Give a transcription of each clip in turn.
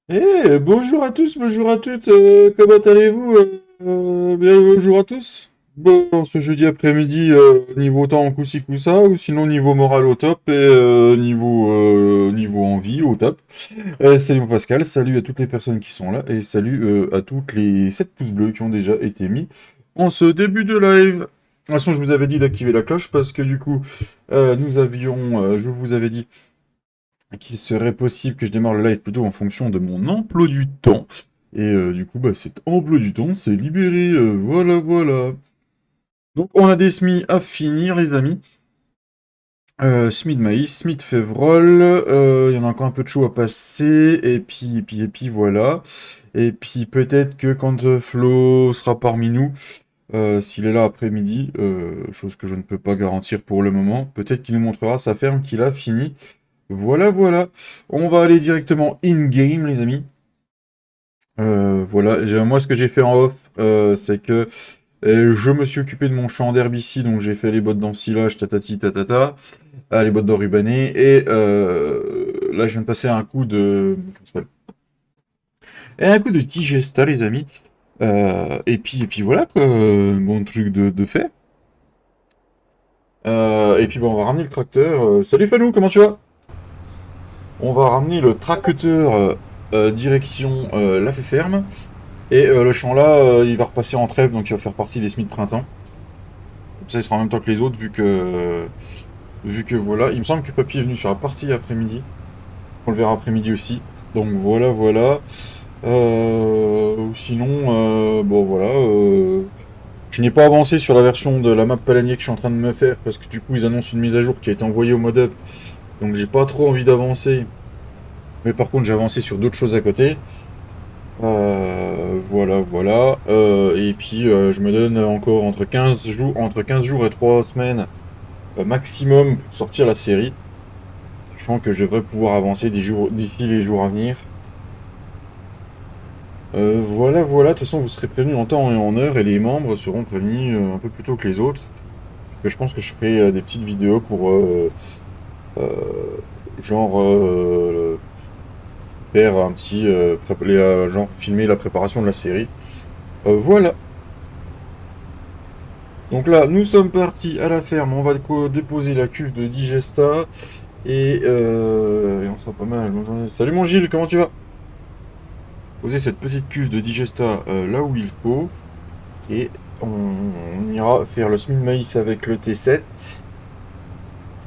Bonjour à tous, bonjour à toutes, comment allez-vous? Bien, bonjour à tous. Bon, ce jeudi après-midi, niveau temps, coup-ci, coup-ça, ou sinon niveau moral au top, et niveau envie au top. Salut mon Pascal, salut à toutes les personnes qui sont là, et salut à toutes les 7 pouces bleus qui ont déjà été mis en ce début de live. De toute façon, je vous avais dit d'activer la cloche, parce que du coup, je vous avais dit qu'il serait possible que je démarre le live plutôt en fonction de mon emploi du temps. Et du coup, bah, cet emploi du temps s'est libéré. Voilà, voilà. Donc, on a des semis à finir, les amis. Semis de maïs, semis de févrole. Il y en a encore un peu de chaud à passer. Et puis, voilà. Et puis, peut-être que quand Flo sera parmi nous, s'il est là après-midi, chose que je ne peux pas garantir pour le moment, peut-être qu'il nous montrera sa ferme qu'il a fini. Voilà, voilà. On va aller directement in-game, les amis. Voilà. Moi, ce que j'ai fait en off, c'est que je me suis occupé de mon champ d'herbe ici, donc j'ai fait les bottes d'ensilage, tatati, tatata, les bottes d'enrubanné, et là, je viens de passer un coup de... comment ça s'appelle. Et un coup de Tigesta, les amis. Et puis voilà, quoi. Bon truc de fait. Et puis, bon, on va ramener le tracteur. Salut Fanou, comment tu vas? On va ramener le tracteur direction la ferme. Et le champ là, il va repasser en trêve, donc il va faire partie des semis de printemps. Comme ça, il sera en même temps que les autres, vu que voilà. Il me semble que Papy est venu sur la partie après-midi. On le verra après-midi aussi. Donc voilà, voilà. Sinon, bon voilà. Je n'ai pas avancé sur la version de la map palanier que je suis en train de me faire, parce que du coup, ils annoncent une mise à jour qui a été envoyée au mod up. Donc j'ai pas trop envie d'avancer. Mais par contre, j'ai avancé sur d'autres choses à côté. Voilà, voilà. Et puis, je me donne encore entre 15 jours et 3 semaines maximum pour sortir la série. Sachant que je devrais pouvoir avancer d'ici les jours à venir. Voilà, voilà. De toute façon, vous serez prévenus en temps et en heure, et les membres seront prévenus un peu plus tôt que les autres. Je pense que je ferai des petites vidéos pour euh, genre faire un petit genre filmer la préparation de la série. Voilà. Donc là, nous sommes partis à la ferme. On va déposer la cuve de Digesta. Et on sera pas mal. Salut mon Gilles, comment tu vas? Poser cette petite cuve de Digesta là où il faut. Et on ira faire le semis de maïs avec le T7.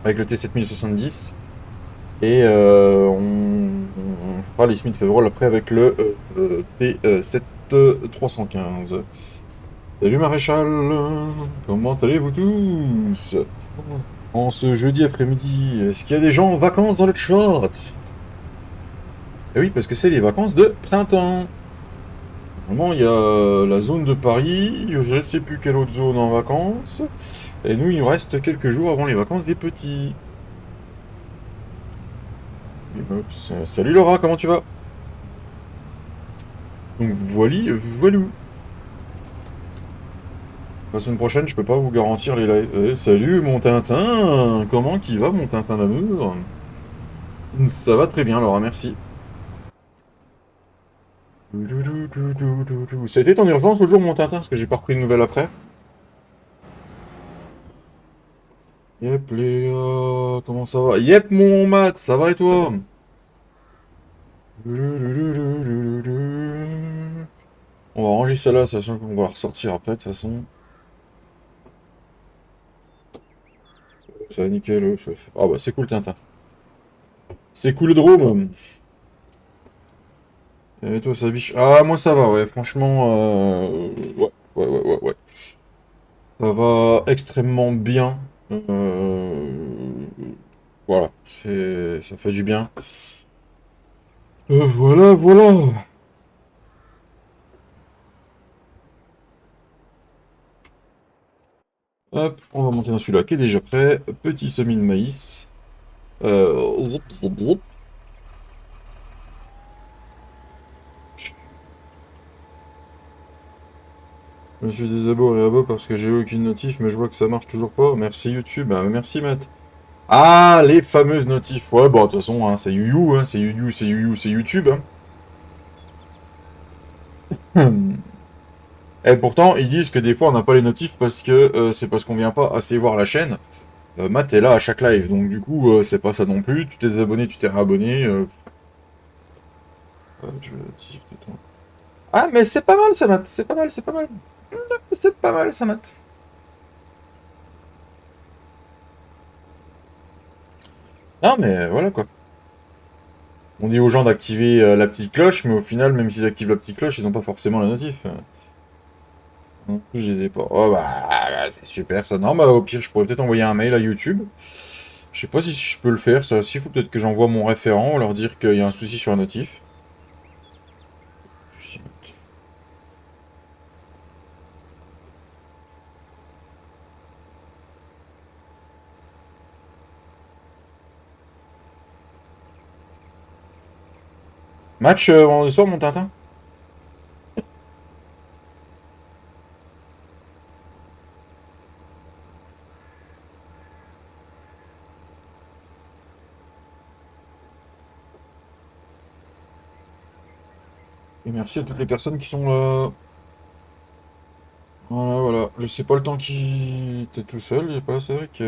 Avec le T7070. Et on fera les semis de février après avec le T7315. Salut Maréchal, comment allez-vous tous? En ce jeudi après-midi, est-ce qu'il y a des gens en vacances dans le chat? Eh oui, parce que c'est les vacances de printemps. Normalement, il y a la zone de Paris, je ne sais plus quelle autre zone en vacances. Et nous, il nous reste quelques jours avant les vacances des petits. Oups. Salut Laura, comment tu vas? Donc voilou. La semaine prochaine, je peux pas vous garantir les lives. Salut mon Tintin, comment qui va mon Tintin d'amour? Ça va très bien Laura, merci. Ça a été ton urgence au jour, mon Tintin, parce que j'ai pas repris de nouvelles après. Yep, Léa, comment ça va? Yep, mon Mat, ça va et toi? On va ranger ça là, sachant qu'on va la ressortir après, de toute façon. Ça va nickel, chef. Ah bah, c'est cool, Tintin. C'est cool, le drone. Et toi, ça biche. Ah, moi, ça va, ouais, franchement, ouais, ouais, ouais, ouais, ouais. Ça va extrêmement bien. Voilà, ça fait du bien. Voilà, voilà. Hop, on va monter dans celui-là qui est déjà prêt. Petit semis de maïs. Zop, zop, zop. Je me suis désabonné et abo parce que j'ai eu aucune notif, mais je vois que ça marche toujours pas. Merci YouTube, bah, merci Matt. Ah, les fameuses notifs. Ouais, bon, de toute façon, hein, c'est YouYou, hein, c'est YouYou, c'est YouYou, c'est YouTube. Hein. Et pourtant, ils disent que des fois, on n'a pas les notifs parce que c'est parce qu'on vient pas assez voir la chaîne. Matt est là à chaque live, donc du coup, c'est pas ça non plus. Tu t'es abonné, tu t'es réabonné. Je vais notif de ton- Ah, mais c'est pas mal, ça, Matt. C'est pas mal, c'est pas mal. C'est pas mal, ça, Matt. Non, mais voilà quoi. On dit aux gens d'activer la petite cloche, mais au final, même s'ils activent la petite cloche, ils n'ont pas forcément la notif. Non plus, je les ai pas. Oh bah, c'est super ça. Non, bah au pire, je pourrais peut-être envoyer un mail à YouTube. Je sais pas si je peux le faire, ça aussi. Il faut peut-être que j'envoie mon référent, leur dire qu'il y a un souci sur un notif. Match vendredi soir, mon Tintin? Et merci à toutes les personnes qui sont là. Voilà, voilà. Je sais pas le temps qui était tout seul, il n'y a pas Cédric.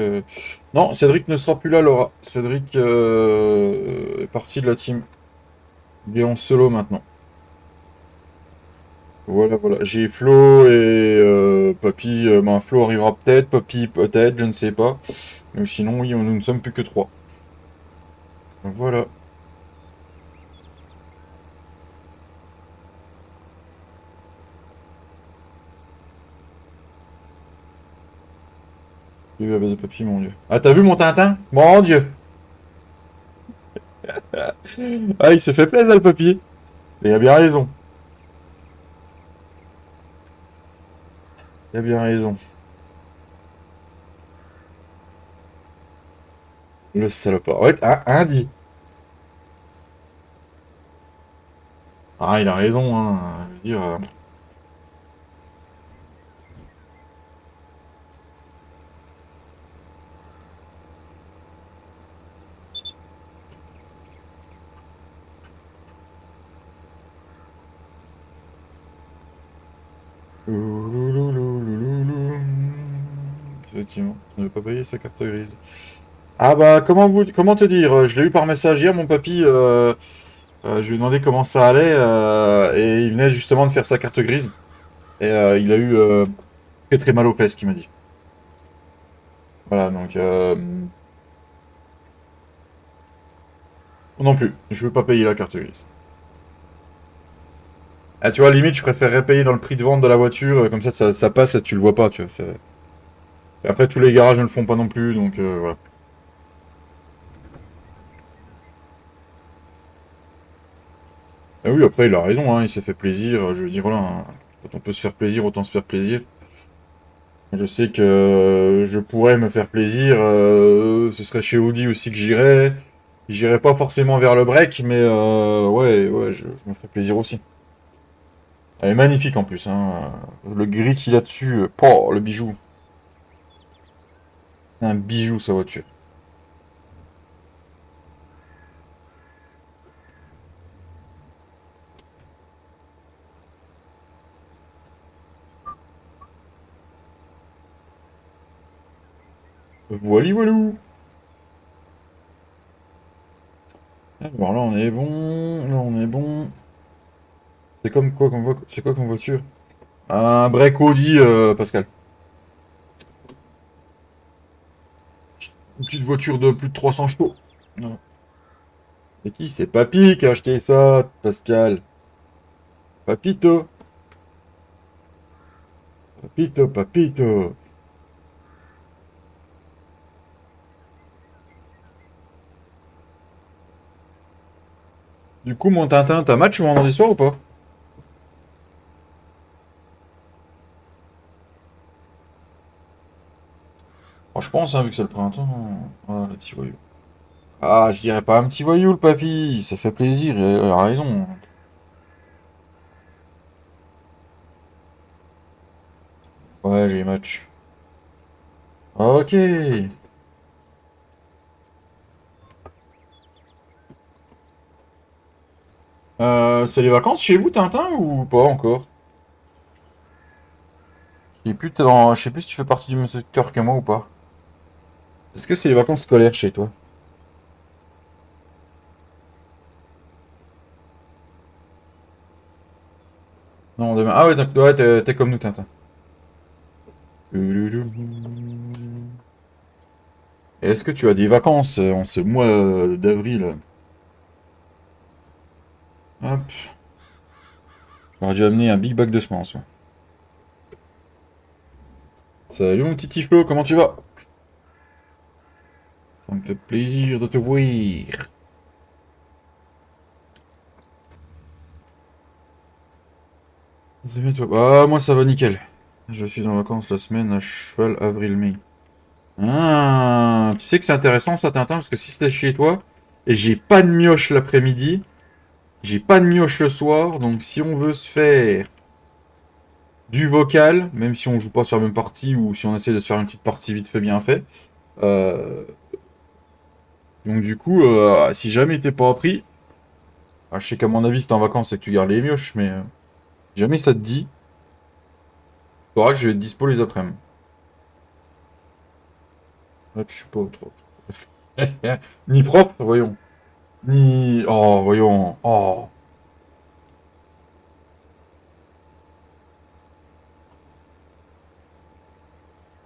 Non, Cédric ne sera plus là, Laura. Cédric est parti de la team. Il est en solo maintenant. Voilà, voilà. J'ai Flo et Papy. Ben, Flo arrivera peut-être, Papy peut-être, je ne sais pas. Mais sinon, oui, nous ne sommes plus que trois. Voilà. Vive la base de Papy, mon Dieu. Ah, t'as vu mon Tintin? Mon Dieu! Ah, il s'est fait plaisir, le Papy. Et il a bien raison. Il a bien raison. Le salopard. Ouais, un dit. Ah, il a raison, hein. Je veux dire. Loulouloulouloulou. Effectivement, on ne veut pas payer sa carte grise. Ah bah, comment te dire? Je l'ai eu par message hier, mon papy. Je lui ai demandé comment ça allait et il venait justement de faire sa carte grise. Et il a eu très très mal aux fesses, qu'il m'a dit. Voilà, donc non plus, je veux pas payer la carte grise. Ah, tu vois, limite, je préférerais payer dans le prix de vente de la voiture, comme ça passe et tu le vois pas, tu vois. Et après, tous les garages ne le font pas non plus, donc voilà. Ah oui, après, il a raison, hein, il s'est fait plaisir. Je veux dire, voilà, hein, quand on peut se faire plaisir, autant se faire plaisir. Je sais que je pourrais me faire plaisir. Ce serait chez Audi aussi que j'irais. J'irais pas forcément vers le break, mais ouais, ouais, je me ferais plaisir aussi. Elle est magnifique en plus, hein. Le gris qu'il a dessus, oh, le bijou. C'est un bijou sa voiture. Voili voilou. Alors là on est bon, là on est bon. C'est quoi comme voiture? Un break Audi, Pascal. Une petite voiture de plus de 300 chevaux. Ouais. C'est qui? C'est Papy qui a acheté ça, Pascal. Papito. Papito, papito. Du coup, mon Tintin, t'as match vendredi soir ou pas? Oh, je pense, hein, vu que c'est le printemps. Ah, le petit voyou. Ah, je dirais pas un petit voyou, le papy. Ça fait plaisir, il a raison. Ouais, j'ai match. Ok. C'est les vacances chez vous, Tintin, ou pas encore? Je sais plus si tu fais partie du même secteur que moi ou pas. Est-ce que c'est les vacances scolaires chez toi? Non, demain. Ah ouais, donc, ouais, t'es comme nous, Tintin. Et est-ce que tu as des vacances en ce mois d'avril? Hop. J'aurais dû amener un big bag de semences. Ouais. Salut mon petit Tiflo, comment tu vas? Ça me fait plaisir de te voir. Ça va, toi? Ah, moi ça va nickel. Je suis en vacances la semaine à cheval avril-mai. Ah, tu sais que c'est intéressant ça, Tintin, parce que si c'était chez toi, et j'ai pas de mioche l'après-midi, j'ai pas de mioche le soir, donc si on veut se faire du vocal, même si on joue pas sur la même partie ou si on essaie de se faire une petite partie vite fait bien fait, euh, donc du coup, si jamais t'es pas appris, je sais qu'à mon avis, si t'es en vacances et que tu gardes les mioches, mais jamais ça te dit, faudra que je vais être dispo les après-midi. Ah, je suis pas trop. Ni prof, voyons. Ni. Oh, voyons. Oh.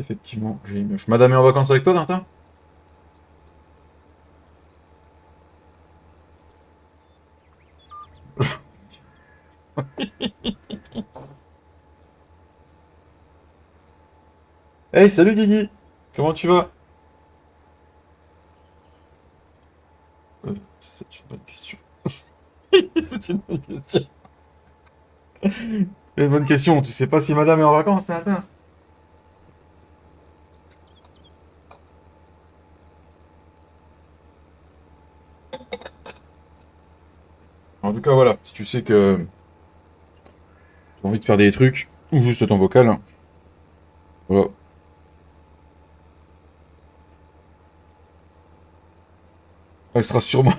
Effectivement, j'ai les mioches. Madame est en vacances avec toi, Tintin? Hey, salut Guigui! Comment tu vas? C'est une bonne question. C'est une bonne question. C'est une bonne question. Tu sais pas si madame est en vacances, Tintin? En tout cas, voilà. Si tu sais que tu as envie de faire des trucs, ou juste ton vocal, hein, voilà. Elle sera sûrement.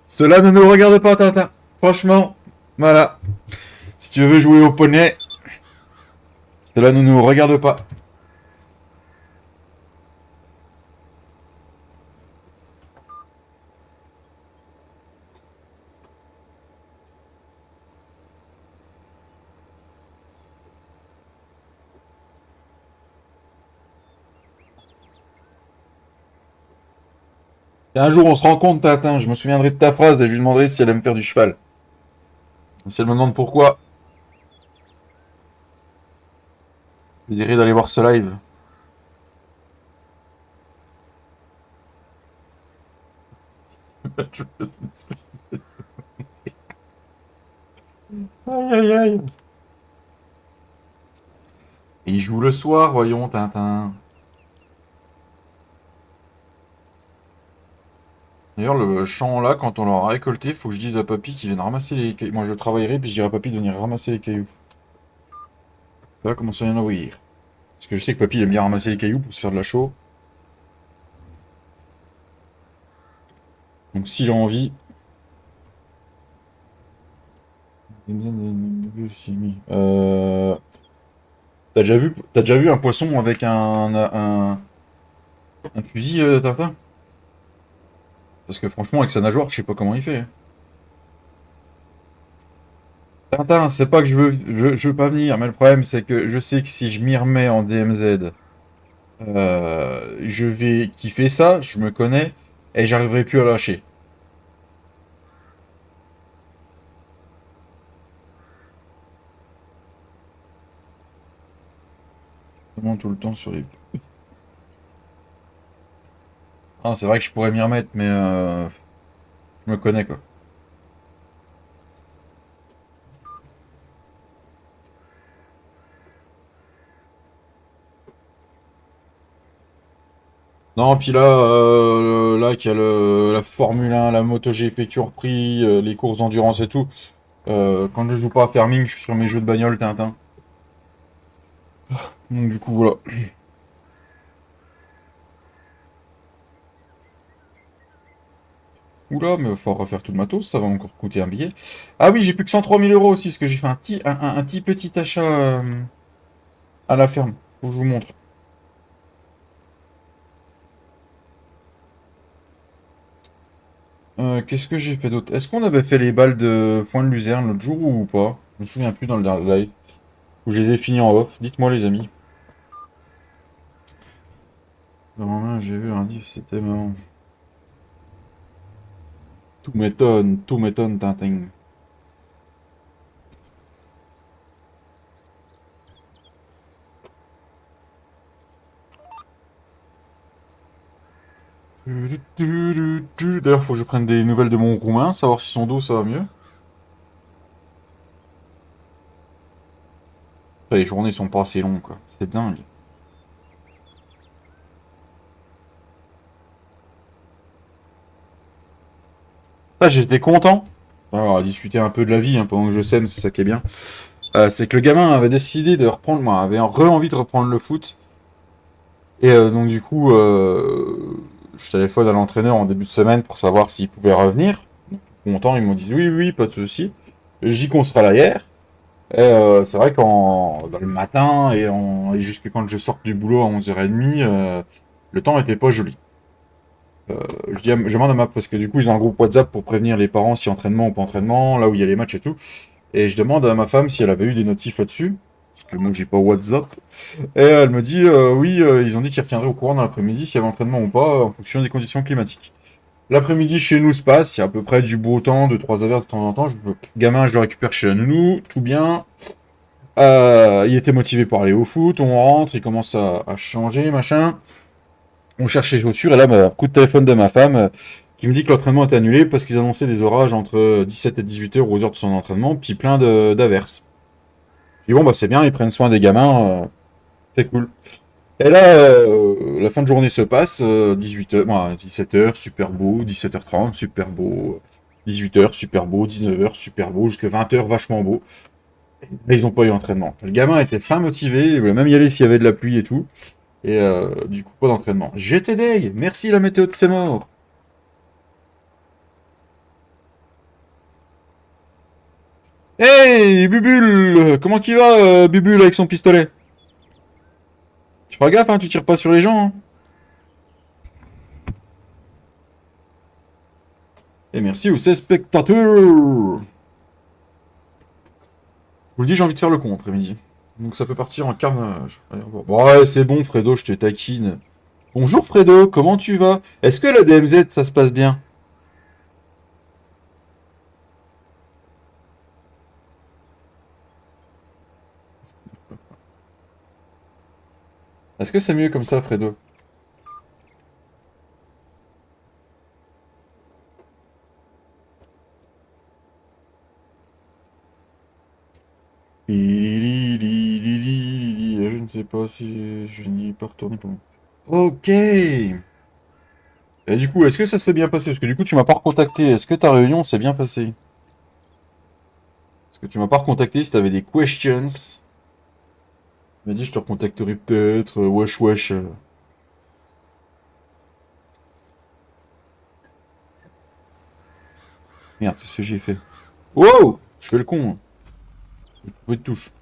Cela ne nous regarde pas, Tintin. Franchement, voilà. Si tu veux jouer au poney, cela ne nous regarde pas. 'Un jour, on se rencontre, Tintin. Je me souviendrai de ta phrase et je lui demanderai si elle aime faire du cheval. Si elle me demande pourquoi, je lui dirai d'aller voir ce live. Aïe aïe aïe. Et il joue le soir, voyons, Tintin. D'ailleurs, le champ là, quand on l'aura récolté, faut que je dise à papy qu'il vienne ramasser les cailloux. Moi, je travaillerai, puis je dirai à papy de venir ramasser les cailloux. Là, commence à y en avoir. Parce que je sais que papy il aime bien ramasser les cailloux pour se faire de la chaux. Donc, s'il a envie. Euh... T'as déjà vu un poisson avec un fusil, Tintin? Parce que franchement, avec sa nageoire, je sais pas comment il fait. Tintin, c'est pas que je veux pas venir, mais le problème c'est que je sais que si je m'y remets en DMZ, je vais kiffer ça, je me connais, et j'arriverai plus à lâcher. Vraiment tout le temps sur les. Ah, c'est vrai que je pourrais m'y remettre, mais je me connais quoi. Non, puis là, là qu'il y a la Formule 1, la MotoGP qui ont repris, les courses d'endurance et tout. Quand je joue pas à Farming, je suis sur mes jeux de bagnole Tintin. Donc du coup voilà. Oula, mais il faut refaire tout le matos, ça va encore coûter un billet. Ah oui, j'ai plus que 103 000 euros aussi, parce que j'ai fait un petit, un petit achat. à la ferme. Faut que je vous montre. Qu'est-ce que j'ai fait d'autre? Est-ce qu'on avait fait les balles de Point de Luzerne l'autre jour ou pas? Je me souviens plus dans le live. Ou je les ai finis en off. Dites-moi les amis. Le lendemain, j'ai vu un diff, c'était marrant. Tout m'étonne, Tintin. D'ailleurs, faut que je prenne des nouvelles de mon roumain, savoir si son dos ça va mieux. Enfin, les journées sont pas assez longues, quoi. C'est dingue. Ah, j'étais content. Alors, on va discuter un peu de la vie hein, pendant que je sème, c'est ça qui est bien. C'est que le gamin avait décidé de reprendre, moi, avait envie de reprendre le foot. Et donc du coup, je téléphone à l'entraîneur en début de semaine pour savoir s'il pouvait revenir. Donc, tout content, ils m'ont dit oui, oui, pas de souci. J'y qu'on sera là hier. Et c'est vrai dans le matin et jusque quand je sorte du boulot à 11h30, le temps était pas joli. Je demande à parce que du coup ils ont un groupe WhatsApp pour prévenir les parents si entraînement ou pas entraînement, là où il y a les matchs et tout. Et je demande à ma femme si elle avait eu des notifs là-dessus, parce que moi j'ai pas WhatsApp. Et elle me dit oui, ils ont dit qu'ils retiendraient au courant dans l'après-midi s'il y avait entraînement ou pas en fonction des conditions climatiques. L'après-midi chez nous se passe, il y a à peu près du beau temps, de 3 heures de temps en temps. Gamin, je le récupère chez la nounou, tout bien. Il était motivé pour aller au foot, on rentre, il commence à changer, machin. On cherche les chaussures, et là, coup de téléphone de ma femme qui me dit que l'entraînement est annulé parce qu'ils annonçaient des orages entre 17 et 18 heures aux heures de son entraînement, puis plein d'averses. Je dis bon, bah c'est bien, ils prennent soin des gamins, c'est cool. Et là, la fin de journée se passe, 18h, 17h, super beau, 17h30, super beau, 18h, super beau, 19h, super beau, jusqu'à 20h, vachement beau. Mais ils ont pas eu entraînement. Le gamin était fin motivé, il voulait même y aller s'il y avait de la pluie et tout. Et du coup, pas d'entraînement. J'étais deg. Merci la météo de ses morts. Hey, Bubule! Comment qu'il va, Bubule, avec son pistolet? Tu feras gaffe, hein, tu tires pas sur les gens. Hein. Et merci aux 16 spectateurs. Je vous le dis, j'ai envie de faire le con après-midi. Donc ça peut partir en carnage. Allez, bon, ouais, c'est bon, Fredo, je te taquine. Bonjour, Fredo, comment tu vas? Est-ce que la DMZ, ça se passe bien? Est-ce que c'est mieux comme ça, Fredo? Je ne sais pas si je n'y pas retourner pour. Ok. Et du coup, est-ce que ça s'est bien passé? Parce que du coup, tu m'as pas recontacté. Est-ce que ta réunion s'est bien passée? Parce que tu m'as pas recontacté si t'avais des questions. Tu m'as dit, je te recontacterai peut-être. Wesh, wesh. Merde, c'est ce que j'ai fait. Wow! Je fais le con. Hein. J'ai trouvé de touche.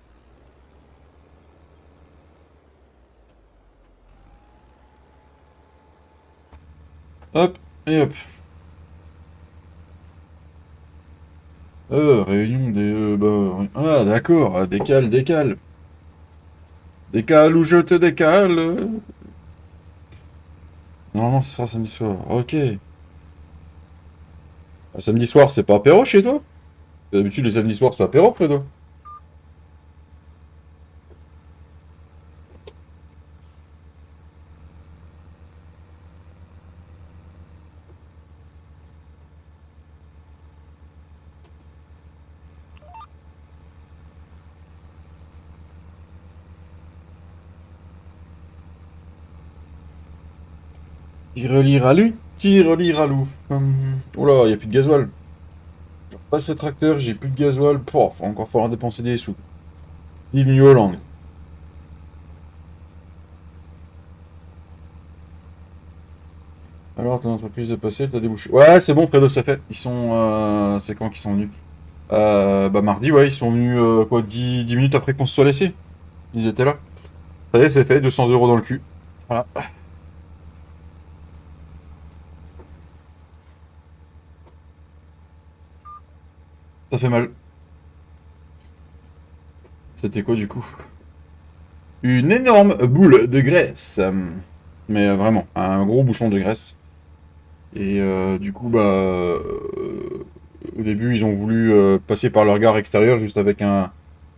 Hop, et hop. Réunion des... bah, ah, d'accord. Décale, décale. Décale ou je te décale. Normalement, ce sera samedi soir. Ok. Samedi soir, c'est pas apéro chez toi? D'habitude, les samedis soirs, c'est apéro, Fredo. Tirelire tirelire-loup. Oh là, y a plus de gasoil. Je passe ce tracteur, j'ai plus de gasoil. Pouah, faut encore falloir dépenser des sous. Vive New Holland. Alors, ton entreprise est passée, t'as débouché. Ouais, c'est bon, Fredo, ça fait. Ils sont. C'est quand qu'ils sont venus? Bah, mardi, ouais, ils sont venus, quoi, 10 minutes après qu'on se soit laissé. Ils étaient là. Ça y est, c'est fait, 200 € dans le cul. Voilà. Ça fait mal. C'était quoi du coup? Une énorme boule de graisse. Mais vraiment, un gros bouchon de graisse. Et du coup, bah, au début, ils ont voulu passer par leur gare extérieure juste avec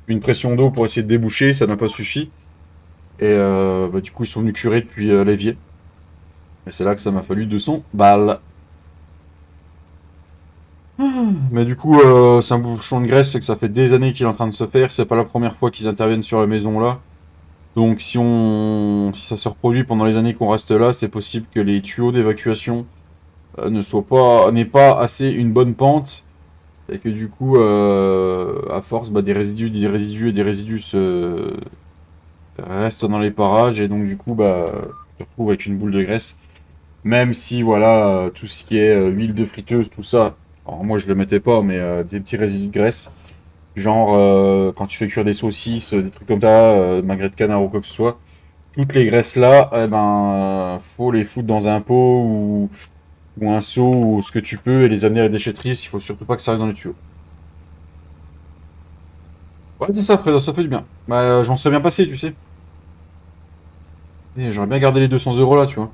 une pression d'eau pour essayer de déboucher. Ça n'a pas suffi. Et bah, du coup, ils sont venus curer depuis l'évier. Et c'est là que ça m'a fallu 200 balles. Mais du coup, c'est un bouchon de graisse, c'est que ça fait des années qu'il est en train de se faire. C'est pas la première fois qu'ils interviennent sur la maison là. Donc si ça se reproduit pendant les années qu'on reste là, c'est possible que les tuyaux d'évacuation n'aient pas assez une bonne pente et que du coup, à force, bah, des résidus restent dans les parages et donc du coup, bah, tu te retrouves avec une boule de graisse. Même si voilà, tout ce qui est huile de friteuse, tout ça, alors moi je le mettais pas, mais des petits résidus de graisse, genre quand tu fais cuire des saucisses, des trucs comme ça, magret de canard ou quoi que ce soit. Toutes les graisses là, eh ben, faut les foutre dans un pot ou un seau ou ce que tu peux et les amener à la déchetterie. Il faut surtout pas que ça reste dans les tuyaux. Ouais, c'est ça, Fred, ça fait du bien. Bah, j'en serais bien passé, tu sais. Et j'aurais bien gardé les 200 € là, tu vois.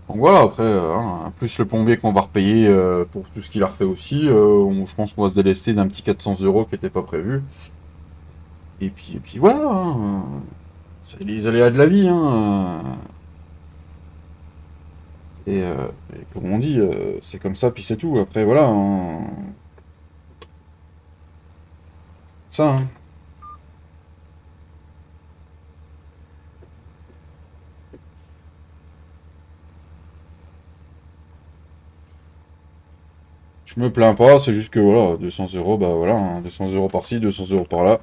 Donc voilà, après, hein, plus le plombier qu'on va repayer pour tout ce qu'il a refait aussi, je pense qu'on va se délester d'un petit 400 € qui n'était pas prévu. Et puis voilà, hein, c'est les aléas de la vie, hein. Et comme on dit, c'est comme ça, puis c'est tout. Après, voilà, hein, ça, hein. Je me plains pas, c'est juste que voilà, 200 €, bah voilà, hein, 200 € par-ci, 200 € par-là.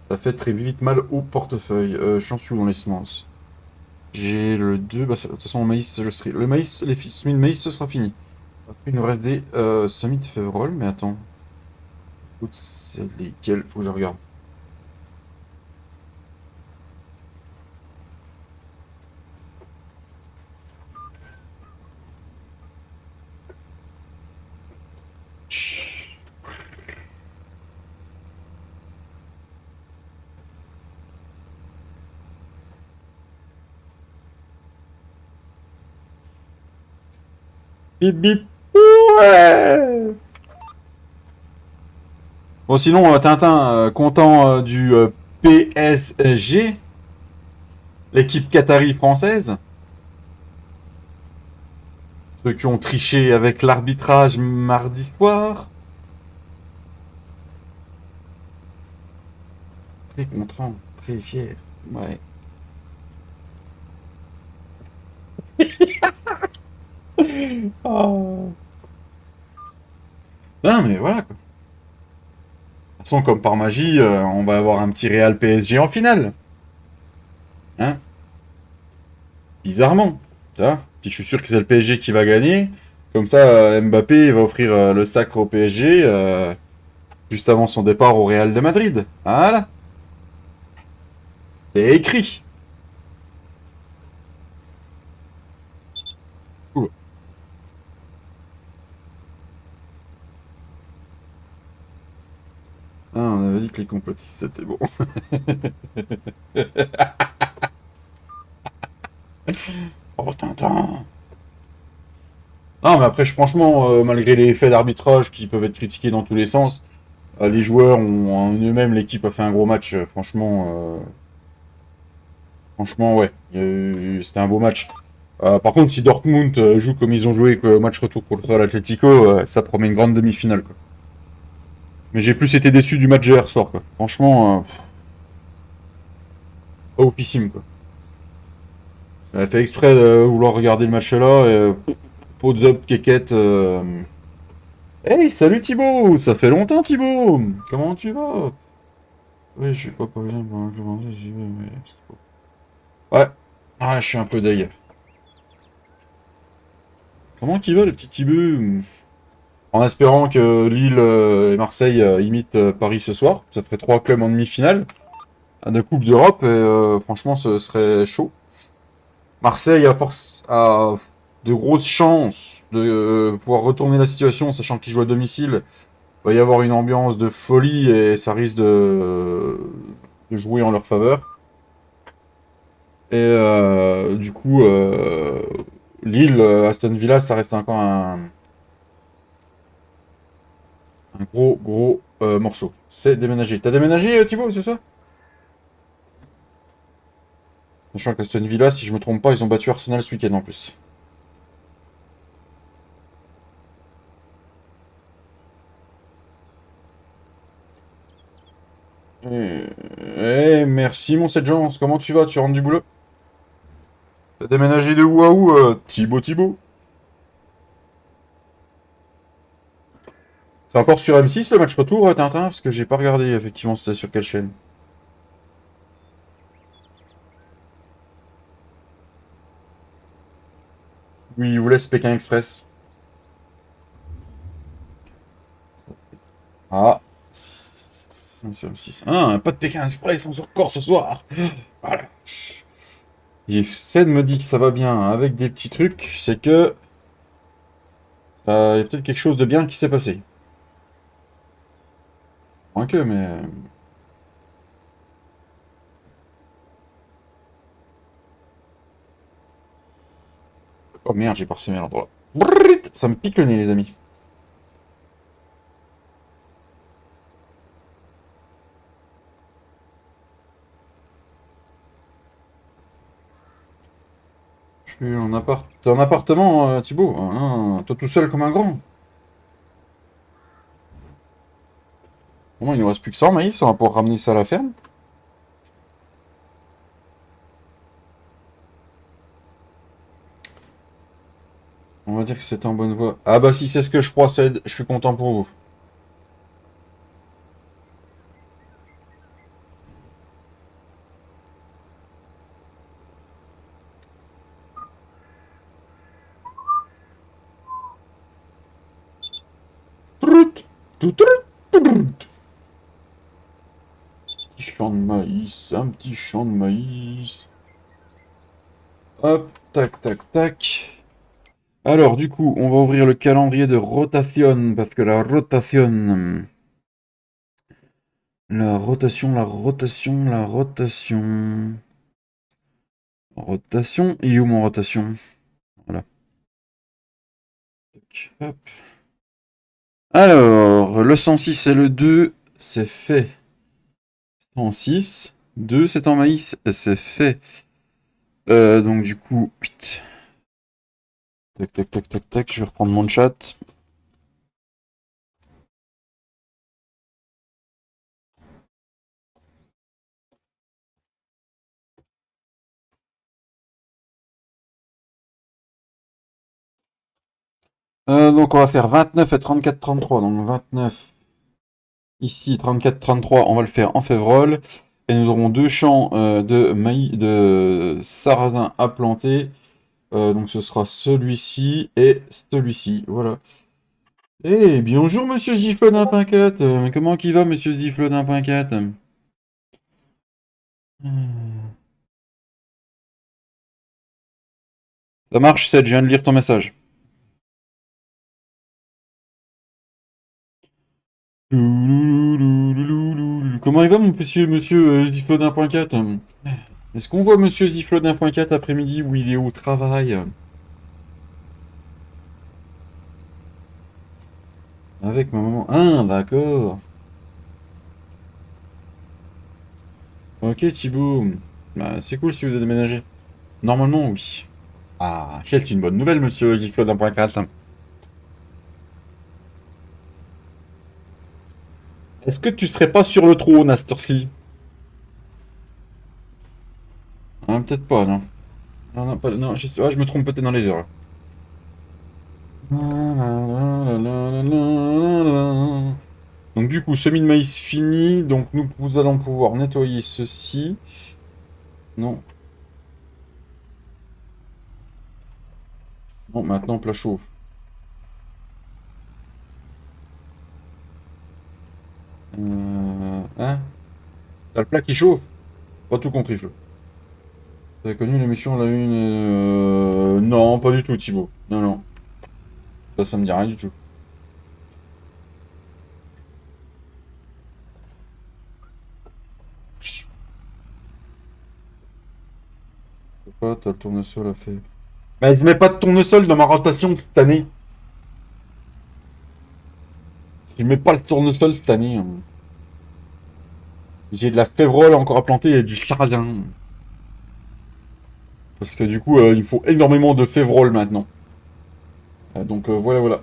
Ça fait très vite mal au portefeuille. Je suis en dessous dans les semences. J'ai le 2, bah, de toute façon, le maïs, le maïs, les semis de maïs, ce sera fini. Après, il nous reste des semis de févrole, mais attends. Écoute, c'est lesquels? Faut que je regarde. Bip bip. Ouais. Bon, sinon, Tintin, content du PSG, l'équipe qatari française, ceux qui ont triché avec l'arbitrage mardi soir. Très content, très fier. Ouais. Oh. Non, mais voilà, quoi. De toute façon, comme par magie, on va avoir un petit Real PSG en finale. Hein? Bizarrement. Tu vois? Puis je suis sûr que c'est le PSG qui va gagner. Comme ça, Mbappé va offrir le sacre au PSG juste avant son départ au Real de Madrid. Voilà. C'est écrit. Ouh. Ah, on avait dit que les complotistes c'était bon. Oh, Tintin. Non, mais après, franchement, malgré les faits d'arbitrage qui peuvent être critiqués dans tous les sens, les joueurs ont en eux-mêmes, l'équipe a fait un gros match. Franchement, ouais, c'était un beau match. Par contre, si Dortmund joue comme ils ont joué au match retour contre l'Atlético, ça promet une grande demi-finale, quoi. Mais j'ai plus été déçu du match hier soir, quoi. Franchement, pas oufissime, quoi. J'avais fait exprès de vouloir regarder le match là, et pause up, kékette. Hey, salut Thibaut! Ça fait longtemps, Thibaut! Comment tu vas? Oui, je suis pas bien pour implémenter, j'y vais, mais c'est pas- Ouais. Ah, je suis un peu deg. Comment qu'il va, le petit Thibaut? En espérant que Lille et Marseille imitent Paris ce soir. Ça ferait 3 clubs en demi-finale de Coupe d'Europe et franchement, ce serait chaud. Marseille a de grosses chances de pouvoir retourner la situation, sachant qu'ils jouent à domicile. Il va y avoir une ambiance de folie et ça risque de jouer en leur faveur. Et du coup, Lille, Aston Villa, ça reste encore un gros morceau. C'est déménagé. T'as déménagé, Thibaut, c'est ça? Sachant qu'Aston Villa, si je me trompe pas, ils ont battu Arsenal ce week-end en plus. Merci mon 7 comment tu vas? Tu rentres du boulot? T'as déménagé de où à où, Thibaut? C'est encore sur M6 le match retour, Tintin? Parce que j'ai pas regardé effectivement c'était sur quelle chaîne. Oui, il vous laisse Pékin Express. Ah. Sur M6. Ah, pas de Pékin Express encore ce soir. Voilà. Et Sen me dit que ça va bien avec des petits trucs, c'est que il y a peut-être quelque chose de bien qui s'est passé. Moins que, mais. Oh merde, j'ai parsemé à l'endroit. Brrrt, ça me pique le nez, les amis. Je suis en appart... T'es en appartement, Thibaut? Ah, toi tout seul comme un grand. Bon, il nous reste plus que 100 maïs, on va pouvoir ramener ça à la ferme. On va dire que c'est en bonne voie. Ah bah si c'est ce que je procède, je suis content pour vous. Trout, tout, trout, trout. Petit champ de maïs, un petit champ de maïs. Hop, tac, tac, tac. Alors, du coup, on va ouvrir le calendrier de rotation, parce que la rotation... La rotation, la rotation, la rotation... Rotation, il est où mon rotation? Voilà. Tac, hop. Alors, le 106 et le 2, c'est fait. 106, 2, c'est en maïs, c'est fait. Donc du coup, vite. Tac, tac, tac, tac, tac, je vais reprendre mon chat. Donc on va faire 29 et 34-33. Donc 29 ici, 34-33, on va le faire en févrole. Et nous aurons deux champs de maïs, de sarrasin à planter. Donc ce sera celui-ci et celui-ci. Voilà. Eh, bonjour monsieur Giflodin Pincat. Comment qu'il va monsieur Giflodin Pincat? Ça marche, Seth, je viens de lire ton message. Comment il va, mon monsieur Ziflodin.4? Est-ce qu'on voit monsieur Ziflodin.4 après-midi où il est au travail? Avec ma maman. Ah, d'accord. Ok, Thibaut. Bah, c'est cool si vous avez déménagé. Normalement, oui. Ah, c'est une bonne nouvelle, monsieur Ziflodin.4. Est-ce que tu serais pas sur le trône à cette heure-ci? Ah, peut-être pas, non. Non, non, pas, non je me trompe peut-être dans les heures. Donc du coup, semis de maïs fini. Donc nous allons pouvoir nettoyer ceci. Non. Non, maintenant plat chaud. T'as le plat qui chauffe? Pas tout compris, Flo. T'as connu l'émission La Une Non, pas du tout, Thibaut. Non, non. Ça me dit rien du tout. Je sais pas, t'as le tournesol à faire. Mais ils met pas de tournesol dans ma rotation cette année. Je mets pas le tournesol cette année, hein. J'ai de la févrole encore à planter et du sarrasin. Parce que du coup, il faut énormément de févrole maintenant. Donc voilà, voilà.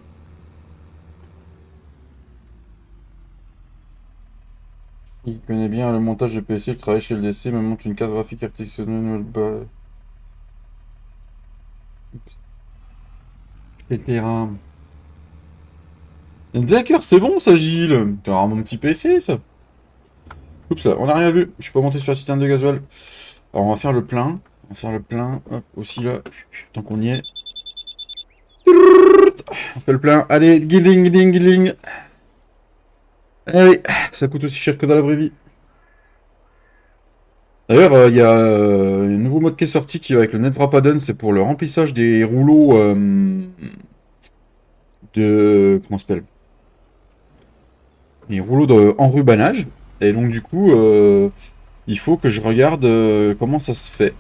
Il connaît bien le montage de PC, il travaille chez le DC, me montre une carte graphique artisanale, etc. D'accord, c'est bon ça, Gilles. T'auras mon petit PC, ça. Oups, on a rien vu. Je suis pas monté sur la citerne de gasoil. Alors, on va faire le plein. On va faire le plein. Hop, aussi là. Tant qu'on y est. On fait le plein. Allez, guiling, guiling, guiling. Eh oui, ça coûte aussi cher que dans la vraie vie. D'ailleurs, il y a un nouveau mode qui est sorti qui va avec le NetWrap add-on, c'est pour le remplissage des rouleaux de... Comment ça s'appelle? Les rouleaux d'enrubanage. Et donc du coup, il faut que je regarde comment ça se fait.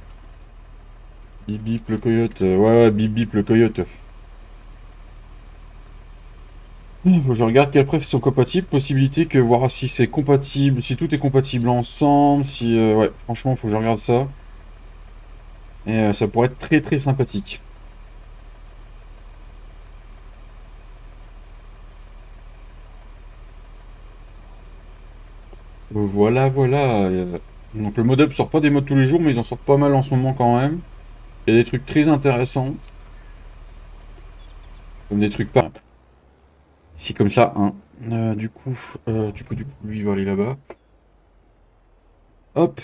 Bip bip le coyote. Ouais, ouais, bip bip le coyote. Faut que je regarde quelles preuves sont compatibles. Possibilité que voir si c'est compatible, si tout est compatible ensemble. Si, ouais, franchement, faut que je regarde ça. Et ça pourrait être très très sympathique. Voilà, voilà. Donc le modem sort pas des modes tous les jours, mais ils en sortent pas mal en ce moment quand même. Il y a des trucs très intéressants. Comme des trucs pas. Si comme ça, hein. Du coup, lui il va aller là-bas. Hop.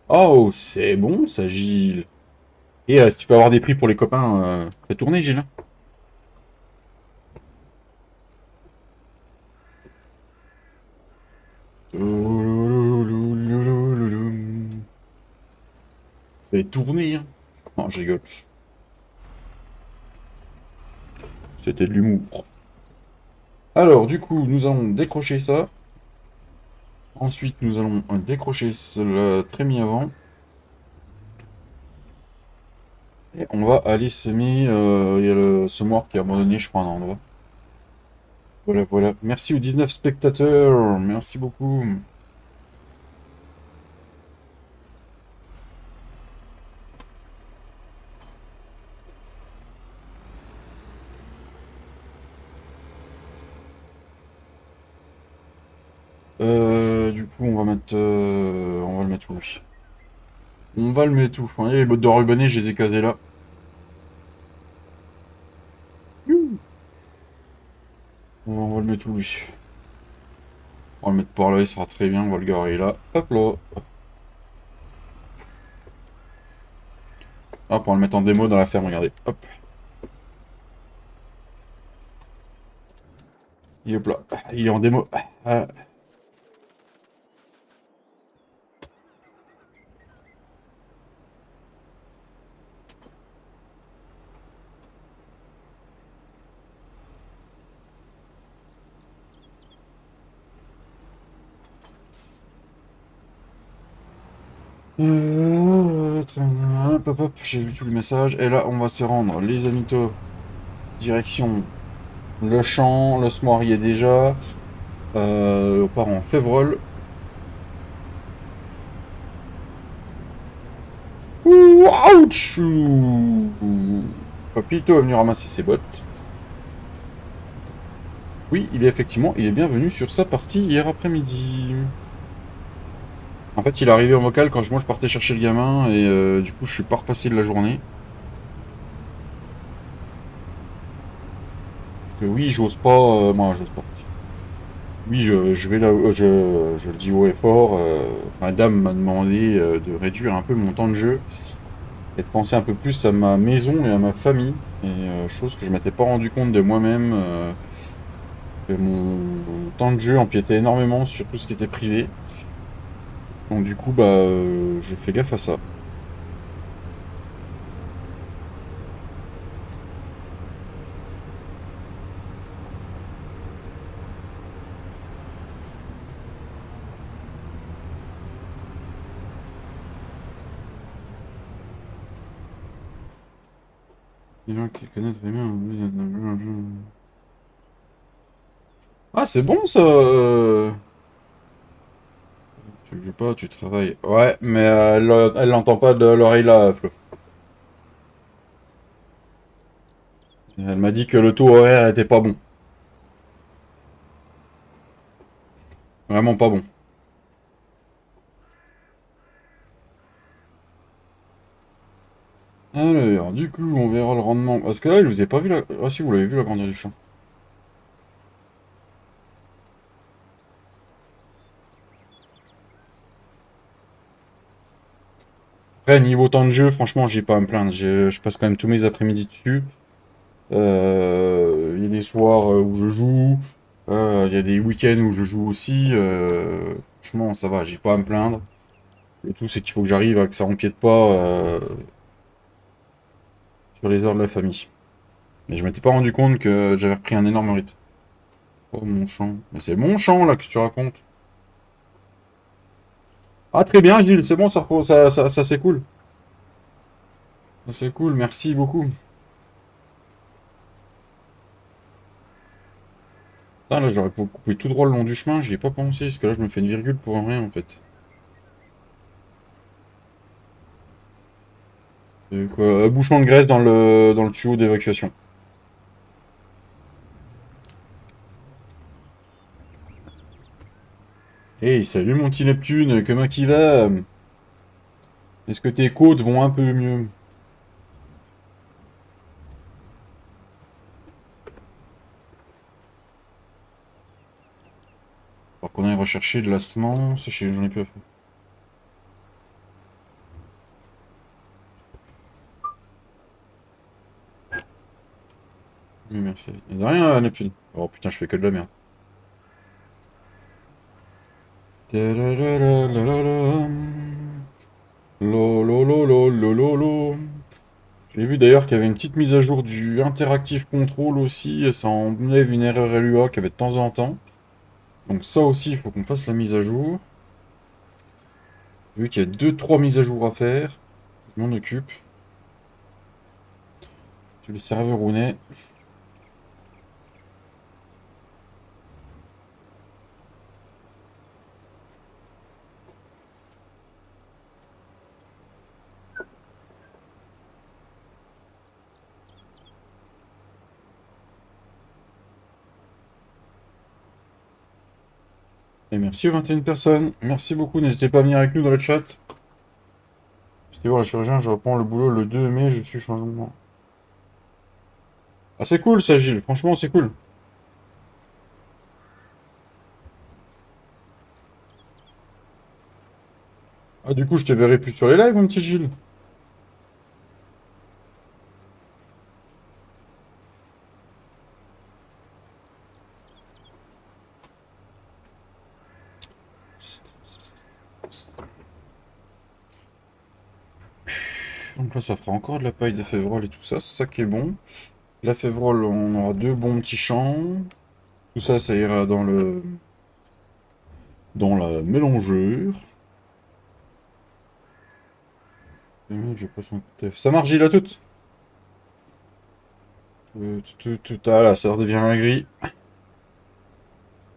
Oh, c'est bon ça, Gilles. Et si tu peux avoir des prix pour les copains, fais tourner, Gilles. Fais tourner, hein. Non, je rigole. C'était de l'humour. Alors, du coup, nous allons décrocher ça. Ensuite, nous allons décrocher le trémie avant. Et on va aller semer. Il y a le semoir qui est abandonné, je crois, à un endroit. Voilà, voilà. Merci aux 19 spectateurs. Merci beaucoup. Du coup, on va le mettre où, lui? On va le mettre où? Vous voyez, les bottes de rubané, je les ai casées là. On va le mettre où, lui? On va le mettre par là, il sera très bien. On va le garer là. Hop là. Hop, on va le mettre en démo dans la ferme, regardez. Hop. Et hop là. Il est en démo. Ah. Hop, hop, j'ai vu tous les messages. Et là, on va se rendre, les amitos, direction le champ, le semoir y est déjà. On part en févrole. Ouh, ouch! Papito est venu ramasser ses bottes. Oui, il est bienvenu sur sa partie hier après-midi. En fait, il est arrivé en vocal quand moi je partais chercher le gamin et du coup je suis pas repassé de la journée. Que oui, j'ose pas, moi j'ose pas. Oui, je vais là, je le dis haut et fort. Madame m'a demandé de réduire un peu mon temps de jeu et de penser un peu plus à ma maison et à ma famille. Et chose que je m'étais pas rendu compte de moi-même, que mon temps de jeu empiétait énormément sur tout ce qui était privé. Donc du coup, bah, je fais gaffe à ça. Les gens qui connaissent très bien. Ah, c'est bon ça. Tu joues pas, tu travailles. Ouais, mais elle l'entend pas de l'oreille là, Flo. Elle m'a dit que le taux horaire était pas bon. Vraiment pas bon. Alors, du coup, on verra le rendement. Parce que là, il vous a pas vu la. Ah si, vous l'avez vu la grandeur du champ. Après, niveau temps de jeu, franchement, j'ai pas à me plaindre. Je passe quand même tous mes après-midi dessus. Il y a des soirs où je joue. Il y a des week-ends où je joue aussi. Franchement, ça va, j'ai pas à me plaindre. Le tout, c'est qu'il faut que j'arrive à que ça empiète pas sur les heures de la famille. Et je m'étais pas rendu compte que j'avais repris un énorme rythme. Oh mon champ. Mais c'est mon champ là que tu racontes. Ah très bien Gilles, c'est bon, ça c'est cool. Ça c'est cool, merci beaucoup. Putain, là j'aurais pu couper tout droit le long du chemin, j'y ai pas pensé, parce que là je me fais une virgule pour rien en fait. Quoi, bouchement de graisse dans le tuyau d'évacuation. Hey, salut mon petit Neptune, comment qui va? Est-ce que tes côtes vont un peu mieux? Alors qu'on aille rechercher de la semence, j'en ai plus à faire. Oui, merci. Et de rien, Neptune. Oh putain, je fais que de la merde. Tadadadadadadam. Lo, lo, lo, lo, lo, lo, lo. J'ai vu d'ailleurs qu'il y avait une petite mise à jour du Interactive Control aussi, et ça enlève une erreur LUA qu'il y avait de temps en temps. Donc ça aussi, il faut qu'on fasse la mise à jour. Vu qu'il y a deux trois mises à jour à faire, je m'en occupe. Sur le serveur où on est. Et merci aux 21 personnes. Merci beaucoup, n'hésitez pas à venir avec nous dans le chat. Je vais voir le chirurgien, je reprends le boulot le 2 mai, je suis changement. Ah c'est cool ça Gilles, franchement c'est cool. Ah du coup je te verrai plus sur les lives mon petit Gilles. Donc là ça fera encore de la paille de févrole et tout ça, c'est ça qui est bon. La févrole, on aura deux bons petits champs. Tout ça, ça ira dans la mélangeur. Je passe un coup de tef. Ça marche, Gilles, à toutes. Ah là, ça redevient un gris.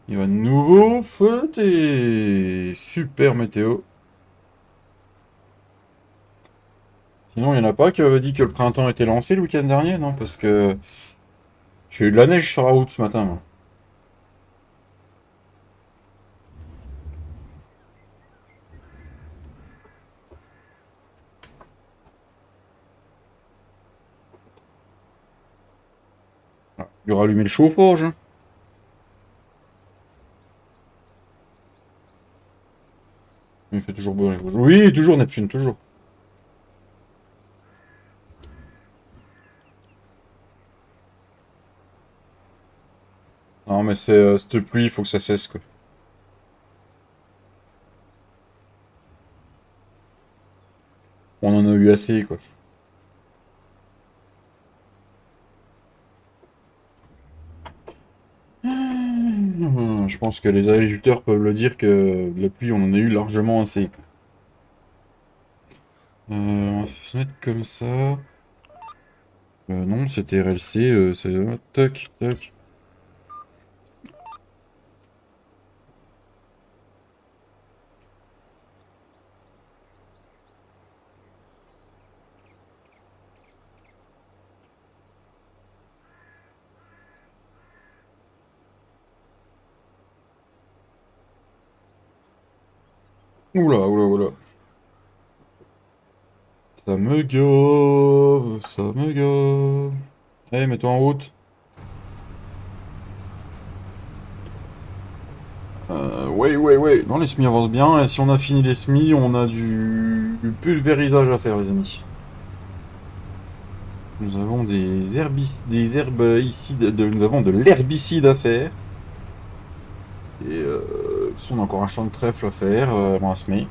Il va de nouveau feuilleter. Super météo. Sinon, il n'y en a pas qui avait dit que le printemps était lancé le week-end dernier, non? Parce que j'ai eu de la neige sur la route ce matin, moi. Ah, il aura allumé le chauffage, hein. Il fait toujours beau. Oui, toujours Neptune, toujours. Non, mais c'est cette pluie, il faut que ça cesse, quoi. On en a eu assez, quoi. Je pense que les agriculteurs peuvent le dire que la pluie, on en a eu largement assez. On va se mettre comme ça. Non, c'était RLC, c'est... tac, tac. Oula, oula, oula. Ça me gave, ça me gave. Allez, mets-toi en route. Ouais, ouais, ouais. Non, les semis avancent bien. Et si on a fini les semis, on a du pulvérisage à faire, les amis. Nous avons des herbicides, nous avons de l'herbicide à faire. Et on a encore un champ de trèfle à faire avant à semer.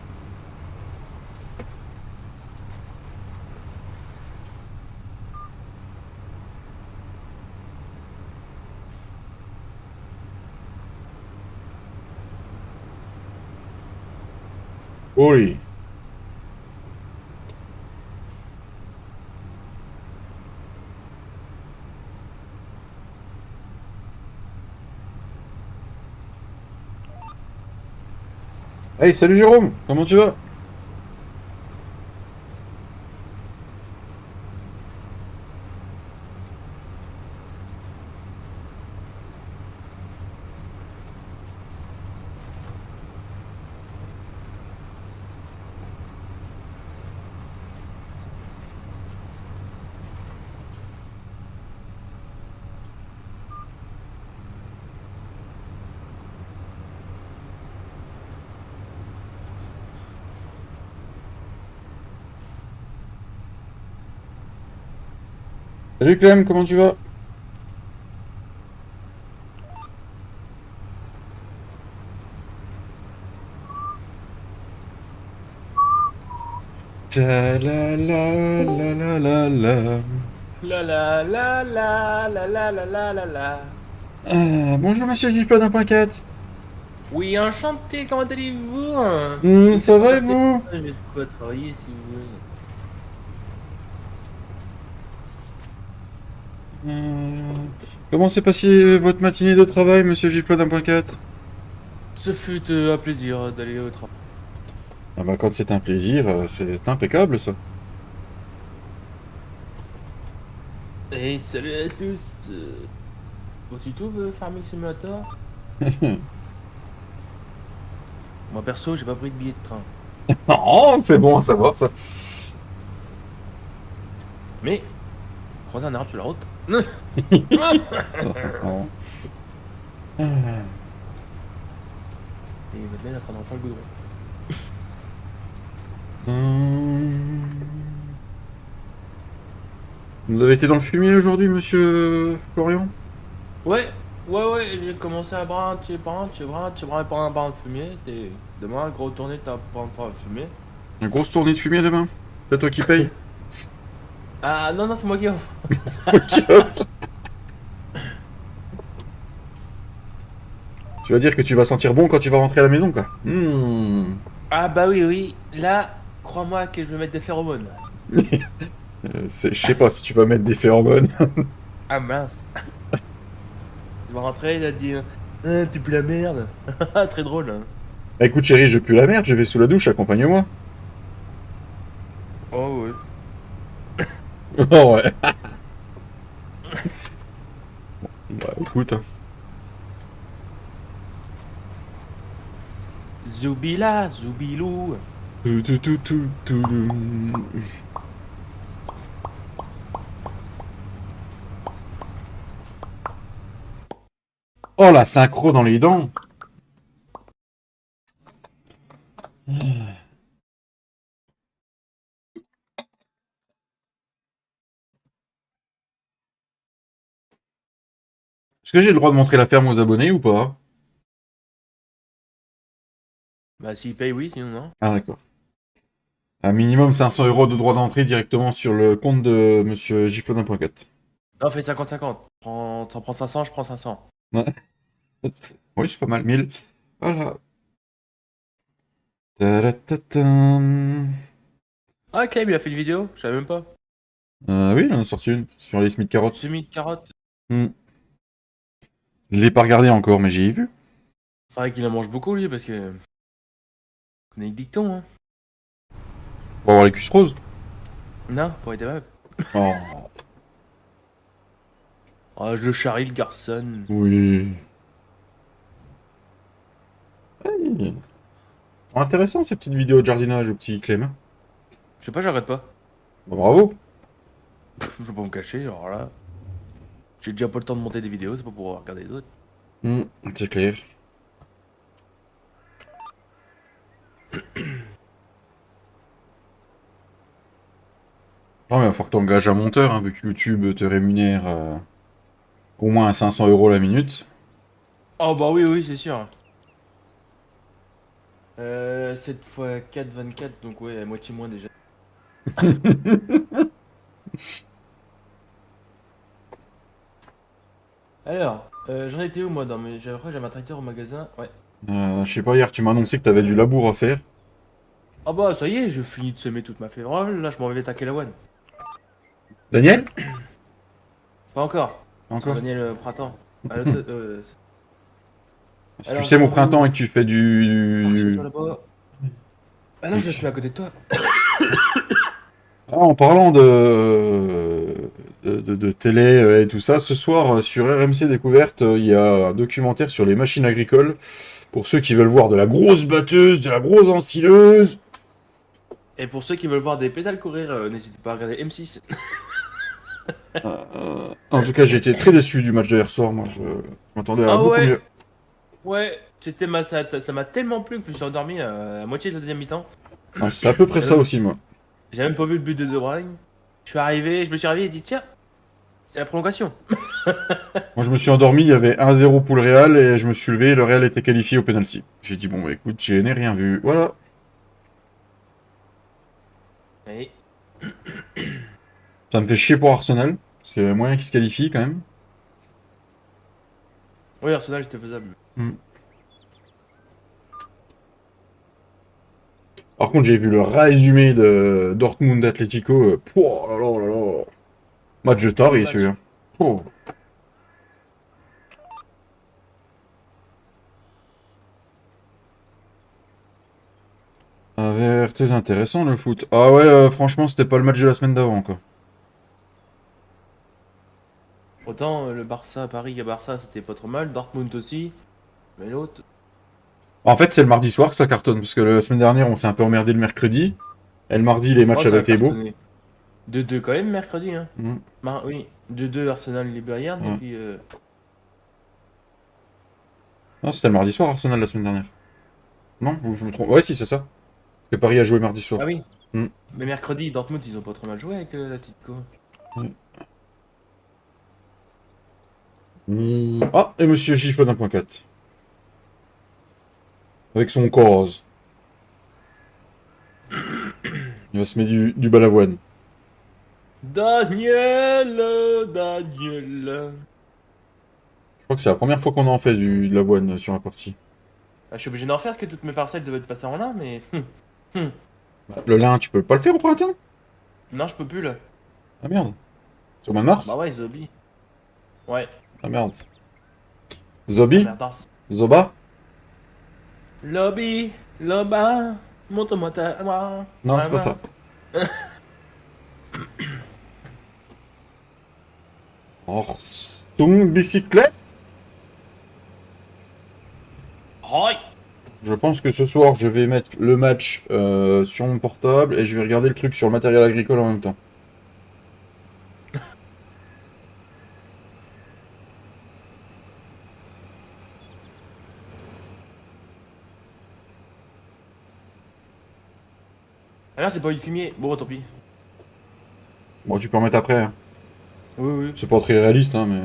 Oui. Hey, salut Jérôme, comment tu vas? Salut Clem, comment tu vas? Ta la la la la la la. La la la la la la la la la la. Bonjour Monsieur Giflot 1.4. Oui, enchanté, comment allez-vous? Il fait Ça froid va et café? vous? Je vais de quoi travailler si vous voulez. Euh, Comment s'est passé votre matinée de travail, Monsieur Giflot 1.4? Ce fut un plaisir d'aller au travail. Ah bah quand c'est un plaisir, c'est impeccable ça. Et salut à tous. Au tuto, Farming Simulator? Moi perso, j'ai pas pris de billet de train. Oh, c'est bon à savoir ça. Mais, croiser un arbre sur la route. Et Madeleine est en train d'en faire le goudron. Vous avez été dans le fumier aujourd'hui, monsieur Florian? Ouais, ouais, j'ai commencé à par un brin de fumier. Demain, gros tournée, t'as pas de fumier. Une grosse tournée de fumier demain? C'est toi qui paye? Ah non, non, c'est moi qui offre. C'est moi qui offre. Tu vas dire que tu vas sentir bon quand tu vas rentrer à la maison, quoi. Ah bah oui, oui. Là, crois-moi que je vais mettre des phéromones. Je sais pas si tu vas mettre des phéromones. Ah mince. Il va rentrer, il va te dire ah, tu pues la merde. Très drôle. Hein. Bah, écoute, chérie, je pue la merde, je vais sous la douche, accompagne-moi. Oh ouais. Oh ouais. Bah écoute, hein. Zoubila, zoubilou. Tout, tout, tout, tout, tout, tout. Oh la synchro dans les dents. Est-ce que j'ai le droit de montrer la ferme aux abonnés ou pas? Bah, s'il paye, oui, sinon non. Ah, d'accord. Un minimum 500 € de droit d'entrée directement sur le compte de monsieur Giflodin.4. Non, fais 50-50. T'en prends 500, je prends 500. Ouais. Oui, c'est pas mal. 1000. Voilà. Tadatatam. Ah, Clem, il a fait une vidéo, je savais même pas. Oui, il en a sorti une sur les Smith carottes. Semis de carottes. Hmm. Je l'ai pas regardé encore, mais j'ai vu. Faudrait qu'il en mange beaucoup, lui, parce que. On est avec dicton, hein. Pour avoir les cuisses roses. Non, pour être capable. Oh, Ah, je le charrie, le garçon. oui. Hey. Intéressant ces petites vidéos de jardinage au petit Clem. Je sais pas, j'arrête pas. Bah, bravo. Je vais pas me cacher, alors là. J'ai déjà pas le temps de monter des vidéos, c'est pas pour regarder d'autres. Hmm, c'est clair. Non, mais il va falloir que tu engages un monteur, hein, vu que YouTube te rémunère au moins à 500 € la minute. Oh, bah oui, oui, c'est sûr. 7 fois 4, 24, donc ouais, à moitié moins déjà. Alors, j'en étais où moi dans mes. Après, j'avais un tracteur au magasin. Ouais. Je sais pas, hier tu m'as annoncé que t'avais du labour à faire. Ah bah ça y est, je finis de semer toute ma févrole. Là, je m'en vais attaquer la one. Daniel? Pas encore. Encore? Daniel, printemps. Si tu Alors, sais j'en mon vais où? printemps et que tu fais Par chez du... toi là-bas. Ah non, je me suis mis à côté de toi. Ah, en parlant de télé et tout ça, ce soir sur RMC Découverte, il y a un documentaire sur les machines agricoles. Pour ceux qui veulent voir de la grosse batteuse, de la grosse ensileuse. Et pour ceux qui veulent voir des pédales courir, n'hésitez pas à regarder M6. En tout cas, j'ai été très déçu du match de hier soir. Moi, je m'attendais à Ah beaucoup ouais, mieux. ouais. Ça m'a tellement plu que je me suis endormi à moitié de la deuxième mi-temps. Ah, c'est à peu près ça aussi, moi. J'ai même pas vu le but de De Bruyne. Je suis arrivé, je me suis réveillé et dit tiens, c'est la prolongation. Moi, je me suis endormi, il y avait 1-0 pour le Real, et je me suis levé, et le Real était qualifié au penalty. J'ai dit, bon, bah écoute, je n'ai rien vu. Voilà. Et Ça me fait chier pour Arsenal, parce qu'il y avait moyen qu'ils se qualifient quand même. oui, Arsenal c'était faisable. Hmm. Par contre, j'ai vu le résumé de Dortmund Atlético. Pouah, là là là là. Match de Quel taré, match. celui-là. Oh. Avait très intéressant le foot. Ah ouais, franchement, c'était pas le match de la semaine d'avant, quoi. Autant le Barça, Paris à Barça c'était pas trop mal, Dortmund aussi, mais l'autre. En fait, c'est le mardi soir que ça cartonne, parce que la semaine dernière, on s'est un peu emmerdé le mercredi. Et le mardi, les Oh, matchs ça avaient a été beaux. cartonné. 2-2 quand même mercredi, hein. Hmm, Oui, 2-2 Arsenal les Bayern, et ouais. puis. Non, c'était le mardi soir, Arsenal, la semaine dernière. Non, ou je me trompe. Ouais, si, c'est ça. Parce que Paris a joué mardi soir. Ah oui, Hmm, mais mercredi, Dortmund ils ont pas trop mal joué avec la Tico. ouais. Ah, et Monsieur Gifle d'1.4. Avec son cause. Il va se mettre du balavoine. Daniel, Daniel. Je crois que c'est la première fois qu'on en fait de l'avoine sur la partie. Ah, je suis obligé d'en faire parce que toutes mes parcelles devaient être passées en lin, mais. Le lin, tu peux pas le faire au printemps? Non, je peux plus là. Ah merde. Sur le mois de Bah mars? ouais, Zombie. Ouais, Ah merde. la Zobi? merde. Zoba? Lobby, Loba, montre-moi ta main. Non, c'est pas ça. Oh, son bicyclette? Hoi. Je pense que ce soir, je vais mettre le match sur mon portable et je vais regarder le truc sur le matériel agricole en même temps. Ah merde, j'ai pas eu de fumier. Bon, tant pis. Bon, tu peux en mettre après, hein. Oui, oui. C'est pas très réaliste, hein, mais...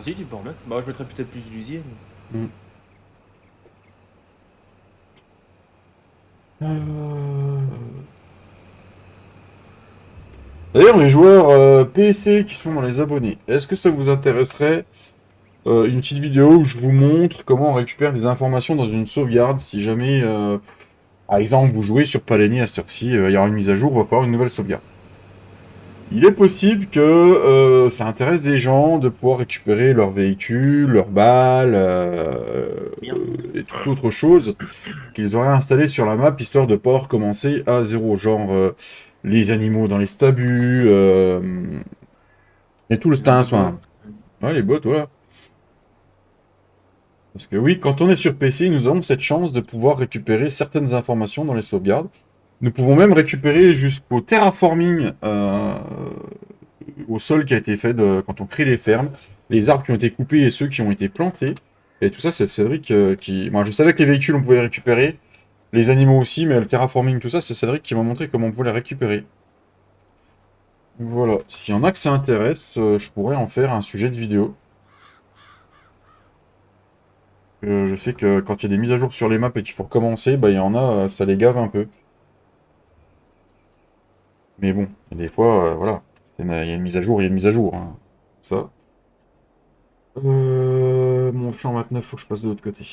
Bah si, tu peux en mettre. Bah je mettrais peut-être plus d'huissier. Hmm. Euh, D'ailleurs, les joueurs PC qui sont dans les abonnés, est-ce que ça vous intéresserait une petite vidéo où je vous montre comment on récupère des informations dans une sauvegarde si jamais, par exemple, vous jouez sur Paleni à cette heure-ci, il y aura une mise à jour, on va avoir une nouvelle sauvegarde. Il est possible que ça intéresse des gens de pouvoir récupérer leurs véhicules, leurs balles Bien. et toute autre chose qu'ils auraient installé sur la map, histoire de pas recommencer à zéro. Genre les animaux dans les stabus, et tout le Même les soin. bots. Ouais, les bots, voilà. Parce que oui, quand on est sur PC, nous avons cette chance de pouvoir récupérer certaines informations dans les sauvegardes. Nous pouvons même récupérer jusqu'au terraforming au sol qui a été fait quand on crée les fermes, les arbres qui ont été coupés et ceux qui ont été plantés. Et tout ça, c'est Cédric qui... Moi, je savais que les véhicules, on pouvait les récupérer, les animaux aussi, mais le terraforming, tout ça, c'est Cédric qui m'a montré comment on pouvait les récupérer. Voilà. S'il y en a que ça intéresse, je pourrais en faire un sujet de vidéo. Je sais que quand il y a des mises à jour sur les maps et qu'il faut recommencer, bah il y en a, ça les gave un peu. Mais bon, des fois, voilà. Il y a une mise à jour, il y a une mise à jour. Hein. Ça. Mon champ 29, faut que je passe de l'autre côté.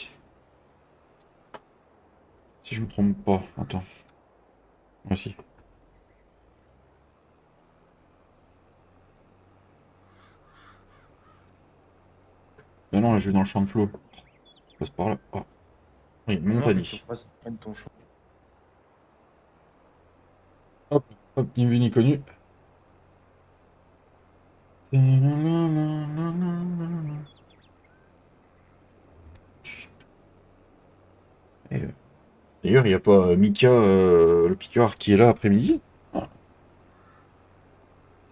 Si je me trompe pas. Attends. Voici. Mais non, là, je vais dans le champ de flot. Je passe par là. Ah. Oui, une Non, montagne faut que tu ici. repasses près de ton champ. Hop, hop, ni vu ni connu. Et, d'ailleurs, il n'y a pas Mika, le piqueur, qui est là après-midi. Ah,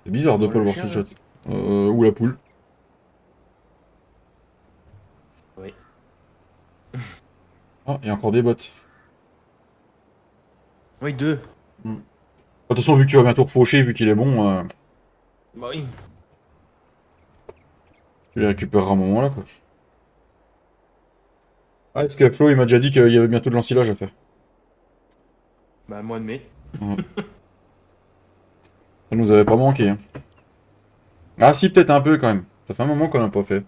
c'est bizarre de Bon, pas le le voir ce chien, là. chat. Ou la poule. Oui. Ah, il y a encore des bottes. Oui, deux. Hmm. De toute façon, vu que tu vas bientôt refaucher, vu qu'il est bon, Bah oui. tu les récupéreras à un moment là, quoi. Ah, parce que Flo, il m'a déjà dit qu'il y avait bientôt de l'ensilage à faire. Bah mois de mai. Ouais. Ça nous avait pas manqué, hein. Ah si, peut-être un peu quand même. Ça fait un moment qu'on n'a pas fait.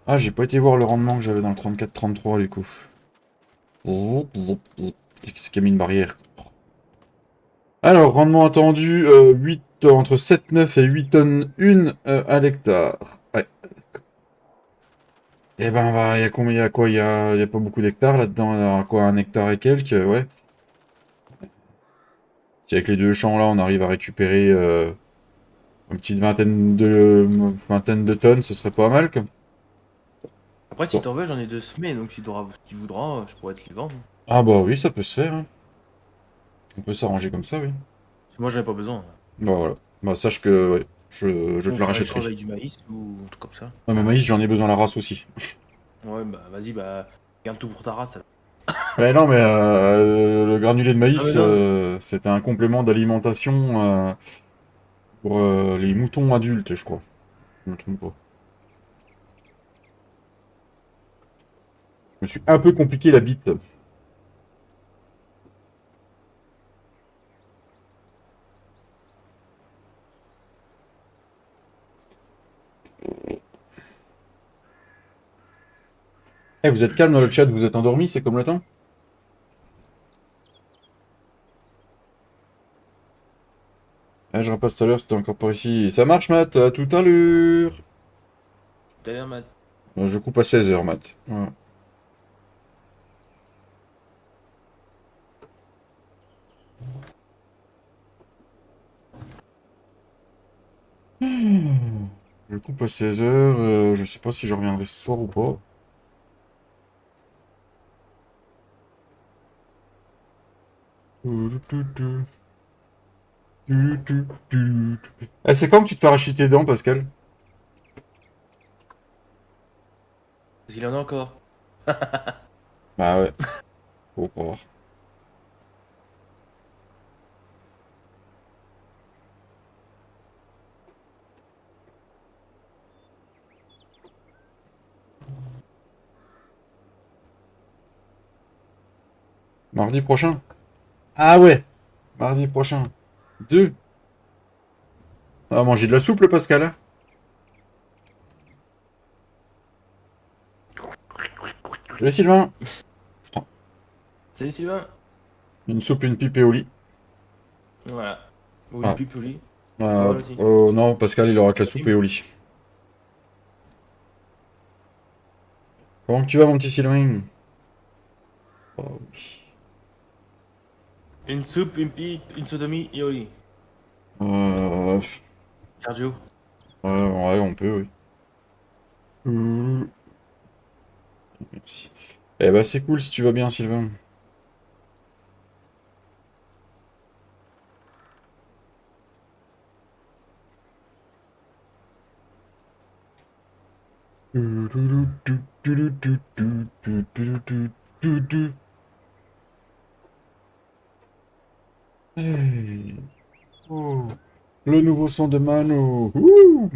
Ah, j'ai pas été voir le rendement que j'avais dans le 34-33 du coup. Zip, zip, zip. C'est qui a mis une barrière. Alors, rendement attendu, 8, entre 7,9 et 8 tonnes 1 à l'hectare. Ouais. Eh ben, il y a combien, il y a quoi? Il y a pas beaucoup d'hectares là-dedans. Il y a quoi, un hectare et quelques, ouais. Si avec les deux champs là, on arrive à récupérer une petite vingtaine de tonnes, ce serait pas mal, quoi. Après, si Bon. t'en veux, j'en ai deux semés, donc si tu voudras, je pourrais te les vendre. Ah bah oui, ça peut se faire, hein. On peut s'arranger comme ça, oui. Moi, j'en ai pas besoin. Bah voilà. Bah sache que ouais, je On te la fera échange rachèterai. avec du maïs ou un truc comme ça. Ouais, mais maïs, j'en ai besoin la race aussi. Ouais, bah vas-y, bah garde tout pour ta race. Alors. Mais non, mais le granulé de Ah, mais maïs, non. c'était un complément d'alimentation pour les moutons adultes, je crois. Je me trompe pas. Je me suis un peu compliqué la bite. Eh, vous êtes calme dans le chat, vous êtes endormi, c'est comme le temps? Eh, je repasse tout à l'heure, c'était encore par ici. Ça marche, Matt, à tout à l'heure. T'as l'air mal. Je coupe à 16h, Matt. Voilà. Je coupe à 16h, je sais pas si je reviendrai ce soir ou pas. Eh, c'est quand que tu te fais arracher tes dents, Pascal? Parce qu'il y en a encore. Bah ouais, faut voir. Mardi prochain. Ah ouais, mardi prochain. 2. On va manger de la soupe, le Pascal, hein. Le Sylvain. Salut Sylvain. Une soupe, une pipe et au lit. Voilà. Ou une Ah. pipe au lit. Pas Ah, mal aussi. oh non, Pascal, il aura que la soupe et Anonyme. au lit. Comment tu vas, mon petit Sylvain? Oh, oui. Une soupe, une pipe, une sodomie et au lit. Euh, Cardio. ouais, on peut, oui. Merci. Eh bah, c'est cool si tu vas bien, Sylvain. Hey. Oh. Le nouveau son de Mano. Ouh.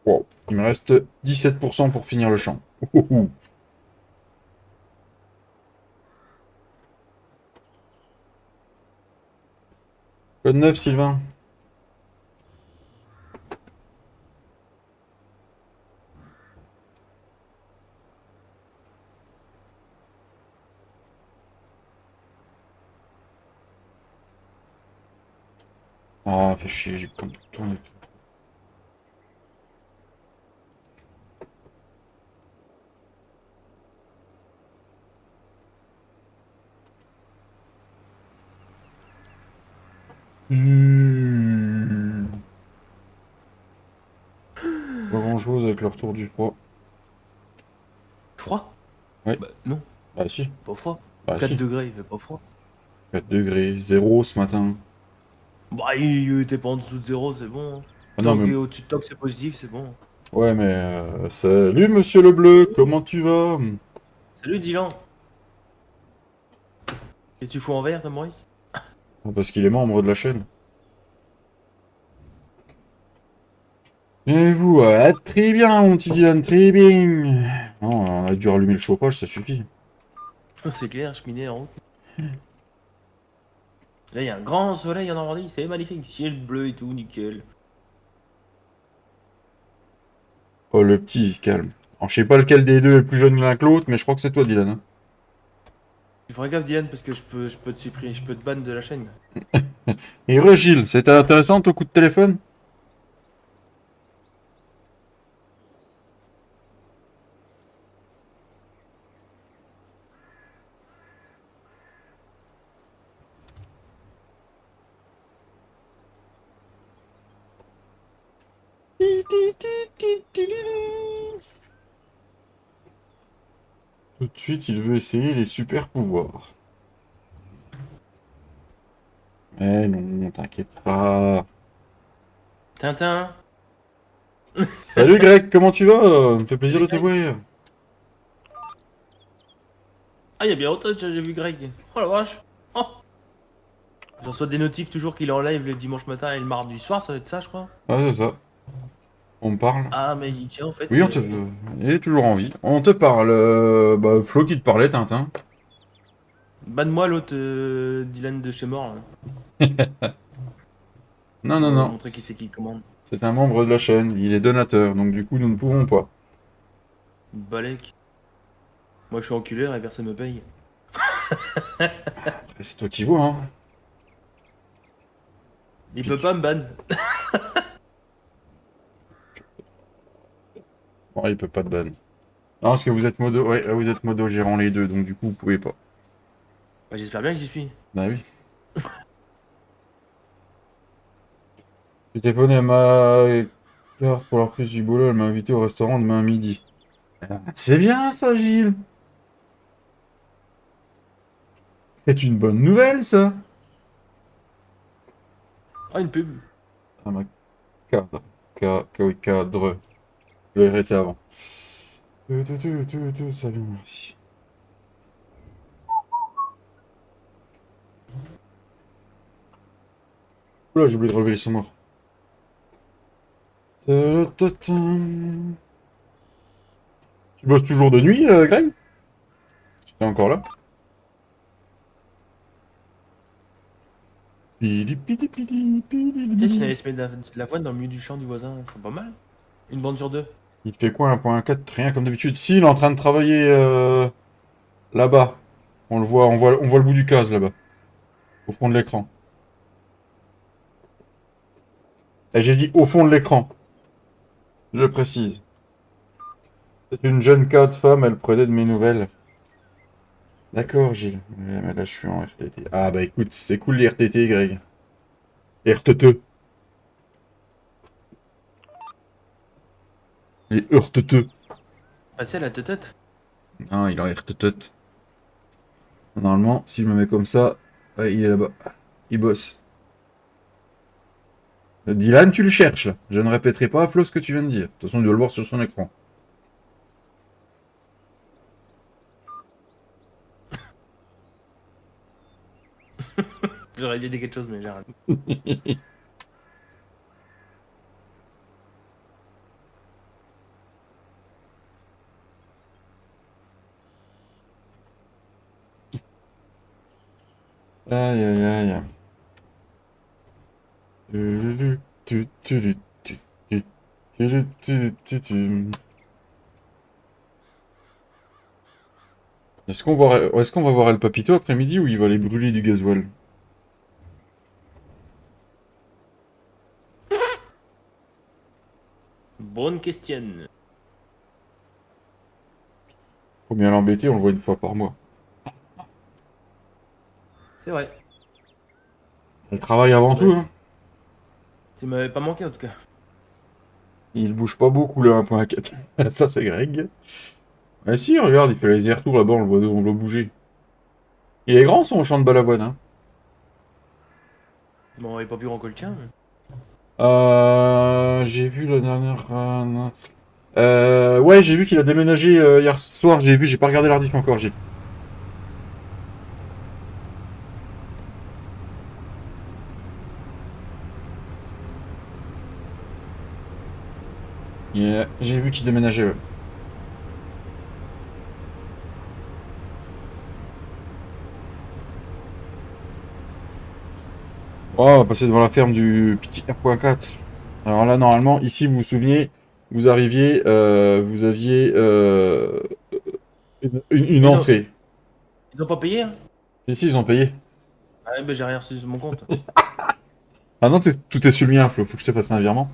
Wow. Il me reste 17% pour finir le chant. Ouh, ouh. Code 9, Sylvain. Ah, fait chier, j'ai pas tourné. Pas grand chose avec le retour du froid. Froid? Ouais, Bah non, bah si, pas froid. bah 4 si. degrés, il fait pas froid. 4 degrés, 0 ce matin. Bah t'es pas en dessous de zéro, c'est bon, hein. Ah non, Tant mais... que au-dessus de toi que c'est positif, c'est bon. Ouais, mais... salut, monsieur le bleu, comment tu vas? Salut Dylan. Et tu fous en vert, toi Maurice? Ah, parce qu'il est membre de la chaîne. Et vous, très bien, mon petit Dylan, très bien. Non, on a dû rallumer le chauffage, ça suffit. C'est clair, cheminée en route. Là, il y a un grand soleil en Normandie, c'est magnifique. Ciel bleu et tout, nickel. Oh, le petit, il se calme. Alors, je sais pas lequel des deux est plus jeune l'un que l'autre, mais je crois que c'est toi, Dylan, hein. Tu feras gaffe, Dylan, parce que je peux te supprimer, je peux te ban de la chaîne. Et Gilles, c'était intéressant ton coup de téléphone? Tout de suite, il veut essayer les super pouvoirs. Mais non, t'inquiète pas. Tintin. Salut Greg, comment tu vas? Me fait plaisir Salut de te Greg. voir. Ah, il y a bien longtemps que j'ai vu Greg. Oh la vache. Oh. Je reçois des notifs toujours qu'il est en live le dimanche matin et le mardi soir, ça doit être ça, je crois. Ah, c'est ça. On me parle. Ah, mais il tient en fait. Oui, on te... il est toujours en vie. On te parle. Bah, Flo qui te parlait, Tintin. Banne-moi l'autre Dylan de chez mort, là, Non, non, pour non. montrer qui c'est qui commande. C'est un membre de la chaîne. Il est donateur, donc du coup, nous ne pouvons pas. Balek. Moi, je suis enculeur et personne me paye. Après, c'est toi qui vois, hein. Il Puis peut tu- pas me ban. Bon, il peut pas te ban. Non, parce que vous êtes modo... Ouais, vous êtes modo gérant les deux, donc du coup, vous pouvez pas. Bah, j'espère bien que j'y suis. Bah oui. J'ai téléphoné à ma carte pour la reprise du boulot. Elle m'a invité au restaurant demain à midi. C'est bien ça, Gilles. C'est une bonne nouvelle, ça. Ah, une pub. Ah, ma cadre. Oui, cadre. Je l'ai arrêté avant. Salut, merci. Oula, j'ai oublié de relever les sons morts. Tu bosses toujours de nuit, Greg? Tu es encore là? Pili, pili, pili, pili, Tu sais, si on pili. avait semé de l'avoine dans le milieu du champ du voisin, c'est pas mal. Une bande sur deux. Il fait quoi, 1.4? Rien comme d'habitude. Si, il est en train de travailler là-bas. On voit le bout du case là-bas, au fond de l'écran. Et j'ai dit au fond de l'écran, je précise. C'est une jeune cadre femme, elle prenait de mes nouvelles. D'accord, Gilles. Ouais, mais là, je suis en RTT. Ah bah écoute, c'est cool les RTT, Greg. RTT. Les RTT. Passer la tête. Ah, il est en RTT. Normalement, si je me mets comme ça, ouais, il est là-bas. Il bosse. Dylan, tu le cherches, là. Je ne répéterai pas à Flo ce que tu viens de dire. De toute façon, il doit le voir sur son écran. J'aurais dit quelque chose, mais j'arrête. Aïe, aïe, aïe. Tu, tu, tu, tu, tu, tu. Est-ce qu'on va voir El Papito après-midi ou il va aller brûler du gasoil? Bonne question. Faut bien l'embêter, on le voit une fois par mois. C'est vrai. Elle travaille avant tout, hein. Ça m'avait pas manqué en tout cas. Il bouge pas beaucoup le 1.4. Ça, c'est Greg. Ah si, regarde, il fait les allers-retours là-bas, on le voit bouger. Il est grand son champ de balavoine, hein. Bon, il est pas plus grand que le tien. J'ai vu la dernière. Ouais, j'ai vu qu'il a déménagé hier soir. J'ai pas regardé l'ardic encore. J'ai vu qu'il déménageait. Ouais. Oh, on va passer devant la ferme du petit R.4. Alors là, normalement, ici, vous vous souvenez, vous arriviez, vous aviez une Ils ont, entrée. ils ont pas payé, hein? Ici, ils ont payé. Ah, ben j'ai rien reçu sur mon compte. Ah non, tout est sur le mien, Flo. Faut que je te fasse un virement.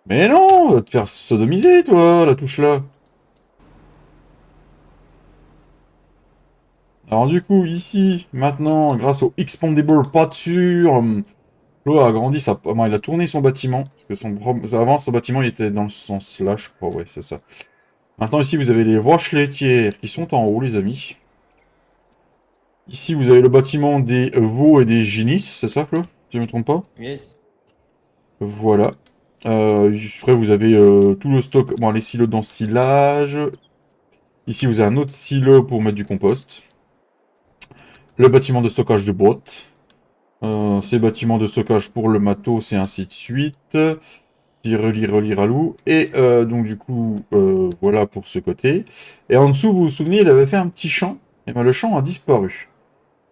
Mais non, va te faire sodomiser, toi, la touche là. Alors du coup, ici, maintenant, grâce au Expandable pas dessus, Flo a agrandi bon, il a tourné son bâtiment. Parce que avant, son bâtiment, il était dans le sens là, je crois, ouais, c'est ça. Maintenant, ici, vous avez les roches laitières qui sont en haut, les amis. Ici, vous avez le bâtiment des veaux et des génisses, c'est ça, Flo? Si je ne me trompe pas? Yes. Voilà. Après, vous avez tout le stock, bon, les silos d'ensilage. Ici, vous avez un autre silo pour mettre du compost. Le bâtiment de stockage de bottes. Ces bâtiments de stockage pour le matos et ainsi de suite. Relis, ralou. Et donc du coup, voilà pour ce côté. Et en dessous, vous vous souvenez, il avait fait un petit champ. Et bien le champ a disparu.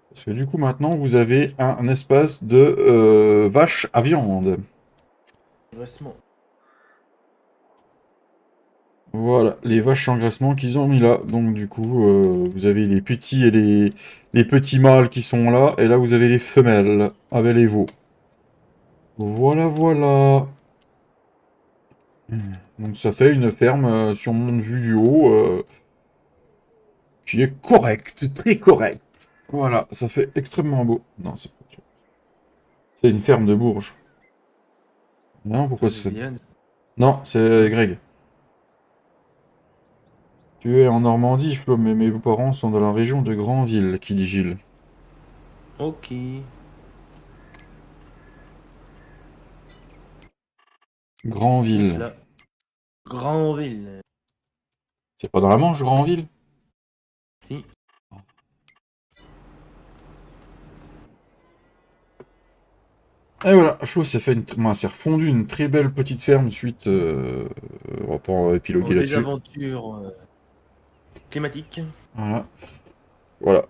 Parce que du coup, maintenant, vous avez un espace de vaches à viande. Dressement. Voilà, les vaches engraissement qu'ils ont mis là. Donc du coup, vous avez les petits et les petits mâles qui sont là. Et là, vous avez les femelles avec les veaux. Voilà, voilà. Donc ça fait une ferme sur mon vue du haut qui est correcte, très correcte. Voilà, ça fait extrêmement beau. Non, c'est une ferme de Bourges. Non, pourquoi Ça, ce c'est serait... Dylan. Non, c'est Greg. Tu es en Normandie, Flo, mais mes parents sont dans la région de Granville, qui dit Gilles. Ok. C'est Granville. cela. Grandville. C'est pas dans la Manche, Granville? Si. Et voilà, Flo s'est refondu une très belle petite ferme suite. On va pas Aux épiloguer là-dessus. désaventures climatiques. Voilà. Voilà.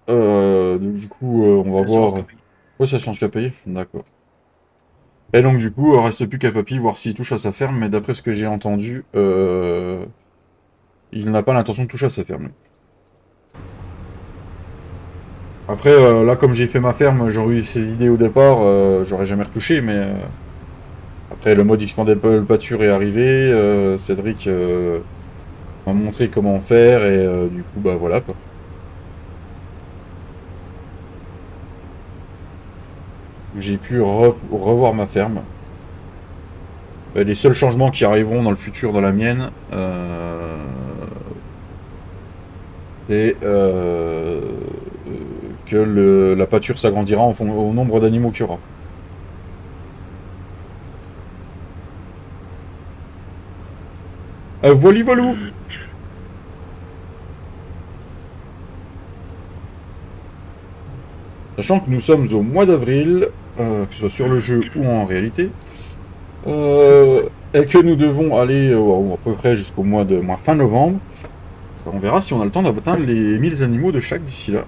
Donc, du coup, on va L'assurance voir. que paye. Ouais, c'est Sciences qu'a payé. D'accord. Et donc, du coup, reste plus qu'à Papy voir s'il touche à sa ferme, mais d'après ce que j'ai entendu, il n'a pas l'intention de toucher à sa ferme, lui. Après, là, comme j'ai fait ma ferme, j'aurais eu ces idées au départ, j'aurais jamais retouché, mais après, le mode Expandable Pâture est arrivé, Cédric m'a montré comment faire, et du coup, bah voilà, quoi. J'ai pu revoir ma ferme. Les seuls changements qui arriveront dans le futur dans la mienne, c'est que la pâture s'agrandira au nombre d'animaux qu'il y aura. Voili voilou. Sachant que nous sommes au mois d'avril, que ce soit sur le jeu ou en réalité, et que nous devons aller à peu près jusqu'au mois fin novembre. On verra si on a le temps d'atteindre les 1000 animaux de chaque d'ici là.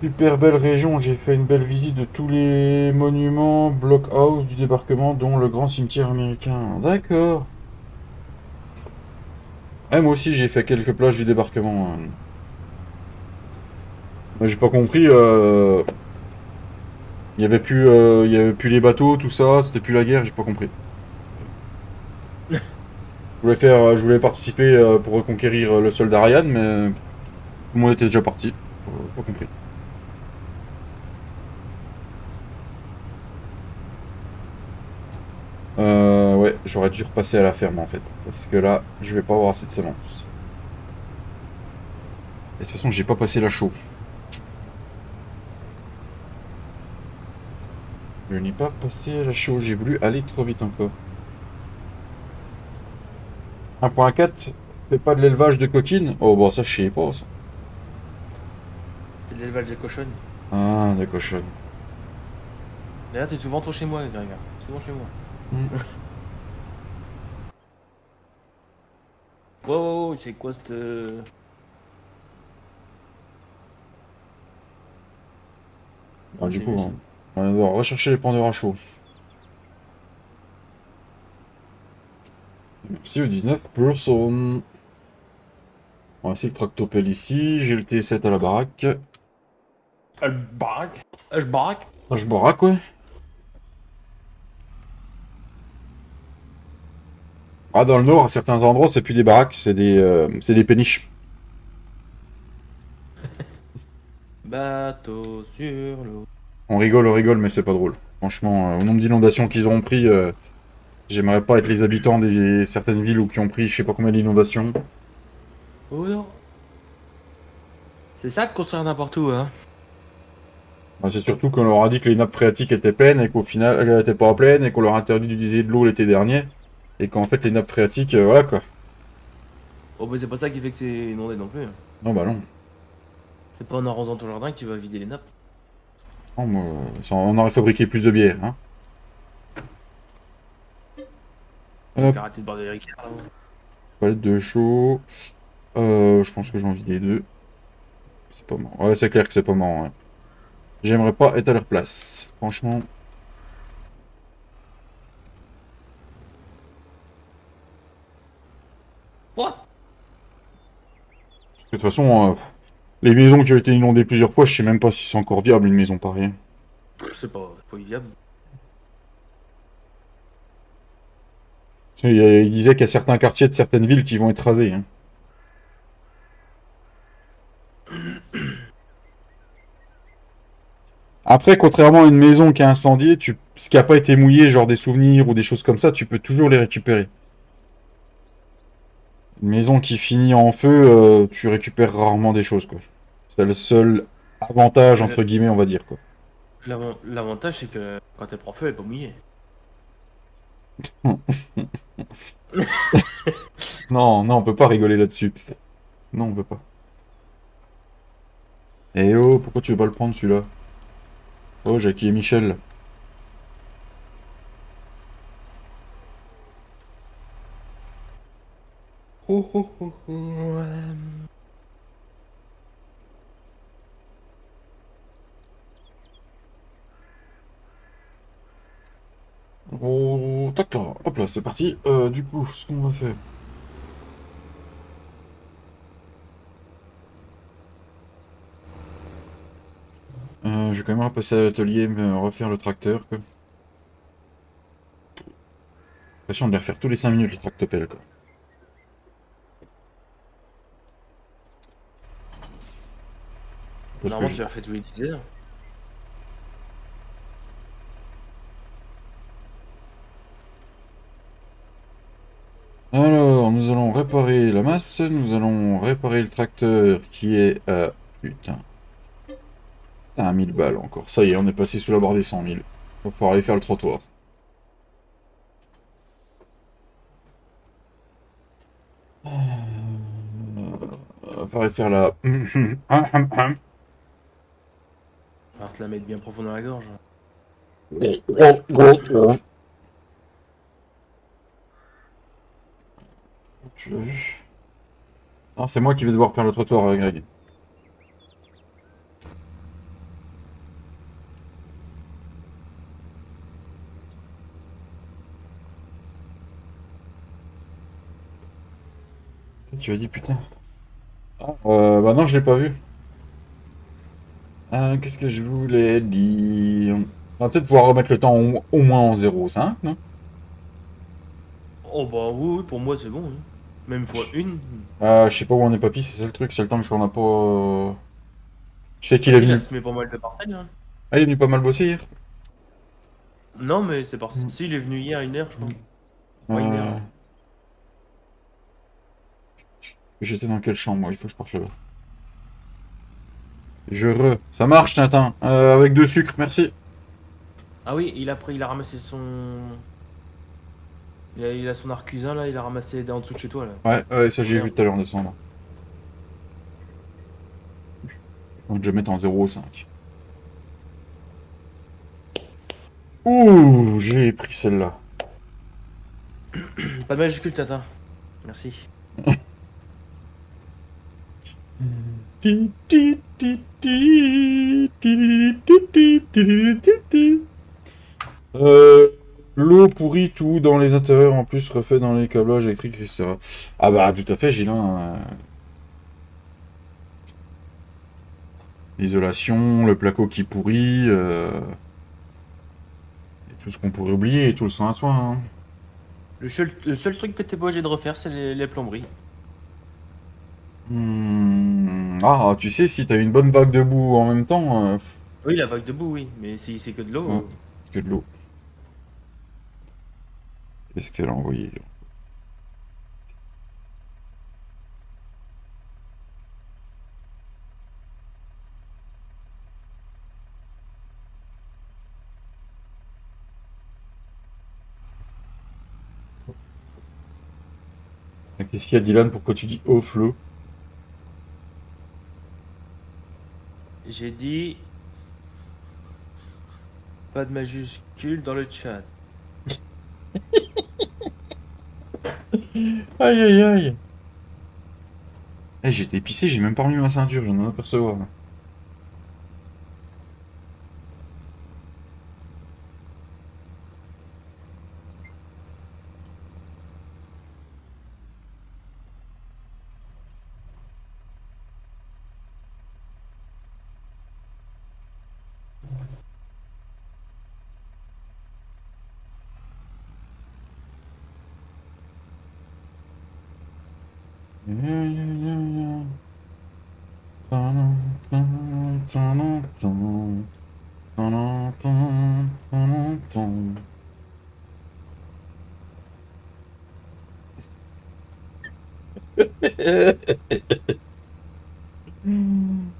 Super belle région, j'ai fait une belle visite de tous les monuments, blockhouse du débarquement, dont le grand cimetière américain. D'accord. Moi aussi j'ai fait quelques plages du débarquement, hein. Moi j'ai pas compris, il y avait plus les bateaux, tout ça, c'était plus la guerre, j'ai pas compris. Je voulais participer pour reconquérir le soldat Ryan, mais tout le monde était déjà parti. Pas compris. Ouais, j'aurais dû repasser à la ferme en fait. Parce que là, je vais pas avoir assez de semences. Et de toute façon, j'ai pas passé la chaux. Je n'ai pas passé la chaux, j'ai voulu aller trop vite encore. 1.4, fais pas de l'élevage de coquines? Oh bah ça je sais pas ça. C'est de l'élevage de cochonnes. Ah, des cochonnes. D'ailleurs, t'es souvent trop chez moi, Greg. Souvent chez moi. Hmm. Wow, wow, wow, c'est quoi cette. Ah, Ouais, du c'est coup, mieux ça. on va devoir rechercher les pendeurs à chaud. Merci aux 19 personnes. On va essayer le tractopelle ici. J'ai le T7 à la baraque. Je baraque. Je baraque. Ah, je baraque, ouais. Ah, dans le nord, à certains endroits, c'est plus des baraques, c'est des péniches. Bateau sur l'eau. On rigole, mais c'est pas drôle. Franchement, au nombre d'inondations qu'ils auront pris, j'aimerais pas être les habitants des certaines villes où qui ont pris je sais pas combien d'inondations. Oh non. C'est ça de construire n'importe où, hein. Bah, c'est surtout qu'on leur a dit que les nappes phréatiques étaient pleines et qu'au final, elles étaient pas pleines et qu'on leur a interdit d'utiliser de l'eau l'été dernier. Et qu'en fait, les nappes phréatiques, voilà quoi. Oh, bah c'est pas ça qui fait que c'est inondé non plus, hein. Non, bah non. C'est pas en arrosant ton jardin que tu vas vider les nappes. Non, on aurait fabriqué plus de bière, hein. Donc Hop, arrêtez de boire des ricains, là. palette de chaud. Je pense que j'ai envie des deux. C'est pas marrant. Ouais, c'est clair que c'est pas marrant, hein. J'aimerais pas être à leur place. Franchement. De What? toute façon, les maisons qui ont été inondées plusieurs fois, je sais même pas si c'est encore viable une maison pareille. C'est pas viable. Il disait qu'il y a certains quartiers de certaines villes qui vont être rasés, hein. Après, contrairement à une maison qui a incendié, ce qui n'a pas été mouillé, genre des souvenirs ou des choses comme ça, tu peux toujours les récupérer. Une maison qui finit en feu, tu récupères rarement des choses, quoi. C'est le seul avantage, entre guillemets, on va dire, quoi. L'avantage, c'est que quand elle prend feu, elle est pas mouillée. Non, non, on peut pas rigoler là-dessus. Non, on peut pas. Eh oh, pourquoi tu veux pas le prendre celui-là? Oh, Jackie et Michel. Oh, oh, oh, oh, Oh, tac là, hop là, c'est parti. Du coup, ce qu'on va faire. Je vais quand même repasser à l'atelier, me refaire le tracteur, quoi. L'impression de les refaire tous les 5 minutes, le tractopelle, quoi. Parce que Normalement, je... tu l'as fait tous les 10 heures. Alors, nous allons réparer la masse, nous allons réparer le tracteur qui est à... Putain, c'est à 1000 balles encore. Ça y est, on est passé sous la barre des 100 000. On va pouvoir aller faire le trottoir. Faudrait faire la... On va te la mettre bien profond dans la gorge. Tu l'as vu? Non, c'est moi qui vais devoir faire le trottoir, Greg. Tu as dit putain. Ah, bah non, je l'ai pas vu. Qu'est-ce que je voulais dire? On va peut-être pouvoir remettre le temps au moins en 0,5, non? Oh bah oui, oui, pour moi c'est bon. Hein. Même fois une. Je sais pas où on est papy, c'est ça le truc, c'est le temps qu'on a pas... Je sais qu'il Ah est si, là, venu... se met pas mal de parcelles. Hein. Ah, il est venu pas mal bosser hier. Non, mais c'est parce Mm. si, il est venu hier à 1 heure, je crois. Ouais, 1 heure. Euh, J'étais dans quelle chambre, moi? Il faut que je parte là-bas. Ça marche, Tintin. Avec 2 sucres, merci. Ah oui, il a ramassé son. Il a son arcusin là, il a ramassé en dessous de chez toi là. Ouais, ouais, ça Oh j'ai merde. vu tout à l'heure en descendant. On va déjà mettre en 0,5. Ouh, j'ai pris celle-là. Pas de majuscule, Tata. Merci. Ti, ti, ti, ti, ti, ti, ti, ti, ti, ti. L'eau pourrit tout dans les intérieurs, en plus refait dans les câblages électriques, etc. Ah bah tout à fait, Gilin. L'isolation, le placo qui pourrit, et tout ce qu'on pourrait oublier, et tout le soin à soin. Hein. Le seul truc que t'es pas obligé de refaire, c'est les plomberies. Ah, tu sais, si t'as une bonne vague de boue en même temps, Oui, la vague de boue, oui. Mais si c'est que de l'eau. ouais, que de l'eau. Qu'est-ce qu'elle a envoyé? Qu'est-ce qu'il y a, Dylan? Pourquoi tu dis off l'eau? J'ai dit pas de majuscule dans le chat. Aïe aïe aïe! J'étais épicé, j'ai même pas remis ma ceinture, je viens d'en apercevoir. Là.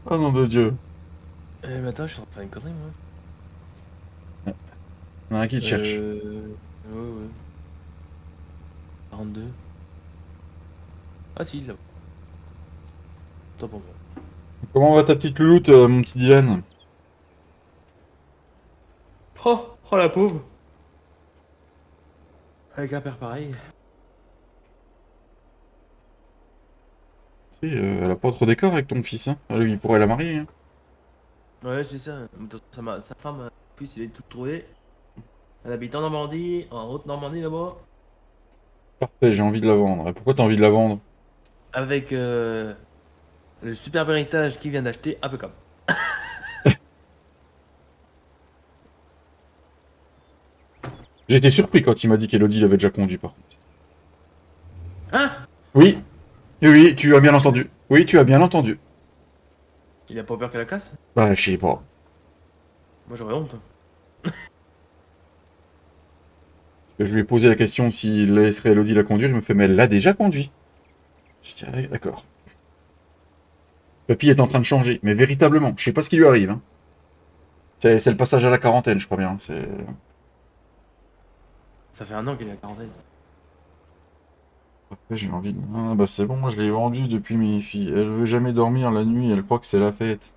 Oh nom de Dieu. Mais attends, je suis en train de faire une connerie, moi. Il y en a un qui te cherche. Ouais, ouais. 42. Ah si, là. Toi pour moi. Comment va ta petite louloute, mon petit Dylan? Oh la pauvre. Avec un père pareil. Tu sais, elle a pas trop d'écart avec ton fils, hein. Il pourrait la marier, hein. Ouais, c'est ça. De toute façon, sa femme, en plus, il est tout trouvé. Elle habite en Normandie, en Haute-Normandie là-bas. Parfait, j'ai envie de la vendre. Et pourquoi t'as envie de la vendre? Avec le superbe héritage qu'il vient d'acheter, impeccable. J'ai été surpris quand il m'a dit qu'Elodie l'avait déjà conduit, par contre. Hein? Oui, oui, tu as bien entendu. Oui, tu as bien entendu. Il a pas peur qu'elle la casse? Bah, je sais pas. Moi j'aurais honte. Parce que je lui ai posé la question s'il laisserait Elodie la conduire, il me fait, mais elle l'a déjà conduit. Je dis, ah, d'accord. Papy est en train de changer, mais véritablement, je sais pas ce qui lui arrive, hein. C'est le passage à la quarantaine, je crois bien. C'est... Ça fait un an qu'il est à la quarantaine. Après, j'ai envie de... Ah, bah c'est bon, moi je l'ai vendue depuis mes filles. Elle veut jamais dormir la nuit, elle croit que c'est la fête.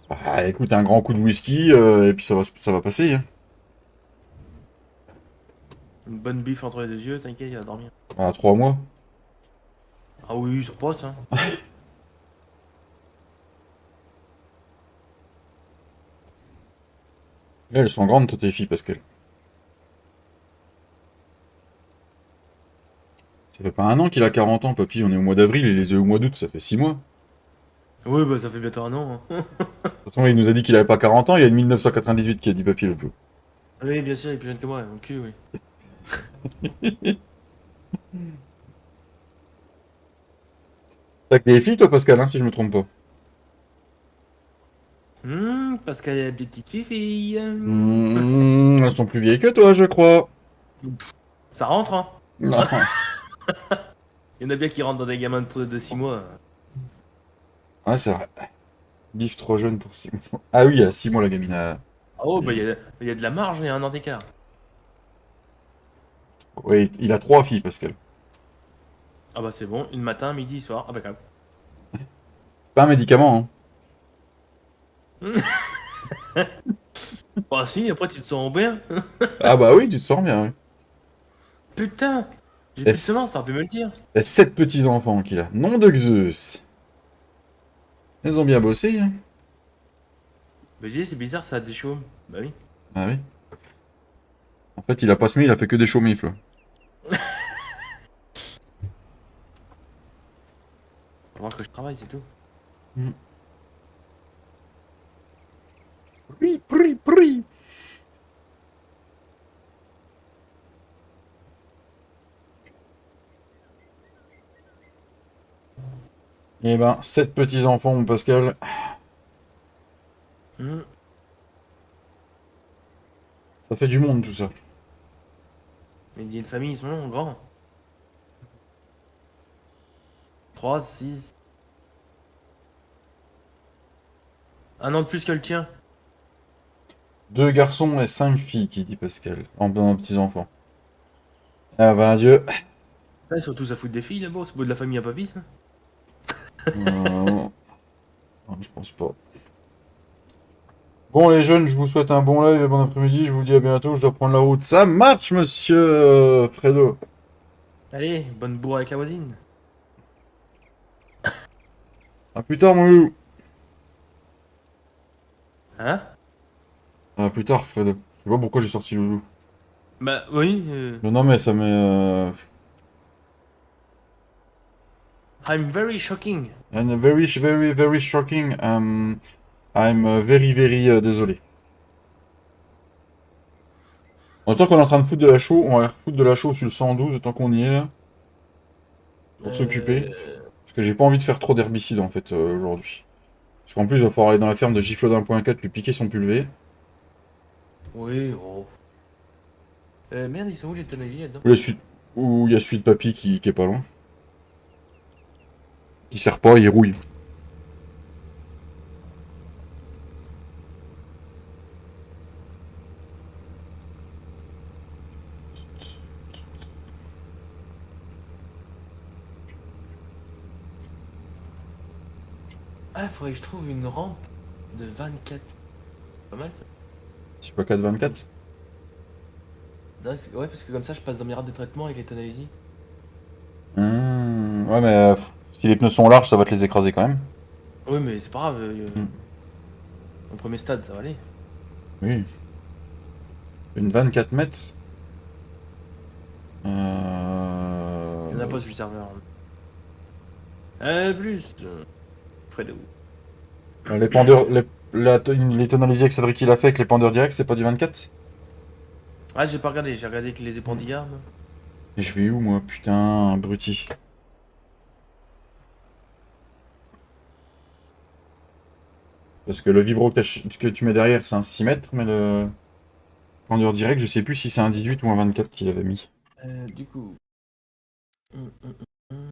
Bah écoute, un grand coup de whisky, et puis ça va passer, hein. Une bonne biffe entre les deux yeux, t'inquiète, il va dormir. À 3 mois. Ah oui, sur poste, hein. Elles sont grandes, toi, tes filles, Pascal. Ça fait pas un an qu'il a 40 ans, papy. On est au mois d'avril, il les a au mois d'août, ça fait 6 mois. Oui, bah ça fait bientôt un an, hein. De toute façon, il nous a dit qu'il avait pas 40 ans, il y a une 1998 qui a dit papy l'autre jour. Oui, bien sûr, il est plus jeune que moi, mon cul, oui. T'as que des filles, toi, Pascal, hein, si je me trompe pas. Parce qu'elle a des petites filles. Elles sont plus vieilles que toi, je crois. Ça rentre, hein. Non. Il y en a bien qui rentrent dans des gamins de 6 mois. Ouais, c'est vrai. Bif trop jeune pour 6 mois. Ah oui, à 6 mois, la gamine a... Ah oh, bah il y a de la marge, il y a un an d'écart. Oui, il a 3 filles, Pascal. Ah bah c'est bon, une matin, midi, soir, impeccable. C'est pas un médicament, hein. Bah si, après tu te sens bien. Ah bah oui, tu te sens bien, oui. Putain, j'ai Et plus de semences, t'aurais pu me le dire. 7 petits-enfants qu'il a. Nom de Zeus. Ils ont bien bossé, hein. Bah dis, c'est bizarre, ça a des chaumes. Bah oui. Ah oui. En fait, il a pas semé, il a fait que des chaumes-ifs, là. Faut voir que je travaille, c'est tout. Mm. Pri, pri, pri. Eh ben, 7 petits-enfants, mon Pascal. Hmm. Ça fait du monde, tout ça. Les dîners de famille, ils sont longs, grands. 3, 6. Un an de plus que le tien. 2 garçons et 5 filles, qui dit Pascal. En petits-enfants. Ah ben, adieu. Là, ils sont tous à foutre des filles là-bas, c'est beau de la famille à papy, ça. Non, je pense pas. Bon, les jeunes, je vous souhaite un bon live et bon après-midi. Je vous dis à bientôt. Je dois prendre la route. Ça marche, monsieur Fredo. Allez, bonne bourre avec la voisine. À plus tard, mon loup. Hein? À plus tard, Fredo. Je sais pas pourquoi j'ai sorti Loulou. Bah oui. Mais non, mais ça m'est... I'm very shocking. And very, very, very shocking. I'm very, very désolé. En tant qu'on est en train de foutre de la chaux, on va foutre de la chaux sur le 112 tant qu'on y est là. Pour s'occuper. Euh... Parce que j'ai pas envie de faire trop d'herbicides en fait aujourd'hui. Parce qu'en plus, il va falloir aller dans la ferme de Giflodin.4 lui piquer son pulvé. Oui, oh. Merde, ils sont où les tonaliers là-dedans? Ou il y a celui de papy qui est pas loin. Qui sert pas, il rouille. Ah, faudrait que je trouve une rampe de 24. Pas mal ça. C'est pas 4,24? Non, ouais, parce que comme ça, je passe dans mes rates de traitement avec les tonalités. Ouais, mais si les pneus sont larges, ça va te les écraser quand même. Oui, mais c'est pas grave. Hmm. Au premier stade, ça va aller. Oui. Une 24 mètres. Il y en a pas sur le serveur. Plus. Frais de ouf. Les pendeurs, les tonalisés que Cédric il a fait avec les pendeurs directs, c'est pas du 24? Ah, j'ai pas regardé, j'ai regardé que les Hmm. épandillards. Et je vais où, moi? Putain, abruti. Parce que le vibro que tu mets derrière, c'est un 6 mètres, mais le pendeur direct, je sais plus si c'est un 18 ou un 24 qu'il avait mis. Du coup. Hum, hum, hum.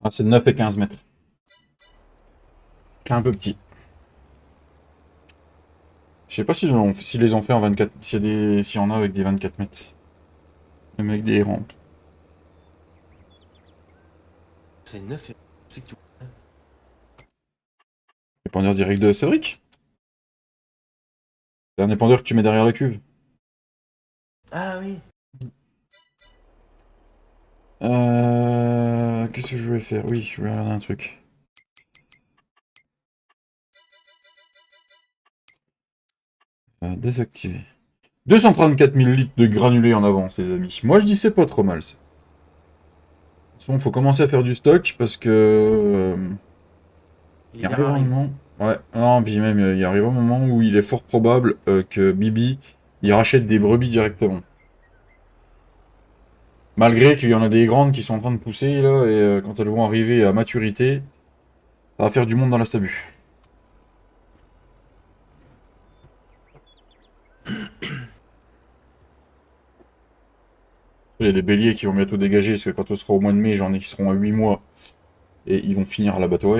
Ah, c'est 9 et 15 mètres. Qui est un peu petit. Je sais pas s'ils les ont fait en 24, s'il y en a avec des 24 mètres. Même avec des rampes. C'est 9 et. C'est que tu. Les pendeurs directs de Cédric? C'est un épandeur que tu mets derrière la cuve. Ah oui. Qu'est-ce que je voulais faire? Oui, je voulais regarder un truc. Désactiver. 234 000 litres de granulés en avance, les amis. Moi, je dis c'est pas trop mal, ça. De toute façon, faut commencer à faire du stock parce que... il Il est arrive un rare. moment... Ouais, non, puis même, il arrive un moment où il est fort probable que Bibi, il rachète des brebis directement. Malgré qu'il y en a des grandes qui sont en train de pousser, là, et quand elles vont arriver à maturité, ça va faire du monde dans la stabu. Il y a des béliers qui vont bientôt dégager, parce que quand on sera au mois de mai, j'en ai qui seront à 8 mois, et ils vont finir à l'abattoir.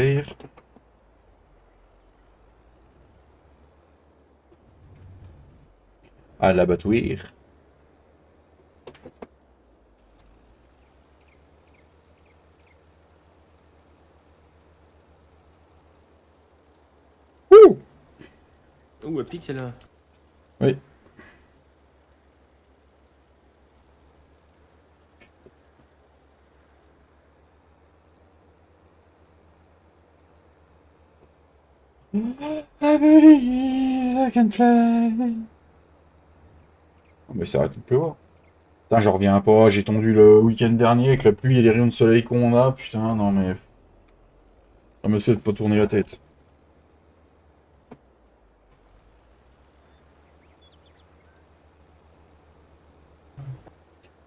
À l'abattoir. Ouh. Ouh, elle pique celle-là. Oui. I believe I can fly. Oh, mais ça arrête de pleuvoir. Putain, j'en reviens pas, j'ai tondu le week-end dernier avec la pluie et les rayons de soleil qu'on a, putain, non mais... Ça me fait pas tourner la tête.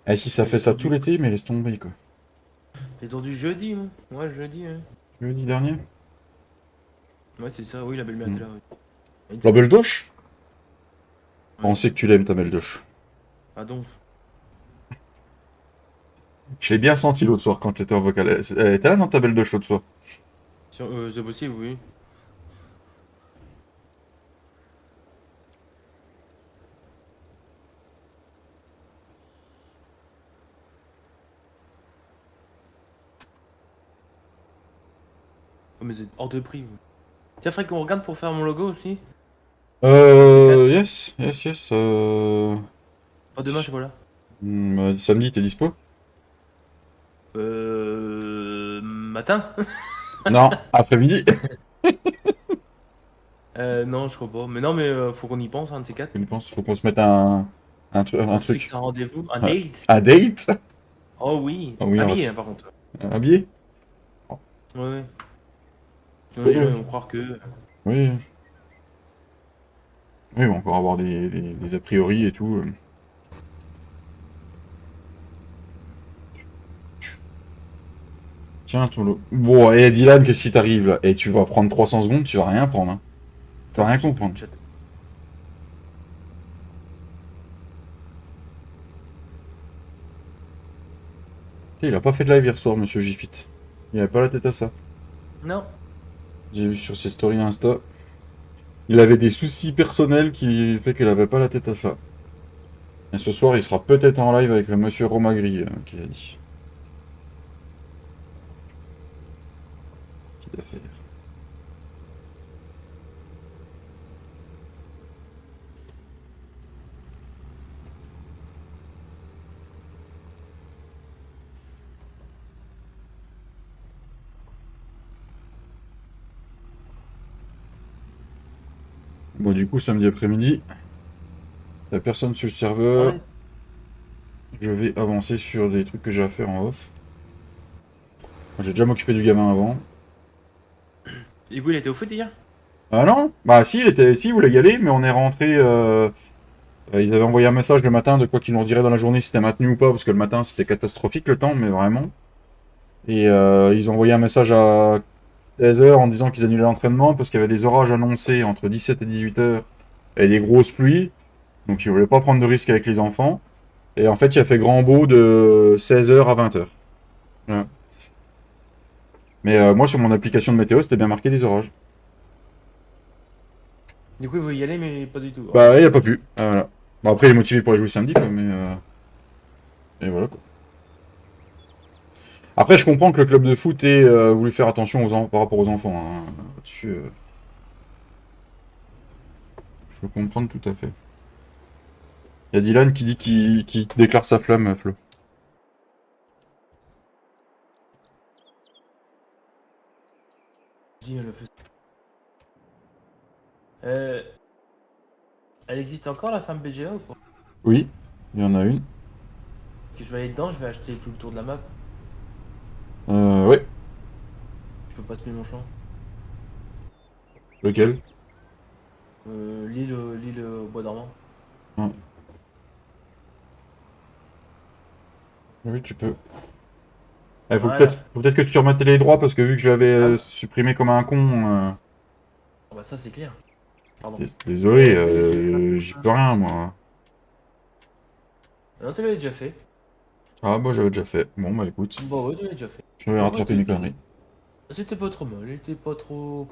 Eh si ça Moi, fait ça tout l'été, mais laisse tomber quoi. j'ai tendu jeudi, moi. Ouais, jeudi, hein. Jeudi dernier. Ouais, c'est ça, oui, la belle-mère Hmm. était là. Oui. Elle La dit- belle doche. On Ouais. sait que tu l'aimes ta belle doche. Ah donc. Je l'ai bien senti l'autre soir quand t'étais en vocal. Elle était là dans ta belle doche l'autre soir. Sur, c'est possible, oui. Oh, mais c'est hors de prix, vous. Tiens, faudrait qu'on regarde pour faire mon logo aussi. Yes, yes, yes. Pas demain, je suis pas là. Samedi, t'es dispo? Matin? Non, après-midi. Non, je crois pas. Mais non, mais faut qu'on y pense, un de ces quatre. Je pense, faut qu'on se mette un On se fixe truc. un rendez-vous, un Ouais. date. Un date? Oh oui, Ah oui, on va habillé, se... hein, par contre. Un billet? Ouais, ouais. Sinon, Oui, les gens ils vont croire que. oui. Oui, on va encore avoir des a priori et tout. Tiens, ton lot. Bon, et Dylan, qu'est-ce qui t'arrive là? Et tu vas prendre 300 secondes, tu vas rien prendre. Hein. Tu vas Attends, rien j'ai plus comprendre. de chat. Il a pas fait de live hier soir, monsieur Gifit. Il avait pas la tête à ça. Non. J'ai vu sur ses stories Insta. Il avait des soucis personnels qui fait qu'il avait pas la tête à ça. Et ce soir, il sera peut-être en live avec le monsieur Romagri, qu'il a dit. d'affaires. Bon, du coup, samedi après-midi, il n'y a personne sur le serveur. Ouais. Je vais avancer sur des trucs que j'ai à faire en off. J'ai déjà m'occupé du gamin avant. Du coup, il était au foot hier? Ah non? Bah si, il voulait y aller, mais on est rentré. Ils avaient envoyé un message le matin de quoi qu'ils nous diraient dans la journée si c'était maintenu ou pas, parce que le matin c'était catastrophique le temps, mais vraiment. Et ils ont envoyé un message à 16h en disant qu'ils annulaient l'entraînement parce qu'il y avait des orages annoncés entre 17 et 18h et des grosses pluies. Donc ils voulaient pas prendre de risques avec les enfants. Et en fait, il a fait grand beau de 16h à 20h. Voilà. Mais moi, sur mon application de météo, c'était bien marqué des orages. Du coup, il voulait y aller, mais pas du tout. Ah, Bah, bah, il a pas pu. Ah, voilà. Bon, après, il est motivé pour aller jouer samedi, quoi, mais. Et voilà, quoi. Après, je comprends que le club de foot ait voulu faire attention par rapport aux enfants. Hein. Là-dessus, je peux comprendre tout à fait. Il y a Dylan qui dit qu'il déclare sa flamme, Flo. dis, elle le fait. Euh, Elle existe encore la femme BGA ou pas? Oui, il y en a une. Que je vais aller dedans, je vais acheter tout le tour de la map. Ouais. Je peux pas tenir mon champ. Lequel? L'île au bois dormant. Ouais. Oui, tu peux. Il Voilà. faut peut-être que tu remettes les droits parce que vu que je l'avais Ah oui. supprimé comme un con. Ah bah ça c'est clair. Pardon. Désolé, BGA. j'y peux rien, moi. Non, tu l'avais déjà fait. Ah, bah, j'avais déjà fait. Bon, bah, écoute, Bah ouais, tu l'avais déjà fait. je vais Bon bah rattraper une écoute, connerie. c'était pas trop mal, il était pas trop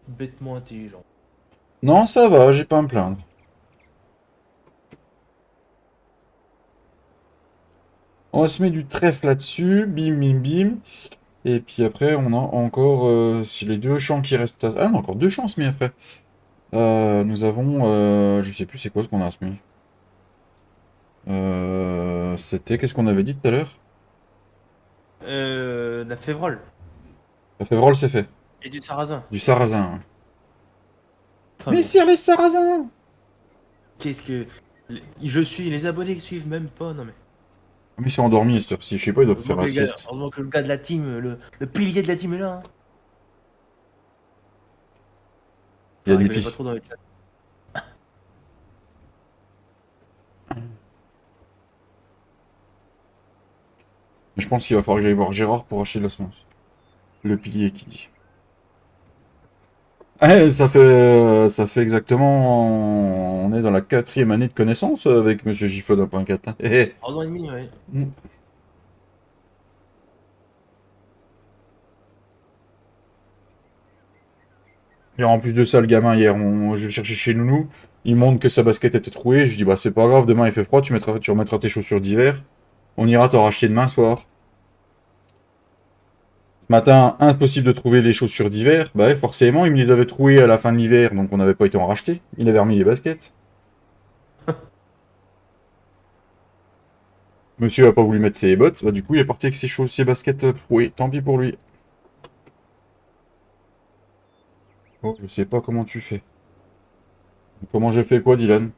bêtement intelligent. Non, ça va, j'ai pas à me plaindre. On se met du trèfle là-dessus, bim, bim, bim. Et puis après, on a encore si les deux champs qui restent. Ah, on a encore deux champs semis après. Nous avons. Je sais plus c'est quoi ce qu'on a semis. C'était. Qu'est-ce qu'on avait dit tout à l'heure? La févrole La févrole, c'est fait. et du sarrasin. Du sarrasin. Ouais. Très bien. Messieurs les sarrasins! Qu'est-ce que. Je suis, les abonnés qui suivent même pas, non mais. Ah, mais ils sont endormis, cette heure-ci. Je sais pas, ils doivent faire la sieste. Heureusement que le gars de la team, le pilier de la team est là. Hein. Il y Enfin, a des rigolez pas fils. trop dans le chat. Je pense qu'il va falloir que j'aille voir Gérard pour acheter de la semence. Le pilier qui dit. Ça fait exactement. On est dans la quatrième année de connaissance avec Monsieur Gifod 1.4. Hein. 3 ans et demi, ouais. Et en plus de ça, le gamin, hier, je le cherchais chez Nounou. Il montre que sa basket était trouée. Je lui dis, bah, c'est pas grave, demain il fait froid, tu remettras tes chaussures d'hiver. On ira t'en racheter demain soir. Ce matin, impossible de trouver les chaussures d'hiver. Bah, ouais, forcément, il me les avait trouées à la fin de l'hiver, donc on n'avait pas été en racheter. Il avait remis les baskets. Monsieur a pas voulu mettre ses bottes, bah, du coup, il est parti avec ses baskets trouées. Tant pis pour lui. Oh, je sais pas comment tu fais. Comment j'ai fait quoi, Dylan?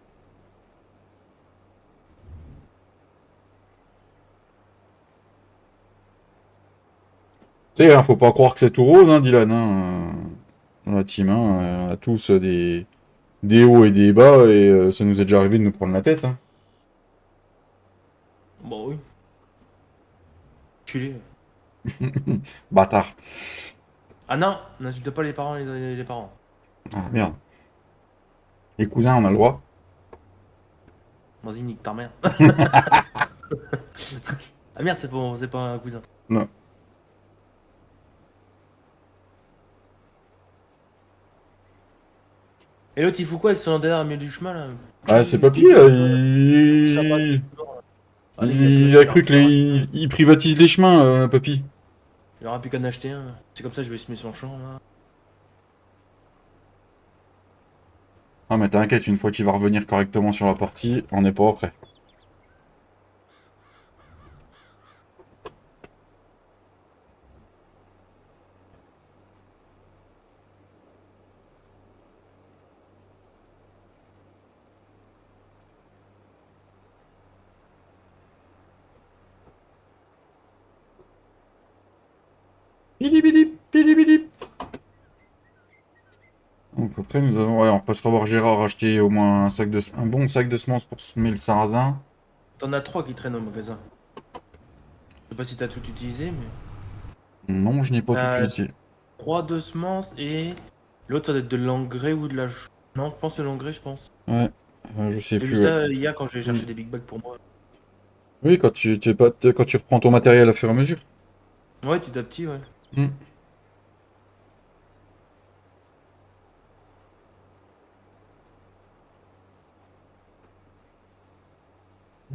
Tu sais, hein, faut pas croire que c'est tout rose, hein, Dylan, hein, dans la team, hein, on a tous des hauts et des bas, et ça nous est déjà arrivé de nous prendre la tête, hein. Bon, oui. Culé. Bâtard. Ah non, n'insulte pas les parents, les parents. Ah, merde. Les cousins, on a le droit. Vas-y, nique ta mère. Ah merde, c'est pas un cousin. Non. Et l'autre, il fout quoi avec son derrière au milieu du chemin là? Ah, c'est Papy, là, Allez, il a plus il rien a faire. cru que il privatise les chemins, Papy. Il aura plus qu'à en acheter un. C'est comme ça, je vais semer son champ là. Ah, mais t'inquiète, une fois qu'il va revenir correctement sur la partie, on n'est pas prêt. Bili bili, bili bili. Donc après, nous avons... Ouais, on passera voir Gérard acheter au moins un bon sac de semences pour semer le sarrasin. T'en as 3 qui traînent au magasin. Je sais pas si t'as tout utilisé, mais. Non, je n'ai pas tout T'as utilisé. 3 de semences et. L'autre, ça doit être de l'engrais ou de la. Non, je pense que c'est l'engrais, je pense. Ouais, je sais J'ai vu plus, ouais. ça hier quand j'ai Hmm. cherché des big bags pour moi. Oui, quand tu reprends ton matériel à fur et à mesure. Ouais, petit à petit, ouais. Hmm.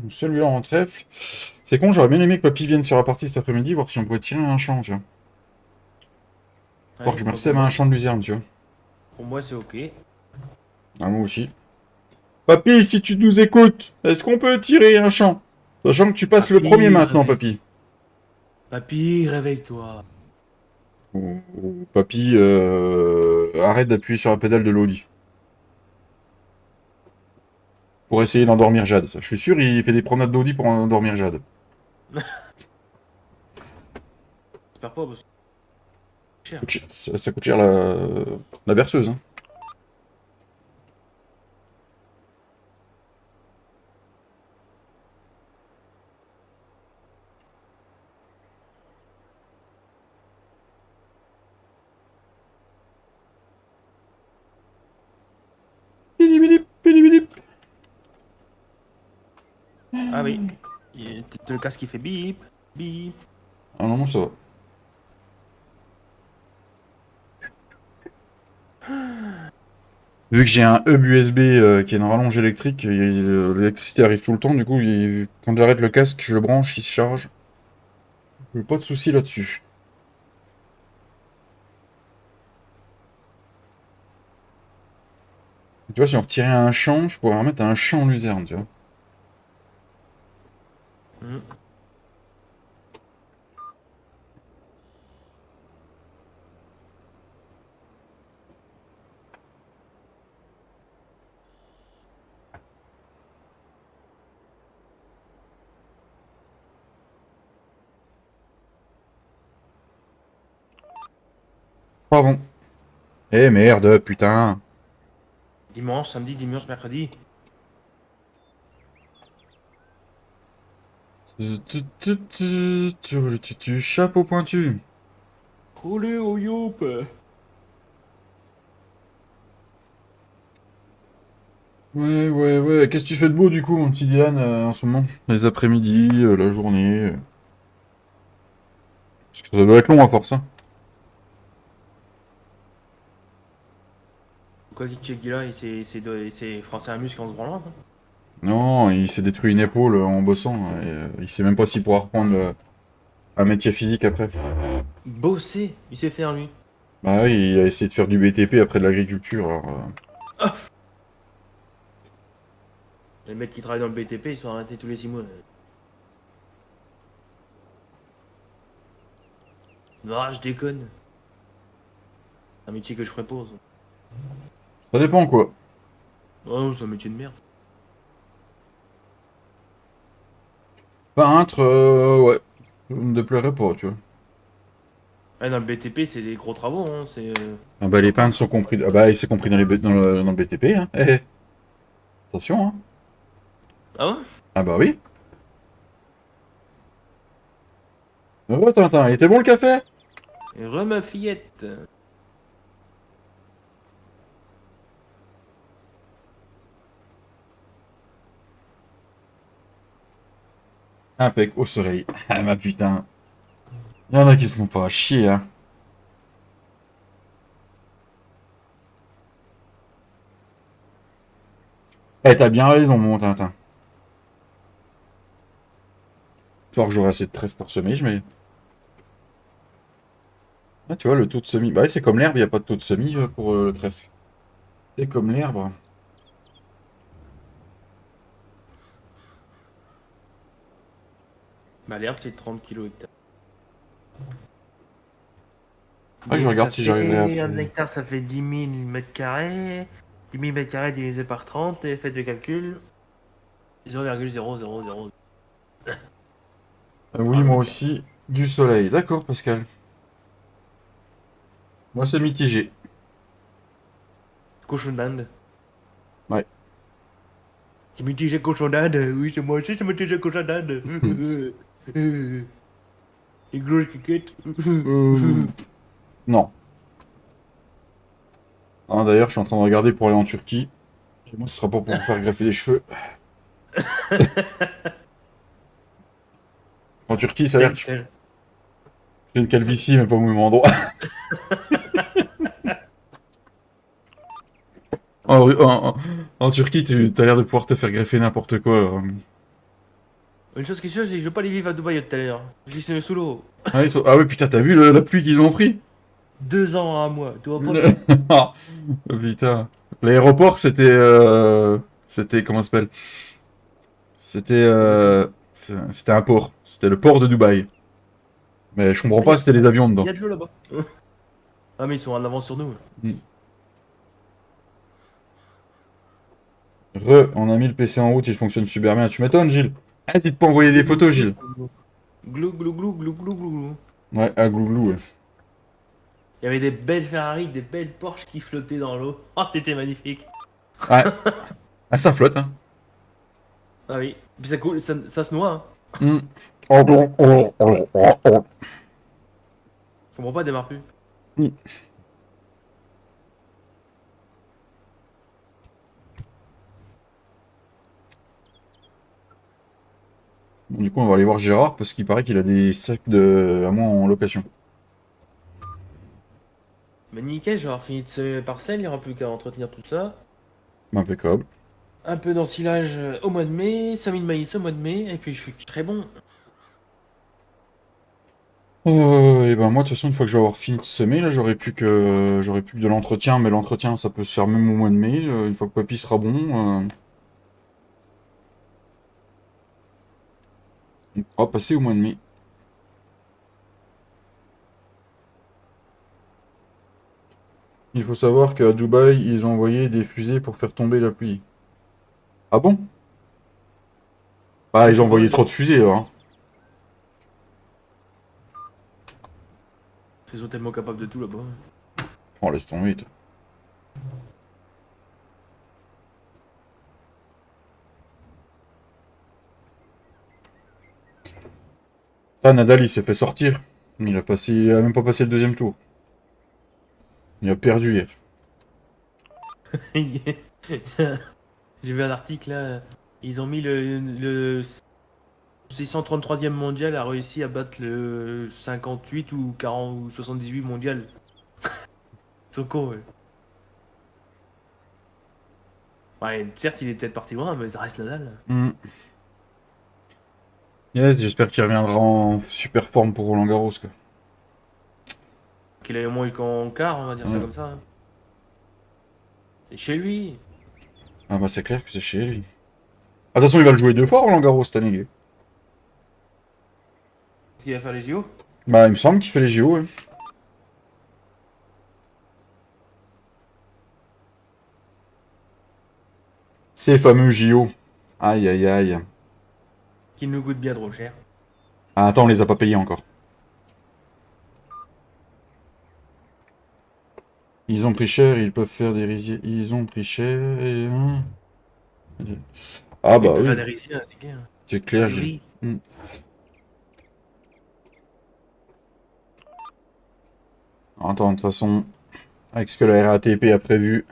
Celui-là en trèfle. C'est con, j'aurais bien aimé que Papy vienne sur la partie cet après-midi, voir si on pouvait tirer un champ, tu vois. Voir Ouais, que je me bah, pour ressème à moi, un champ de luzerne, tu vois. c'est ok. Ah, moi aussi. Papy, si tu nous écoutes, est-ce qu'on peut tirer un champ? Sachant que tu passes le premier Papy, maintenant, réveille. Papy. Papy, réveille-toi. Papy, arrête d'appuyer sur la pédale de l'Audi. Pour essayer d'endormir Jade, ça. Je suis sûr, il fait des promenades d'Audi pour endormir Jade. J'espère pas parce que c'est cher. Ça coûte cher la berceuse, hein. Bili bili, bili bili. Ah oui. Le casque qui fait bip, bip. Ah non, non, ça va. Vu que j'ai un hub USB qui est une rallonge électrique, l'électricité arrive tout le temps, du coup, quand j'arrête le casque, je le branche, il se charge. Pas de soucis là-dessus. Tu vois, si on retirait un champ, je pourrais remettre un champ en luzerne, tu vois. Hmm. Pardon. Eh merde, putain. Dimanche, samedi, dimanche, mercredi. Chapeau pointu. Olé, oh youp. Ouais, ouais, ouais. Qu'est-ce que tu fais de beau du coup, mon petit Dylan, en ce moment? Les après-midi, la journée. Parce que ça doit être long à force, hein. Quoi qu'il check là, c'est Français Amus qui en se branlant. Hein. Non, il s'est détruit une épaule en bossant. Et, il sait même pas s'il pourra reprendre un métier physique après. Bosser, il sait faire lui. Bah oui, il a essayé de faire du BTP après de l'agriculture. Alors, Les mecs qui travaillent dans le BTP, ils sont arrêtés tous les 6 mois. Non, je déconne. C'est un métier que je propose. ça dépend quoi. Oh, c'est un métier de merde. Peintre, ouais. Ça me déplairait pas, tu vois. Ouais, dans le BTP, c'est des gros travaux. Hein. Ah bah les Pas peintres comme sont ça. compris. Ah bah il s'est compris dans le BTP, hein. Eh, eh. Attention, hein. Ah ouais? Ah bah oui. Oh Tintin, il était bon le café? Et ma fillette. Impec, au soleil. Ah ma putain. Il y en a qui se font pas chier, hein. Eh, t'as bien raison, mon Tintin. Faut que j'aurai assez de trèfle pour semer, mais... Ah, tu vois, le taux de semis. Bah ouais, c'est comme l'herbe, il n'y a pas de taux de semis pour le trèfle. C'est comme l'herbe. Bah, l'herbe, c'est 30 kilos hectare. Ah, je Donc, regarde ça si j'arriverai à fait. Un faire. hectare, ça fait 10 000 mètres carrés. 10 000 mètres carrés divisé par 30, et faites le calcul. 0,0000. Oui, Ah, moi mec. aussi, du soleil. D'accord, Pascal. Moi, c'est mitigé. Cochon d'Inde. Ouais. C'est mitigé cochon d'Inde. Oui, c'est moi aussi, c'est mitigé cochon d'Inde. Les grosses criquettes. Euh, Non. Ah, d'ailleurs, je suis en train de regarder pour aller en Turquie. Et moi, ce sera pas pour vous faire greffer les cheveux. En Turquie, ça a l'air Tel que quel. j'ai une calvitie, mais pas au même endroit. En Turquie, tu as l'air de pouvoir te faire greffer n'importe quoi. Alors. Une chose qui est sûre, c'est que je veux pas aller vivre à Dubaï tout à l'heure. Je glisse sous l'eau. Ah ouais, putain, t'as vu la pluie qu'ils ont pris? 2 ans à moi, tu vois pas ça? Ah, putain. L'aéroport, c'était. Comment ça s'appelle? C'était. C'était un port. C'était le port de Dubaï. Mais je comprends Ah, y pas, a, c'était les avions dedans. y a de l'eau là-bas. Ah, mais ils sont en avance sur nous. Mm. On a mis le PC en route, il fonctionne super bien. Tu m'étonnes, Gilles. Hésite pas à envoyer des Glou, glou, photos, glou, Gilles. glou. Glou, glou, glou, glou, glou, glou, glou. Ouais, à glouglou, ouais. Il y avait des belles Ferrari, des belles Porsche qui flottaient dans l'eau. Oh, c'était magnifique. Ouais. Ah, ça flotte, hein. Ah oui. Puis ça coule, ça se noie, hein. Mm. Oh, oh, oh, oh, oh, oh. Je comprends pas, elle démarre plus. Mm. Bon, du coup, on va aller voir Gérard parce qu'il paraît qu'il a des sacs de à moi en location. Mais nickel, je vais avoir fini de semer mes parcelles, il n'y aura plus qu'à entretenir tout ça. Impeccable. Un peu d'ensilage au mois de mai, semis de maïs au mois de mai, et puis je suis très bon. Et ben moi, de toute façon, une fois que je vais avoir fini de semer, là, j'aurai plus que de l'entretien, mais l'entretien, ça peut se faire même au mois de mai, une fois que papy sera bon, on pourra passer au mois de mai. Il faut savoir qu'à Dubaï, ils ont envoyé des fusées pour faire tomber la pluie. Ah bon? Ah, Bah, je ils ont sais pas, envoyé trop de fusées, là, hein. ils sont tellement capables de tout là-bas. Oh, laisse tomber, toi. Ah, Nadal, il s'est fait sortir. Il a même pas passé le deuxième tour. Il a perdu hier. J'ai vu un article là, ils ont mis le 633e mondial a réussi à battre le 58 ou 40 ou 78 mondial. Ils sont cons, ouais. Ouais, certes, il est peut-être parti loin, mais ça reste Nadal. Hmm. Yes, j'espère qu'il reviendra en super forme pour Roland Garros, quoi. Qu'il ait au moins eu qu'en quart, on va dire ça Ouais. comme ça, hein. C'est chez lui. Ah bah c'est clair que c'est chez lui. Ah, de toute façon, il va le jouer deux fois, Roland Garros, cette année, lui. Est-ce qu'il va faire les JO? Bah, il me semble qu'il fait les JO, ouais. Ces fameux JO. Aïe, aïe, aïe. Qu'il nous coûte bien trop cher. Ah, attends, on les a pas payés encore. Ils ont pris cher, ils peuvent faire des riziers. Ils ont pris cher et... Ah Mais il bah peut faire oui, des rizières, c'est clair. c'est Faire clair, du Gilles. riz. Hmm. Attends, de toute façon, avec ce que la RATP a prévu,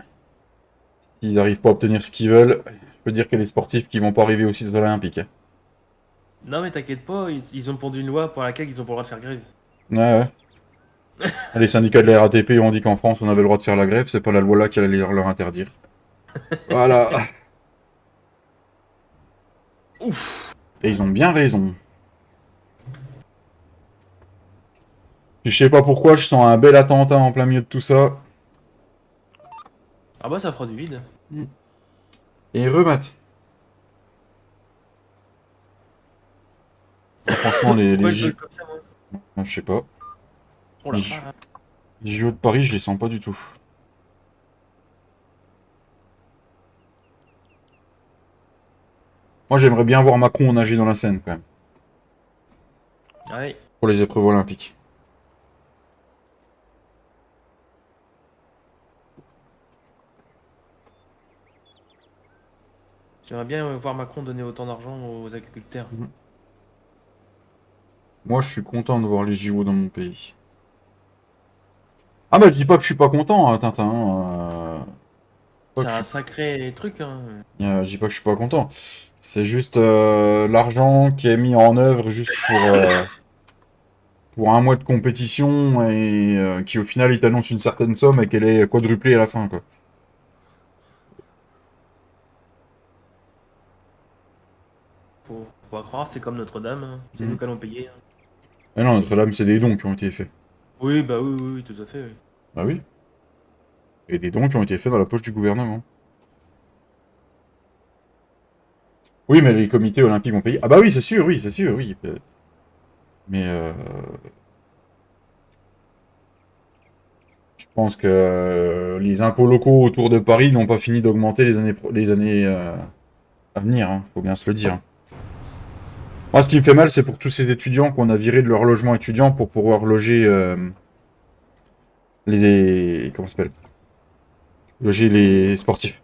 s'ils n'arrivent pas à obtenir ce qu'ils veulent, je peux dire qu'il y a des sportifs qui vont pas arriver aussi aux Olympiques. Non, mais t'inquiète pas, ils ont pondu une loi pour laquelle ils ont pas le droit de faire grève. Ouais, ouais. Les syndicats de la RATP ont dit qu'en France, on avait le droit de faire la grève, c'est pas la loi là qui allait leur interdire. Voilà. Ouf. Et ils ont bien raison. Je sais pas pourquoi, je sens un bel attentat en plein milieu de tout ça. Ah bah ça fera du vide. Et remat. Ah, franchement, Pourquoi je bug comme ça, moi? Je sais pas. Oh Les, la J- vache. les JO de Paris, je les sens pas du tout. Moi, j'aimerais bien voir Macron nager dans la Seine, quand même. Ouais. Pour les épreuves olympiques. J'aimerais bien voir Macron donner autant d'argent aux agriculteurs. Mhm. Moi, je suis content de voir les JO dans mon pays. Ah bah, je dis pas que je suis pas content, hein, Tintin. Pas C'est que je un suis... sacré truc, hein. je dis pas que je suis pas content. C'est juste l'argent qui est mis en œuvre juste pour un mois de compétition et qui au final il t'annonce une certaine somme et qu'elle est quadruplée à la fin, quoi. Faut pas croire, c'est comme Notre-Dame, hein. C'est nous Mhm. qui allons payer, hein. Mais non, Notre-Dame, c'est des dons qui ont été faits. Oui, bah oui, oui, oui, tout à fait, oui. Bah oui. Et des dons qui ont été faits dans la poche du gouvernement. Oui, mais les comités olympiques ont payé. Ah bah oui, c'est sûr, oui. Mais je pense que les impôts locaux autour de Paris n'ont pas fini d'augmenter les années à venir, hein, faut bien se le dire. Moi, ce qui me fait mal, c'est pour tous ces étudiants qu'on a virés de leur logement étudiant pour pouvoir loger comment ça s'appelle? Loger les sportifs.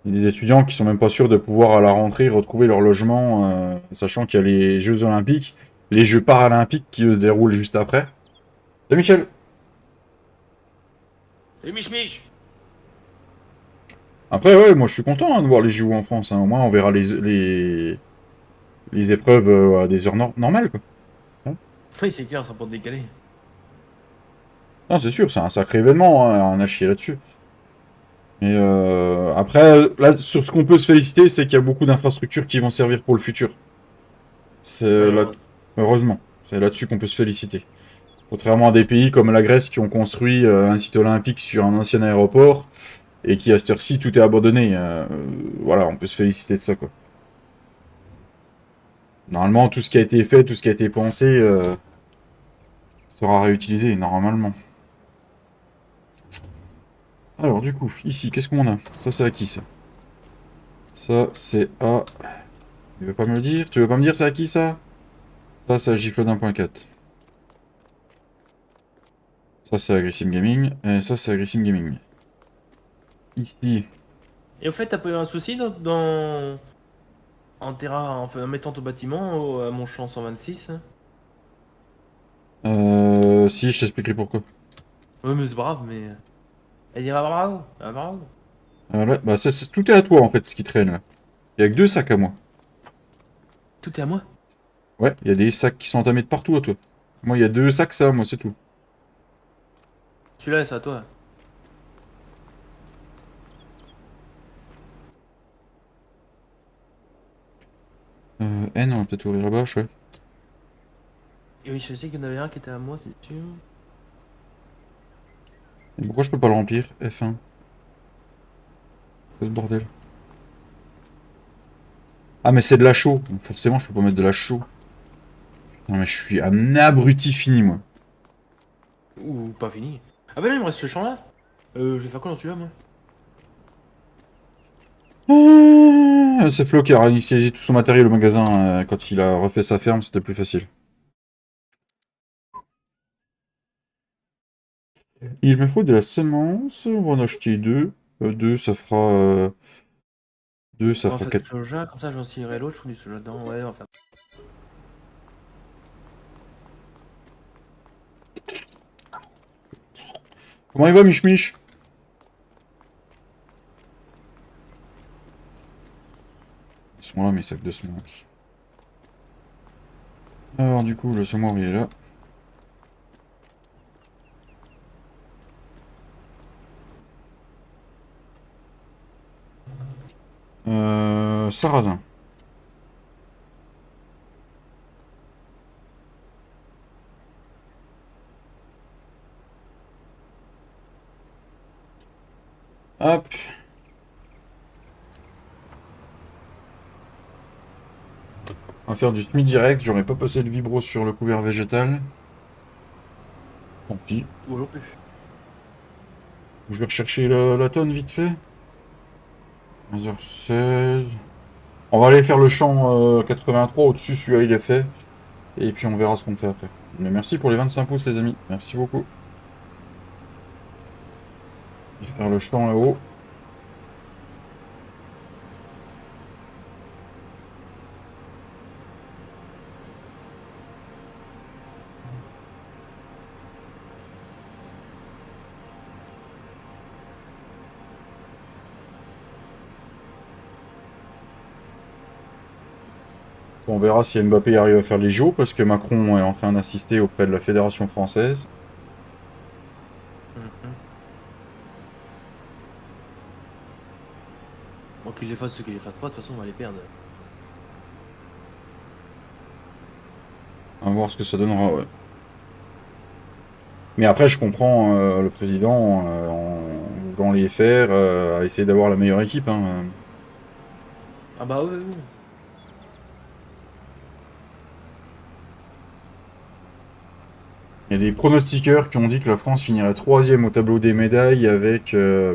Il y a des étudiants qui sont même pas sûrs de pouvoir à la rentrée retrouver leur logement, sachant qu'il y a les Jeux Olympiques, les Jeux Paralympiques qui eux se déroulent juste après. Salut Michel. Et Mich Mich! Après, ouais, moi je suis content hein, de voir les JO en France, hein. Au moins on verra les épreuves à des heures normales, quoi. Hein. Oui, c'est clair, ça porte décalé. Non, c'est sûr, c'est un sacré événement, hein, on a chié là-dessus. Mais après, là, sur ce qu'on peut se féliciter, c'est qu'il y a beaucoup d'infrastructures qui vont servir pour le futur. C'est Ouais, là, heureusement, c'est là-dessus qu'on peut se féliciter. Contrairement à des pays comme la Grèce qui ont construit un site olympique sur un ancien aéroport et qui à cette heure-ci tout est abandonné. Voilà, on peut se féliciter de ça, quoi. Normalement, tout ce qui a été fait, tout ce qui a été pensé sera réutilisé, normalement. Alors, du coup, ici, qu'est-ce qu'on a? Ça, c'est à qui, ça? Ça, c'est à... Tu veux pas me le dire? Tu veux pas me dire c'est à qui, ça? Ça, c'est à Gifle d'1.4. Ça, c'est à Grissim Gaming. Et ça, c'est à Grissim Gaming. Ici. Et au fait, t'as pas eu un souci en mettant ton bâtiment à mon champ 126, hein? Si, je t'expliquerai pourquoi. Ouais, mais c'est brave, mais. Elle dira bravo, ah, bravo. Là, bah, tout est à toi, en fait, ce qui traîne, là. Il y a que deux sacs à moi. Tout est à moi. Ouais, il y a des sacs qui sont entamés de partout à toi. Moi, il y a deux sacs, ça, moi, c'est tout. Celui-là, c'est à toi. N, on va peut-être ouvrir la bâche, ouais. Et oui, je sais qu'il y en avait un qui était à moi, c'est sûr. Et pourquoi je peux pas le remplir? F1. C'est ce bordel. Ah, mais c'est de la chaux. Donc forcément, je peux pas mettre de la chaux. Non, mais je suis un abruti fini, moi. Ou pas fini. Ah bah là, il me reste ce champ-là. Je vais faire quoi dans celui-là, moi? C'est Flo qui a réinitialisé tout son matériel au magasin quand il a refait sa ferme, c'était plus facile. Il me faut de la semence, on va en acheter deux. Deux, ça fera... deux, ça On va fera faire du 4. soja, comme ça j'en cirerai l'autre, je ferai du soja dedans. Ouais, on va faire. Comment il va, Mich Mich? Ils sont là, mes sacs de semences. Alors, du coup, le semoir, il est là. Sarrasin. Hop. On va faire du semi direct. J'aurais pas passé le vibro sur le couvert végétal. Tant pis. Ou non plus. Je vais rechercher la tonne vite fait. 15h16. On va aller faire le champ 83 au-dessus. Celui-là, il est fait. Et puis on verra ce qu'on fait après. Mais merci pour les 25 pouces, les amis. Merci beaucoup. Je vais faire le champ là-haut. On verra si Mbappé arrive à faire les JO, parce que Macron est en train d'assister auprès de la Fédération française. Mhm. Bon, qu'il les fasse ou qu'il les fasse pas, de toute façon, on va les perdre. On va voir ce que ça donnera, ouais. Mais après, je comprends le président, en voulant les faire, à essayer d'avoir la meilleure équipe, hein. Ah bah oui, oui. Il y a des pronostiqueurs qui ont dit que la France finirait troisième au tableau des médailles avec... je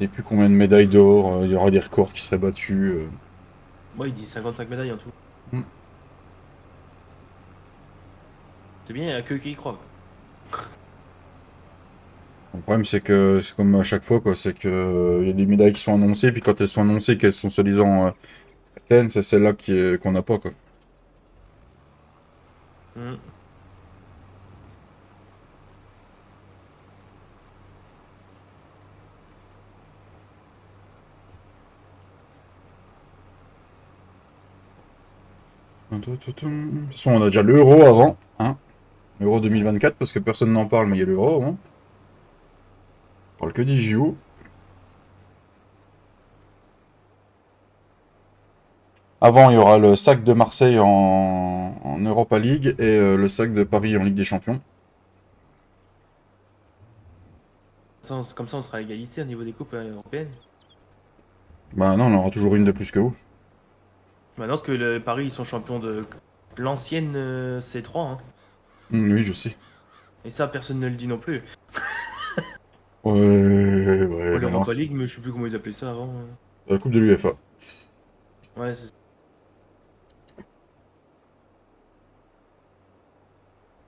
sais plus combien de médailles d'or, il y aura des records qui seraient battus. Moi, il dit 55 médailles en tout. Hmm. C'est bien, il y a que qui y croient. Le problème, c'est que c'est comme à chaque fois, quoi. C'est que il y a des médailles qui sont annoncées, puis quand elles sont annoncées, qu'elles sont soi-disant certaines, c'est celle-là qu'on n'a pas, quoi. Mhm. De toute façon, on a déjà l'euro avant, hein. L'euro 2024, parce que personne n'en parle, mais il y a l'euro avant. On parle que des JO. Avant, il y aura le sac de Marseille en Europa League et le sac de Paris en Ligue des Champions. Comme ça, on sera à égalité au niveau des coupes européennes. Bah non, on aura toujours une de plus que vous. Maintenant, parce que le Paris, ils sont champions de l'ancienne C3, hein. Oui, je sais. Et ça, personne ne le dit non plus. Ouais, ouais, Pour maintenant, l'Europa c'est League, mais je sais plus comment ils appelaient ça avant. la Coupe de l'UEFA. Ouais, c'est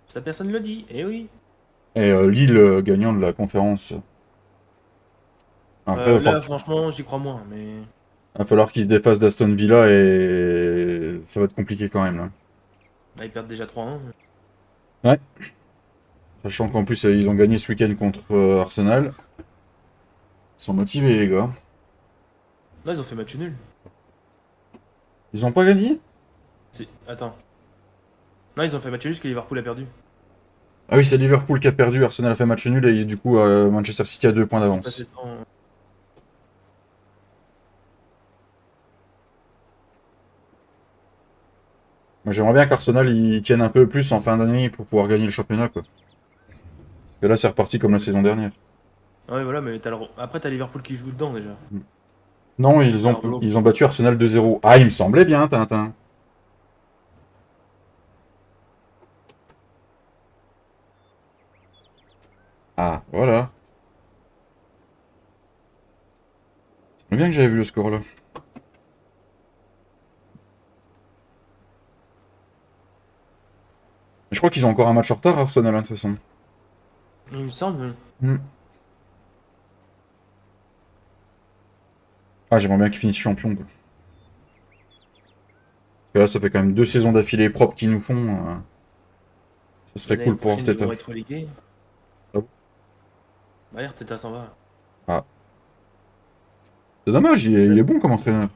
ça, personne ne le dit. Eh oui. Et Lille gagnant de la conférence. Après, Là, franchement, j'y crois moins, mais va falloir qu'ils se défassent d'Aston Villa et ça va être compliqué quand même, là. là, ils perdent déjà 3-1. Ouais. Sachant qu'en plus, ils ont gagné ce week-end contre Arsenal. Ils sont motivés, les gars. Là, ils ont fait match nul. Ils ont pas gagné? Attends. Non, ils ont fait match nul parce que Liverpool a perdu. Ah oui, c'est Liverpool qui a perdu, Arsenal a fait match nul et du coup, Manchester City a 2 points Ça s'est passé d'avance. Moi, j'aimerais bien qu'Arsenal ils tiennent un peu plus en fin d'année pour pouvoir gagner le championnat, quoi. Parce que là, c'est reparti comme la saison dernière. Ouais, voilà, mais après, t'as Liverpool qui joue dedans déjà. Non, T'as Arnaud. ils ont battu Arsenal 2-0. Ah, il me semblait bien, Tintin. Ah, voilà. C'est bien que j'avais vu le score là. Je crois qu'ils ont encore un match en retard, Arsenal, hein, de toute façon. Il me semble. Hmm. Ah, j'aimerais bien qu'ils finissent champions, quoi. Parce que là, ça fait quand même 2 saisons d'affilée propres qu'ils nous font. Ça Mais serait l'année cool pour prochaine, ils Arteta. vont être relégués. Ah bon. Bah, Arteta s'en va. Ah. C'est dommage, il est bon comme entraîneur.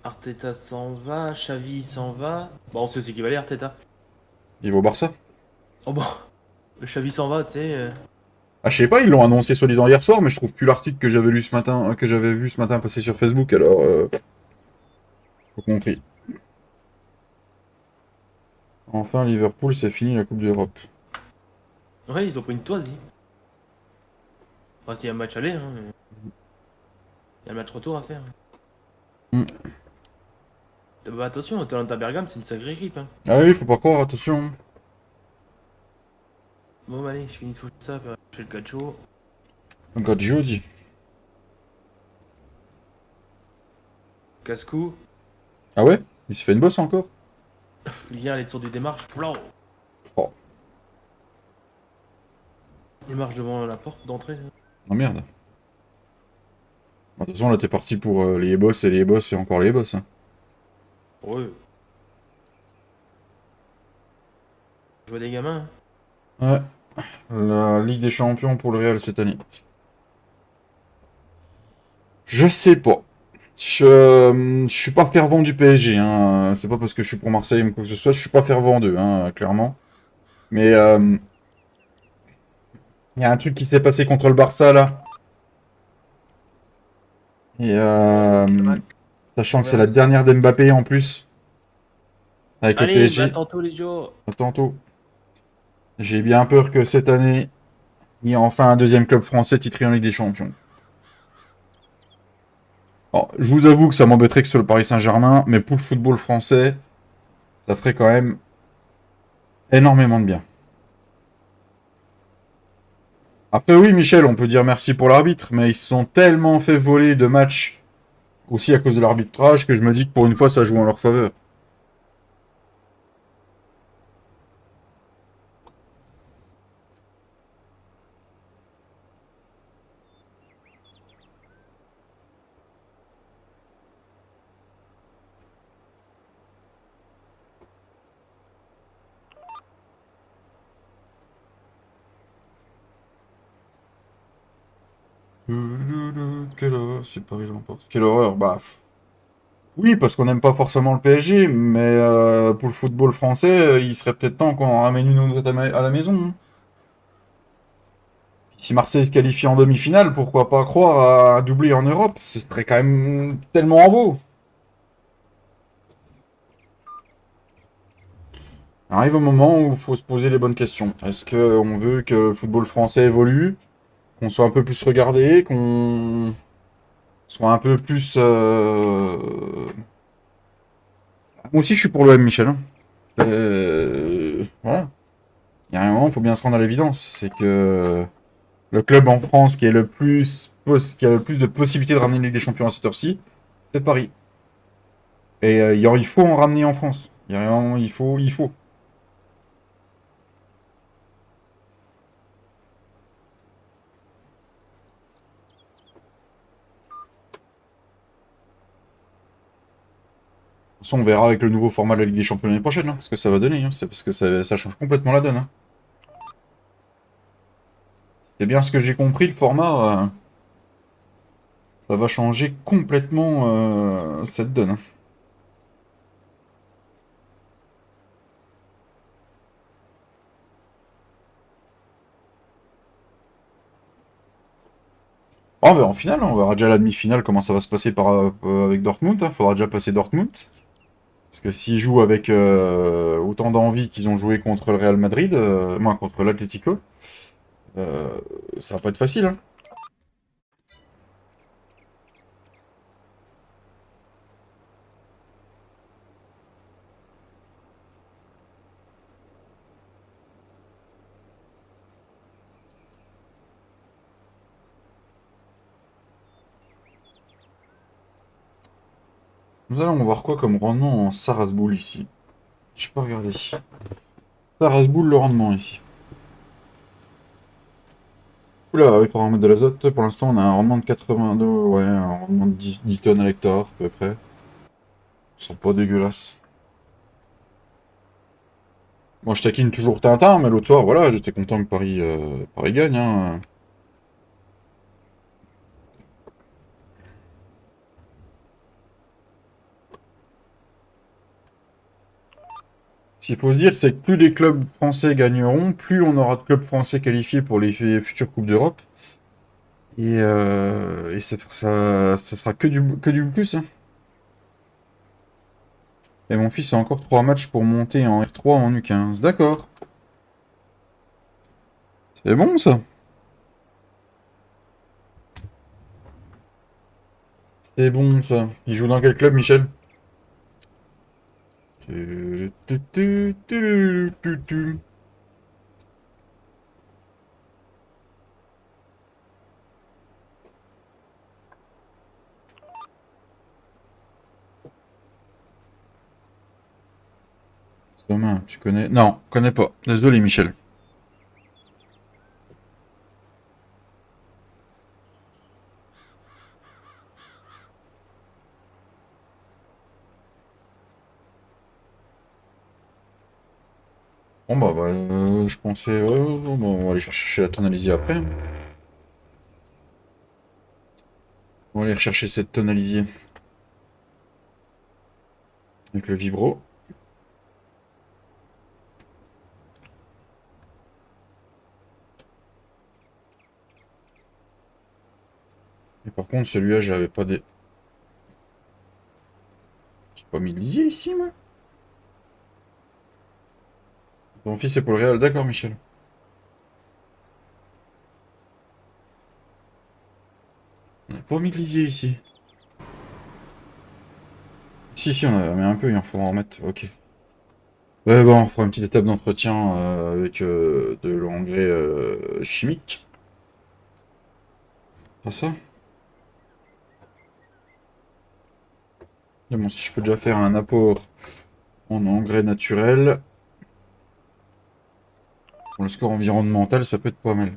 Arteta s'en va, Xavi s'en va. Bon, on sait aussi qui va aller, Arteta. Il va au Barça. Oh bon, le Xavi s'en va, tu sais. Ah, je sais pas, ils l'ont annoncé soi-disant hier soir, mais je trouve plus l'article que j'avais lu ce matin, que j'avais vu ce matin passer sur Facebook, alors faut compris. Enfin, Liverpool, c'est fini la Coupe d'Europe. Ouais, ils ont pris une toise, dis. Enfin, s'il y a un match aller, hein. Il y a le match retour à faire. Mm. Bah, attention, Atalanta Bergame, c'est une sacrée équipe. Hein. Ah oui, faut pas croire, attention. Bon, bah, allez, je finis tout ça, chez le Cacho. Encore Giodi. Casse-cou, Ah ouais? Il s'est fait une bosse encore? il vient les tours du démarche. Flau. Oh, Il marche devant la porte d'entrée. oh merde. Bon, de toute façon, là, t'es parti pour les boss et les boss et encore les boss. Hein. Ouais. Je vois des gamins. Ouais. La Ligue des Champions pour le Real cette année. Je sais pas. Je suis pas fervent du PSG. Hein. C'est pas parce que je suis pour Marseille ou quoi que ce soit. Je suis pas fervent d'eux, hein, clairement. Mais il y a un truc qui s'est passé contre le Barça là. Et Ouais, quel match. sachant On que c'est verra la ça. dernière d'Mbappé en plus avec le Allez, bah, PSG. tantôt, les jours. Tantôt. J'ai bien peur que cette année, il y ait enfin un deuxième club français titré en Ligue des Champions. Alors, je vous avoue que ça m'embêterait que ce soit le Paris Saint-Germain, mais pour le football français, ça ferait quand même énormément de bien. Après oui, Michel, on peut dire merci pour l'arbitre, mais ils se sont tellement fait voler de matchs aussi à cause de l'arbitrage que je me dis que pour une fois, ça joue en leur faveur. Quelle horreur si Paris l'emporte. Quelle horreur, bah... Oui, parce qu'on n'aime pas forcément le PSG, mais pour le football français, il serait peut-être temps qu'on en ramène une autre à la maison. Hein. Si Marseille se qualifie en demi-finale, pourquoi pas croire à un doublé en Europe? Ce serait quand même tellement beau. Arrive un moment où il faut se poser les bonnes questions. Est-ce qu'on veut que le football français évolue, qu'on soit un peu plus regardé, qu'on soit un peu plus... Moi aussi, je suis pour l'OM, Michel. Hein. Voilà. Il y a un moment, il faut bien se rendre à l'évidence. C'est que le club en France qui, est le plus qui a le plus de possibilités de ramener une Ligue des Champions à cette heure-ci, c'est Paris. Et il faut en ramener en France. Il faut. De toute façon, on verra avec le nouveau format de la Ligue des Champions l'année prochaine, hein, ce que ça va donner. Hein, c'est parce que ça change complètement la donne. Hein. C'est bien ce que j'ai compris, le format, ça va changer complètement cette donne. Hein. On verra en finale, hein, on verra déjà la demi-finale, comment ça va se passer avec Dortmund. Hein. Faudra déjà passer Dortmund. Parce que s'ils jouent avec autant d'envie qu'ils ont joué contre le Real Madrid, moins contre l'Atlético, euh, ça va pas être facile. Hein. Nous allons voir quoi comme rendement en Sarasboul ici. Je peux regarder. Sarasboul, le rendement ici. Oula, il faudra remettre de l'azote. Pour l'instant, on a un rendement de 82, ouais, un rendement de 10 tonnes à l'hectare, à peu près. Ce sera pas dégueulasse. Moi, je taquine toujours Tintin, mais l'autre soir, voilà, j'étais content que Paris gagne. Hein. Ce qu'il faut se dire, c'est que plus les clubs français gagneront, plus on aura de clubs français qualifiés pour les futures Coupes d'Europe. Et ça sera que du plus. Hein. Et mon fils a encore 3 matchs pour monter en R3 en U15. D'accord. C'est bon ça. C'est bon ça. Il joue dans quel club, Michel? Thomas, tu connais? Non, connais pas. Désolé, Michel. Bon bah, je pensais... bon, on va aller chercher la tonalisie après, hein. On va aller rechercher cette tonalisie avec le vibro. Et par contre, celui-là, j'avais pas des... J'ai pas mis de lisier ici, moi. Ton fils est pour le Real, d'accord, Michel. On a pas mis de lisier ici. Si, si, on en a mis un peu, il en faut en remettre. Ok. Ouais, bon, on fera une petite étape d'entretien avec de l'engrais chimique. Pas ça? Mais bon, si je peux déjà faire un apport en engrais naturel, pour le score environnemental, ça peut être pas mal.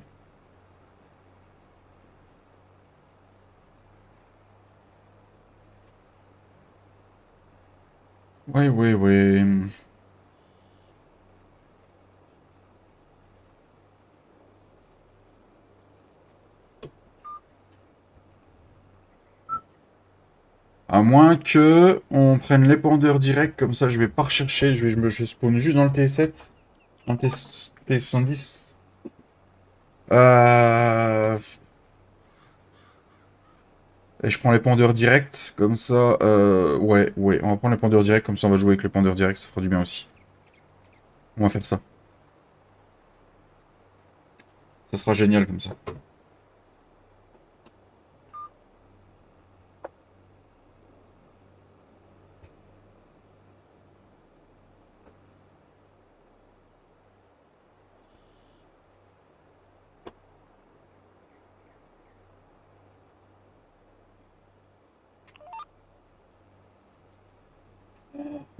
Oui, oui, oui. À moins que on prenne l'épandeur direct, comme ça je vais pas rechercher, je spawn juste dans le T7, dans le T70. Euh, et je prends l'épandeur direct, comme ça, ouais, ouais, on va prendre l'épandeur direct, comme ça on va jouer avec l'épandeur direct, ça fera du bien aussi. On va faire ça. Ça sera génial comme ça.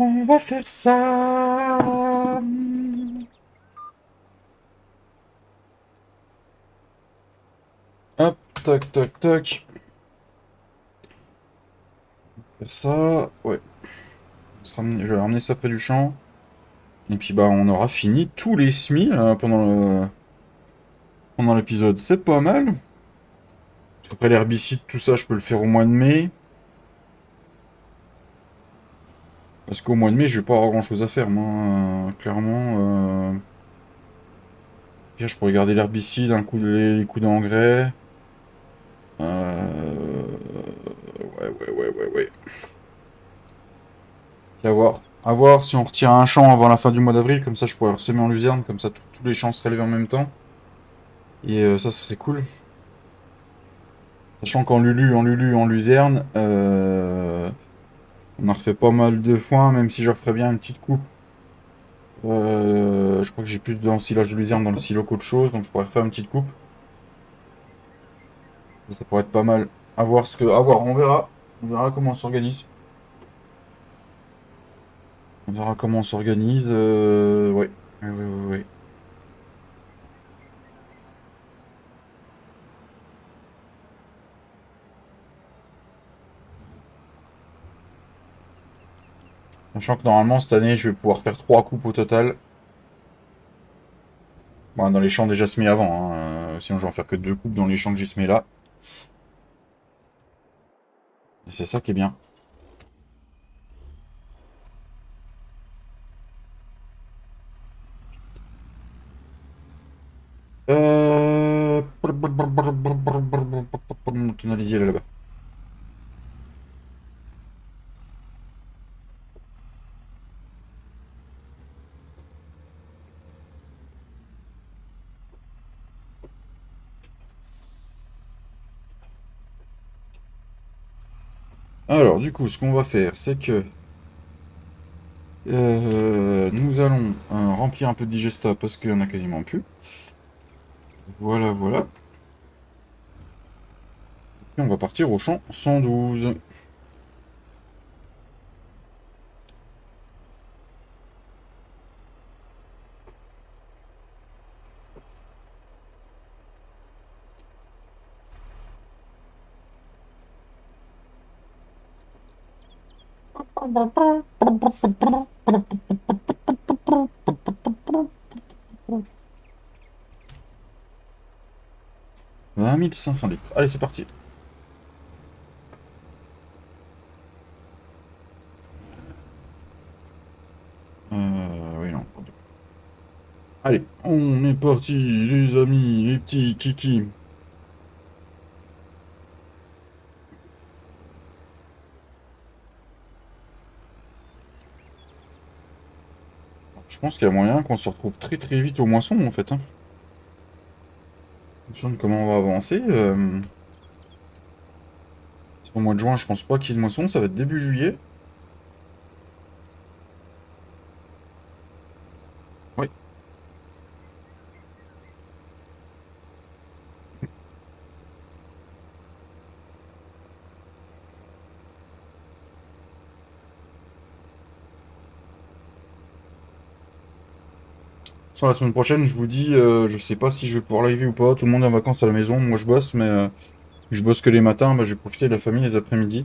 On va faire ça. Hop, tac, tac, tac. Faire ça, ouais. Je vais ramener ça près du champ. Et puis bah on aura fini tous les semis pendant l'épisode. C'est pas mal. Après l'herbicide, tout ça, je peux le faire au mois de mai. Parce qu'au mois de mai, je vais pas avoir grand chose à faire, moi. Clairement. Puis je pourrais garder l'herbicide, les coups d'engrais. Ouais, ouais, ouais, ouais, ouais. Et à voir. À voir si on retire un champ avant la fin du mois d'avril, comme ça je pourrais semer en luzerne, comme ça tous les champs seraient levés en même temps. Et ça, ce serait cool. Sachant qu'en Lulu, en luzerne, on a refait pas mal de foin, même si je referais bien une petite coupe. Je crois que j'ai plus d'ensilage de luzerne dans le silo qu'autre chose, donc je pourrais faire une petite coupe. Ça pourrait être pas mal. À voir à voir, on verra. On verra comment on s'organise. On verra comment on s'organise. Ouais. Ouais, ouais, ouais, ouais. Sachant que normalement cette année je vais pouvoir faire 3 coupes au total. Bon, dans les champs déjà semés avant, hein. Sinon je vais en faire que 2 coupes dans les champs que j'ai semés là. Et c'est ça qui est bien. Euh... Tonaliser là-bas. Alors, du coup, ce qu'on va faire, c'est que nous allons remplir un peu de digesta parce qu'il y en a quasiment plus. Voilà, voilà. Et on va partir au champ 112. Vingt mille cinq cents litres. Allez, c'est parti. Oui, non. Allez, on est parti, les amis, les petits kikis. Je pense qu'il y a moyen qu'on se retrouve très très vite au moisson, en fait. Hein. En fonction de comment on va avancer. Au mois de juin, je pense pas qu'il y ait de moisson, ça va être début juillet. Oui. Sur la semaine prochaine, je vous dis, je sais pas si je vais pouvoir live ou pas. Tout le monde est en vacances à la maison, moi je bosse, mais je bosse que les matins, bah, je vais profiter de la famille les après-midi.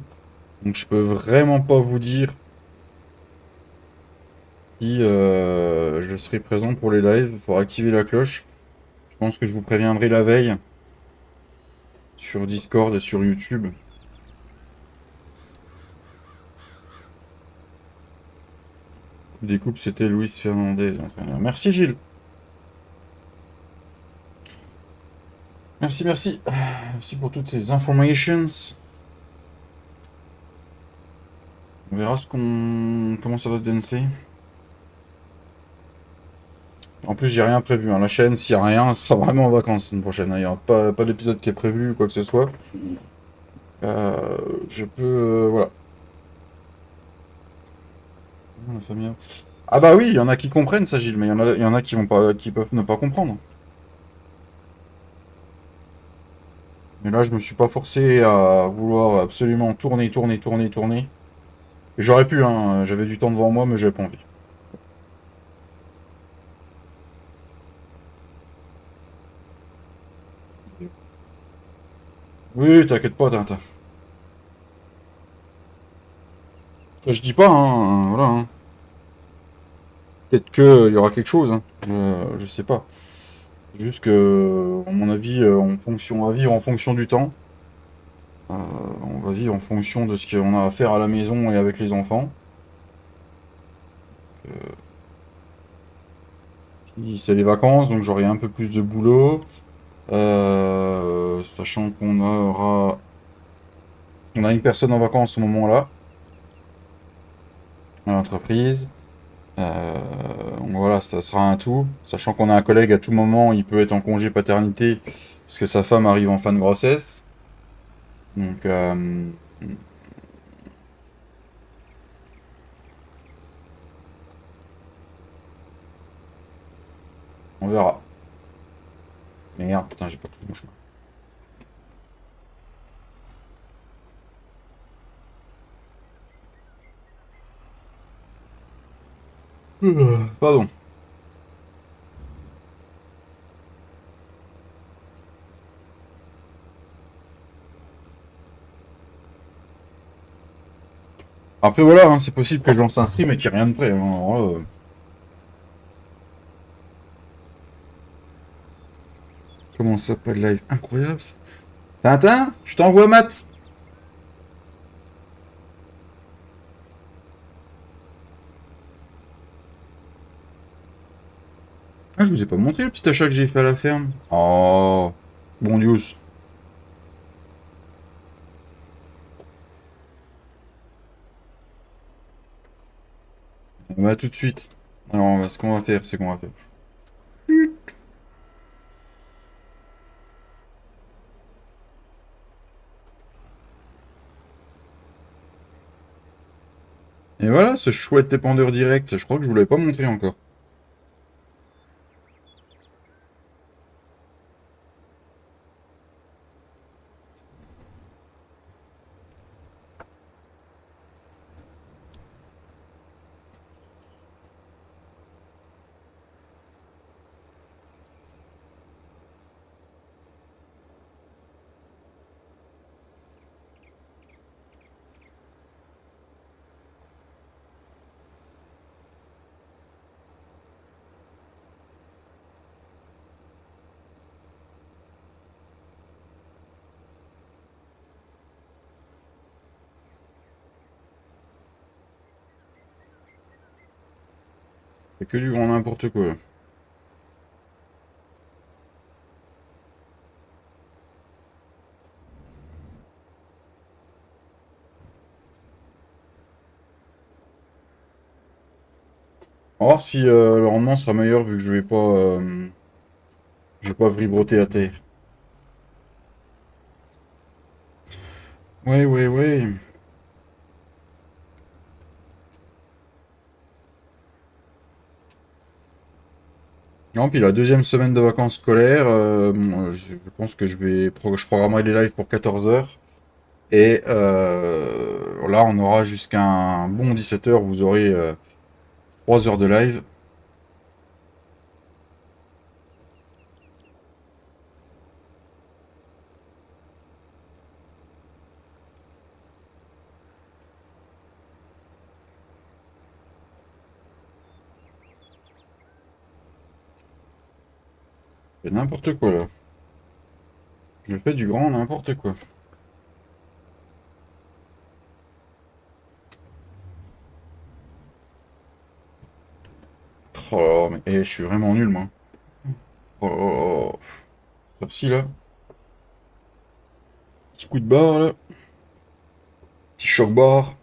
Donc je peux vraiment pas vous dire si je serai présent pour les lives. Il faudra activer la cloche. Je pense que je vous préviendrai la veille sur Discord et sur YouTube. Des coupes, c'était Luis Fernandez, entraîneur. Merci Gilles. Merci, merci. Merci pour toutes ces informations. On verra comment ça va se danser. En plus, j'ai rien prévu. Hein. La chaîne, s'il n'y a rien, elle sera vraiment en vacances la semaine prochaine. Hein. Il n'y aura pas d'épisode qui est prévu ou quoi que ce soit. Je peux. Voilà. La famille. Ah bah oui, il y en a qui comprennent ça, Gilles, mais il y en a qui vont pas, qui peuvent ne pas comprendre. Mais là, je me suis pas forcé à vouloir absolument tourner, tourner, tourner, tourner. Et j'aurais pu, hein. J'avais du temps devant moi, mais j'avais pas envie. Oui, t'inquiète pas, Tintin. Je dis pas, hein, voilà. Hein. Peut-être qu'il y aura quelque chose, hein. Je sais pas. Juste que, à mon avis, à vivre en fonction du temps. On va vivre en fonction de ce qu'on a à faire à la maison et avec les enfants. C'est les vacances, donc j'aurai un peu plus de boulot. Sachant on a une personne en vacances à ce moment-là, à l'entreprise. Donc voilà, ça sera un tout. Sachant qu'on a un collègue à tout moment, il peut être en congé paternité parce que sa femme arrive en fin de grossesse. Donc on verra. Merde, putain, j'ai pas tout mon chemin. Pardon. Après voilà, hein, c'est possible que je lance un stream et qu'il n'y ait rien de prêt. Hein. Alors, comment ça, pas de live? Incroyable ça. Tintin, je t'envoie Matt. Ah, je vous ai pas montré le petit achat que j'ai fait à la ferme. Oh, bon Dieu. On va tout de suite. Alors, ce qu'on va faire, c'est qu'on va faire. Et voilà, ce chouette épandeur direct, je crois que je vous l'avais pas montré encore. C'est que du grand n'importe quoi. On va voir si le rendement sera meilleur vu que je vais pas vribroter à terre. Ouais, ouais, ouais. Non, puis la deuxième semaine de vacances scolaires, bon, je pense que je programmerai les lives pour 14 heures. Et là, on aura jusqu'à un bon 17 heures, vous aurez 3 heures de live. C'est n'importe quoi là. Je fais du grand n'importe quoi. Oh là là, mais je suis vraiment nul moi. Oh là là. Merci là. Petit coup de barre là. Petit choc barre.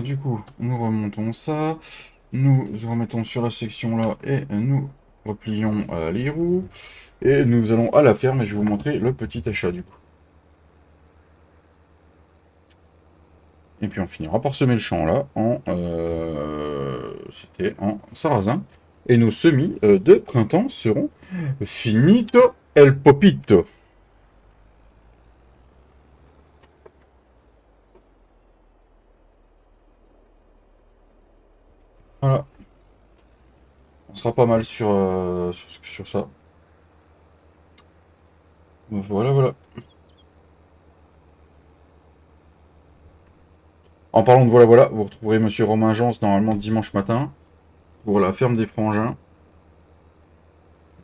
Du coup, nous remontons ça. Nous remettons sur la section là et nous replions les roues. Et nous allons à la ferme et je vais vous montrer le petit achat du coup. Et puis on finira par semer le champ là en c'était en sarrasin. Et nos semis de printemps seront finito el popito. Voilà, on sera pas mal sur ça. Voilà, voilà. En parlant de voilà, voilà, vous retrouverez Monsieur Romain Jans normalement dimanche matin pour la ferme des frangins,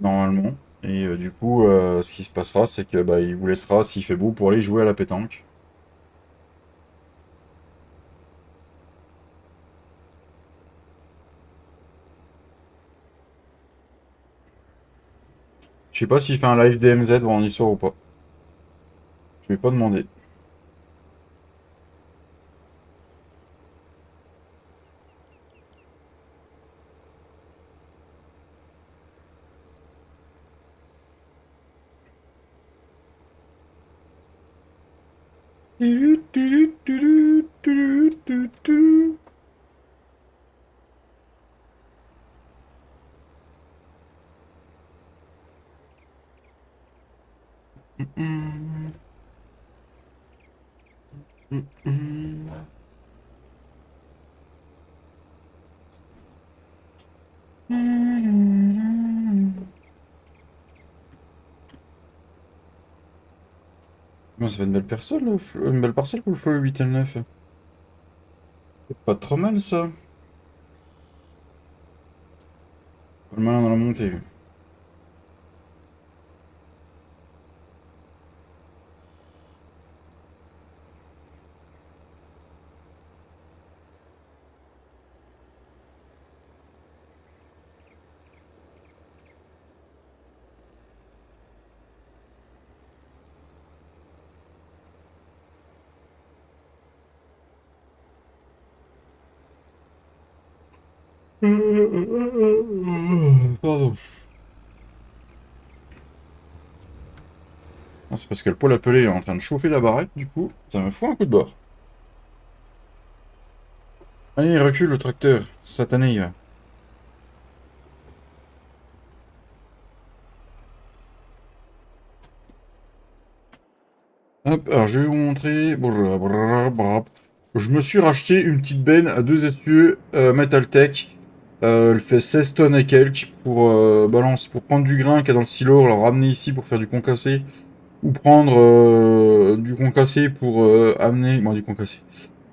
normalement. Et du coup, ce qui se passera, c'est que bah, il vous laissera, s'il fait beau, pour aller jouer à la pétanque. Je sais pas s'il fait un live DMZ vendredi soir ou pas. Je vais pas demander. Bon, ça fait une belle parcelle, une belle parcelle pour le flow 8 et le 9. C'est pas trop mal ça. Pas le malin dans la montée. Pardon. Ah, c'est parce que le poêle à peler est en train de chauffer la baraque, du coup, ça me fout un coup de bord. Allez, recule le tracteur, satané, il va. Hop, alors je vais vous montrer. Je me suis racheté une petite benne à deux essieux Metaltech. Elle fait 16 tonnes et quelques pour pour prendre du grain qu'il y a dans le silo, le ramener ici pour faire du concassé. Ou prendre du concassé pour amener. Bon, du concassé.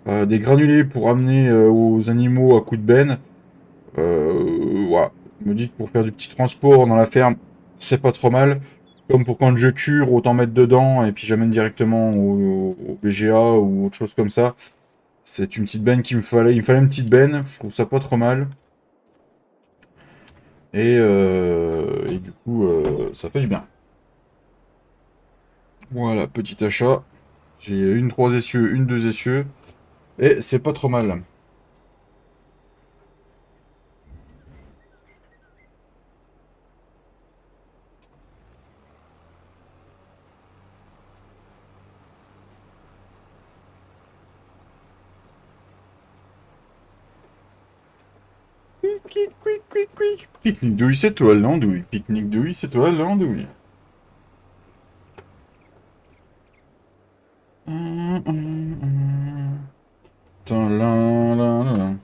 Des granulés pour amener aux animaux à coups de benne. Voilà. Je me dis que pour faire du petit transport dans la ferme, c'est pas trop mal. Comme pour quand je cure, autant mettre dedans et puis j'amène directement au BGA ou autre chose comme ça. C'est une petite benne qu'il me fallait. Il me fallait une petite benne. Je trouve ça pas trop mal. Et du coup, ça fait du bien. Voilà, petit achat. J'ai une 3 essieux, une 2 essieux. Et c'est pas trop mal. Quick, quick, quick, quick, quick. Pique-nique de 8 étoiles, l'andouille. Pique-nique de 8 étoiles, l'andouille. Tadam.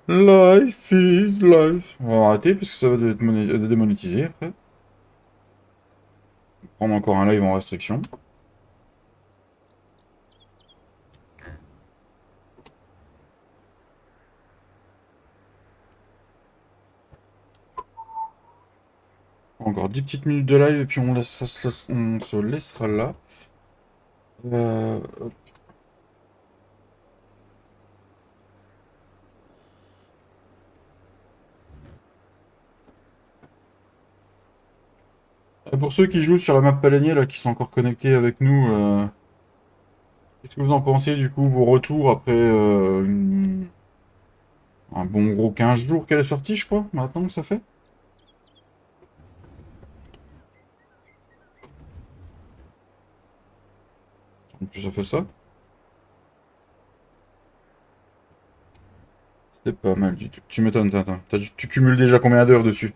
Life is life. On va arrêter parce que ça va être démonétisé après. Prendre encore un live en restriction. Encore 10 petites minutes de live et puis on se laissera là. Euh, pour ceux qui jouent sur la map Palanier, là, qui sont encore connectés avec nous, qu'est-ce que vous en pensez du coup, vos retours après un bon gros 15 jours qu'elle est sortie, je crois, maintenant que ça fait? Donc ça fait ça. C'était pas mal du tout. Tu m'étonnes, Tintin. Tu cumules déjà combien d'heures dessus?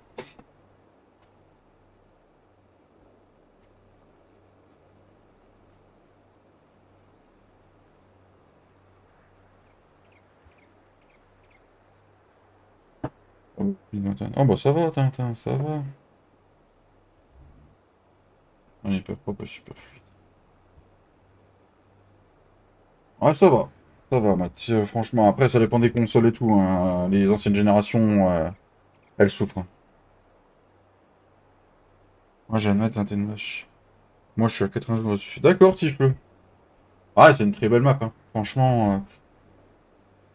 Oh, putain. Oh, bah ça va, Tintin, ça va. On est pas propre, super fluide. Ouais, ça va. Ça va, Matt. Franchement, après, ça dépend des consoles et tout, hein. Les anciennes générations, elles souffrent, hein. Moi, j'ai un mettre un de vache. Moi, je suis à 80 dessus. D'accord, si je peux. Ouais, c'est une très belle map, hein. Franchement,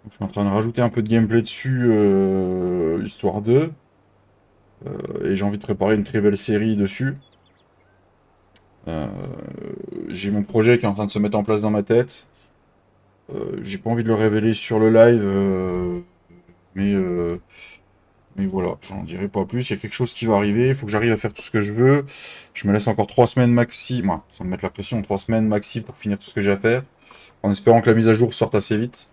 je suis en train de rajouter un peu de gameplay dessus, histoire de. Et j'ai envie de préparer une très belle série dessus. Euh, j'ai mon projet qui est en train de se mettre en place dans ma tête. J'ai pas envie de le révéler sur le live, mais, euh, mais voilà, j'en dirai pas plus. Il y a quelque chose qui va arriver, il faut que j'arrive à faire tout ce que je veux. Je me laisse encore 3 semaines maxi, moi, sans me mettre la pression, 3 semaines maxi pour finir tout ce que j'ai à faire, en espérant que la mise à jour sorte assez vite.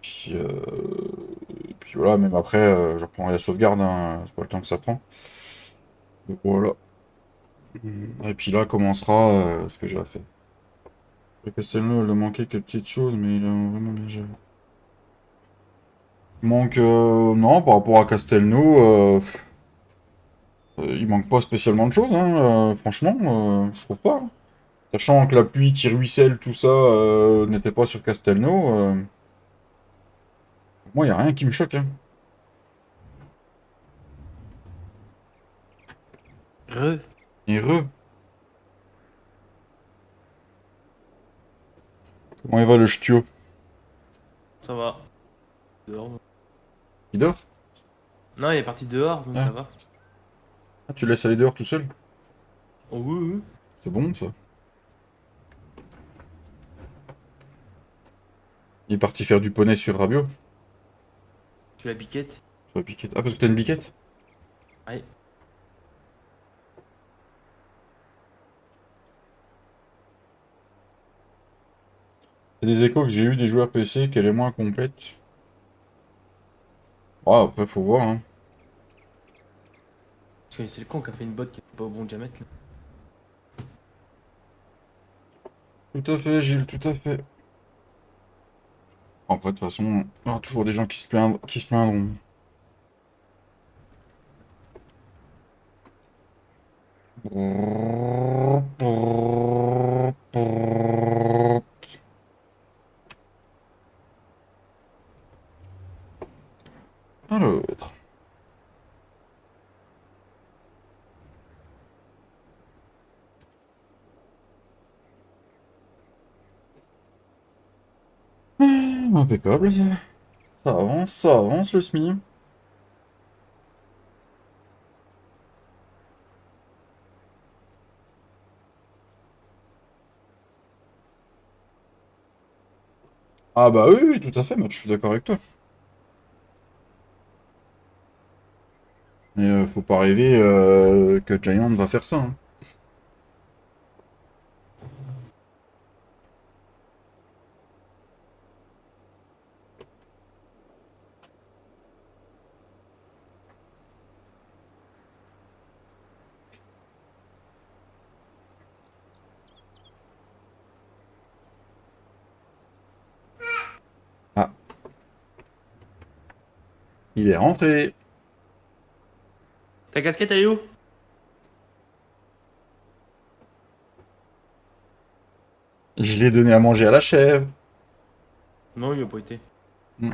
Puis, et puis voilà, même après, je reprendrai la sauvegarde, hein, c'est pas le temps que ça prend. Donc voilà. Et puis là commencera ce que j'ai à faire. Et Castelnau, il a manqué quelques petites choses, mais il a vraiment bien géré. Manque, non, par rapport à Castelnau, il manque pas spécialement de choses, hein, franchement, je trouve pas, hein. Sachant que la pluie qui ruisselle, tout ça, n'était pas sur Castelnau, moi, il a rien qui me choque, hein. Re, Et comment il va le ch'tio? ça va. Dehors. Il dort? Non, il est parti dehors, donc Ah. ça va. Ah, tu le laisses aller dehors tout seul? Oh oui, oui. C'est bon, ça. Il est parti faire du poney sur Rabio? Tu la biquette. Sur la piquette. Ah, parce que t'as une biquette? Ouais. C'est des échos que j'ai eu des joueurs PC qu'elle est moins complète. Ouais, après, faut voir, hein. Parce que c'est le con qui a fait une botte qui est pas au bon diamètre. Là. Tout à fait, Gilles, tout à fait. Après, de toute façon, il y aura toujours des gens qui se plaindront. Un l'autre. Impeccable, ça. Ça avance le SMI. Ah bah oui, oui, tout à fait, Matt, je suis d'accord avec toi. Mais faut pas rêver que Giant va faire ça, hein. Ah, il est rentré. Ta casquette, elle est où? Je l'ai donné à manger à la chèvre. Non, il a pas été. Hmm.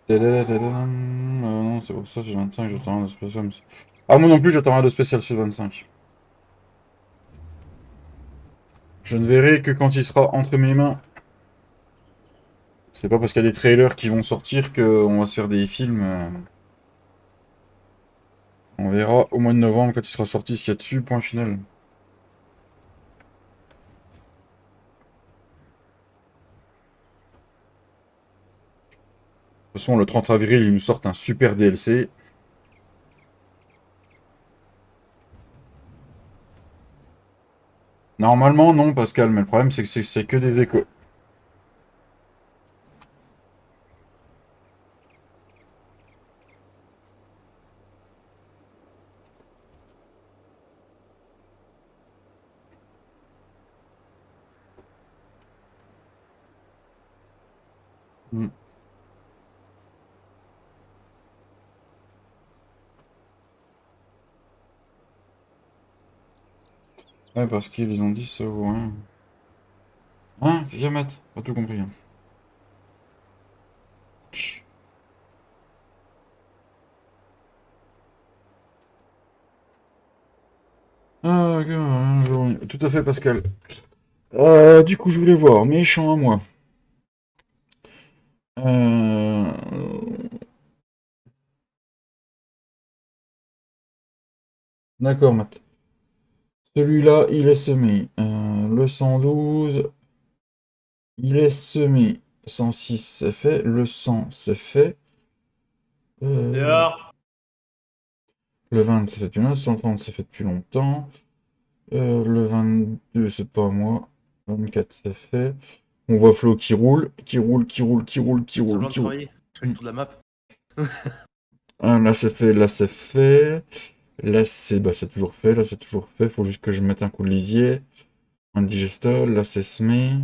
Non, c'est pour ça, j'ai 25, j'attends rien de spécial. Ah, moi non plus, j'attends rien de spécial sur 25. Je ne verrai que quand il sera entre mes mains. C'est pas parce qu'il y a des trailers qui vont sortir qu'on va se faire des films. On verra au mois de novembre quand il sera sorti ce qu'il y a dessus, point final. De toute façon, le 30 avril, ils nous sortent un super DLC. Normalement, non, Pascal, mais le problème, c'est que c'est que des échos. Hmm. Ouais, parce qu'ils ont dit ça vaut rien. Hein, Viamat, pas tout compris, hein. Chut. Ah, ok, un jour, oui. Tout à fait, Pascal. Du coup, je voulais voir, méchant à moi. Euh, D'accord, Matt. Celui-là, il est semé. Le 112, il est semé. 106, c'est fait. Le 100, c'est fait. Euh, Dehors. le 20, c'est fait depuis longtemps. 130, c'est fait depuis longtemps. Le 22, c'est pas moi. 24, c'est fait. On voit Flo qui roule, qui roule, qui roule, qui roule, qui roule, Semblant de qui roule. travailler. Je fais le tour de la map. Ah, là, c'est fait, là, c'est fait. Là, c'est toujours fait, là, c'est toujours fait. Faut juste que je mette un coup de lisier. Un digestol, là, c'est semé.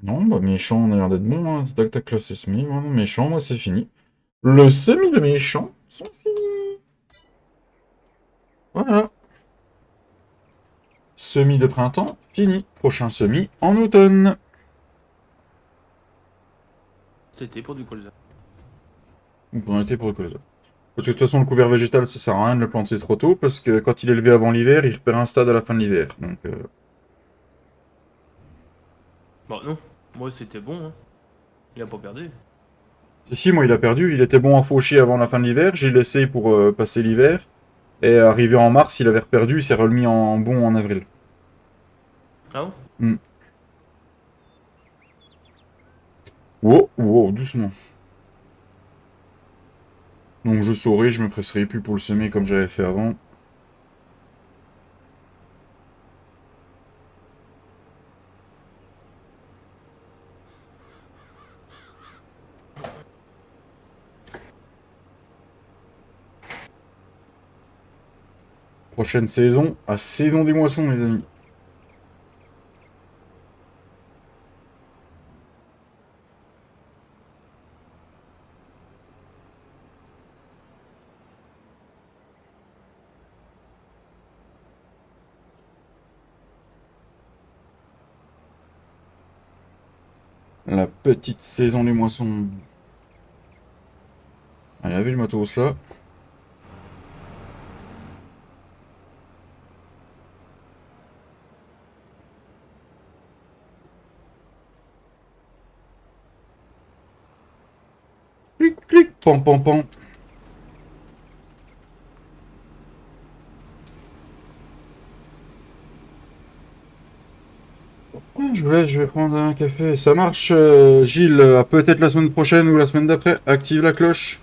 Non, bah, méchant, on a l'air d'être bon, hein. Tac, tac, là, c'est semi. Voilà, méchant, moi, c'est fini. Le semi de méchant sont finis. Voilà. Semi de printemps, fini. Prochain semi en automne. C'était pour du colza. Donc, on était pour le colza. Parce que de toute façon, le couvert végétal, ça sert à rien de le planter trop tôt, parce que quand il est levé avant l'hiver, il repère un stade à la fin de l'hiver. Donc, Bah non, moi c'était bon, hein. Il a pas perdu. Si, moi, il a perdu. Il était bon en fauché avant la fin de l'hiver. J'ai laissé pour passer l'hiver. Et arrivé en mars, il avait reperdu. Il s'est remis en bon en avril. Ah bon? Hmm. Wow, wow, doucement. Donc je saurai, je me presserai plus pour le semer comme j'avais fait avant. Prochaine saison, à saison des moissons, les amis. La petite saison des moissons. Allez, avec le matos là. Clic, clic, pam, pam, pam. Je vous laisse, je vais prendre un café. Ça marche, Gilles. Peut-être la semaine prochaine ou la semaine d'après. Active la cloche.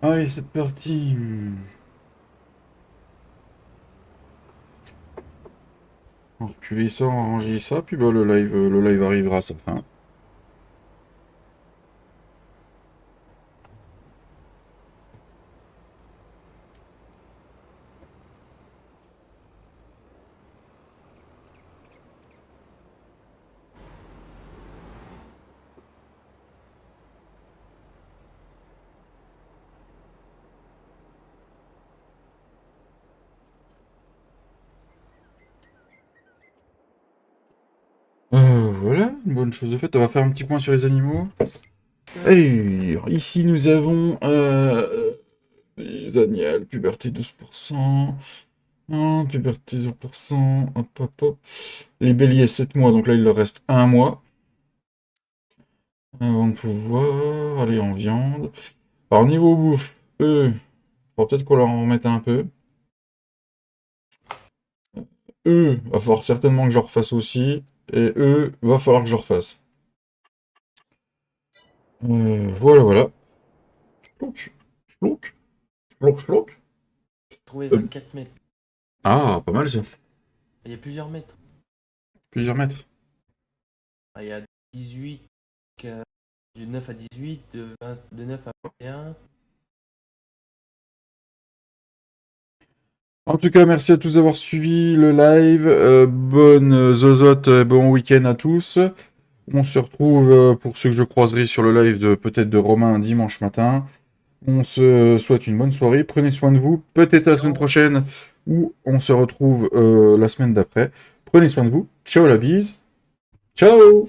Allez, c'est parti. On va reculer ça, on va ranger ça, puis bah, le live arrivera à sa fin. Voilà, une bonne chose de faite. On va faire un petit point sur les animaux. Alors, ici nous avons les Agnelles, puberté 12%, puberté 0%, hop hop hop. Les béliers 7 mois, donc là il leur reste un mois. Avant de pouvoir aller en viande. Alors niveau bouffe, eux, faut peut-être qu'on leur en remette un peu. Eux, va falloir certainement que je refasse aussi. Et eux, va falloir que je refasse. Voilà, voilà. Schlouk, schlouk, schlouk, schlouk. Trouvé Euh, 24 mètres. Ah, pas mal ça. Il y a plusieurs mètres. Plusieurs mètres. Ah, il y a 18, de 9 à 18, de 9 à 21. En tout cas, merci à tous d'avoir suivi le live. Bonne zozote, bon week-end à tous. On se retrouve pour ceux que je croiserai sur le live de peut-être de Romain dimanche matin. On se souhaite une bonne soirée. Prenez soin de vous. Peut-être la semaine prochaine ou on se retrouve la semaine d'après. Prenez soin de vous. Ciao la bise. Ciao.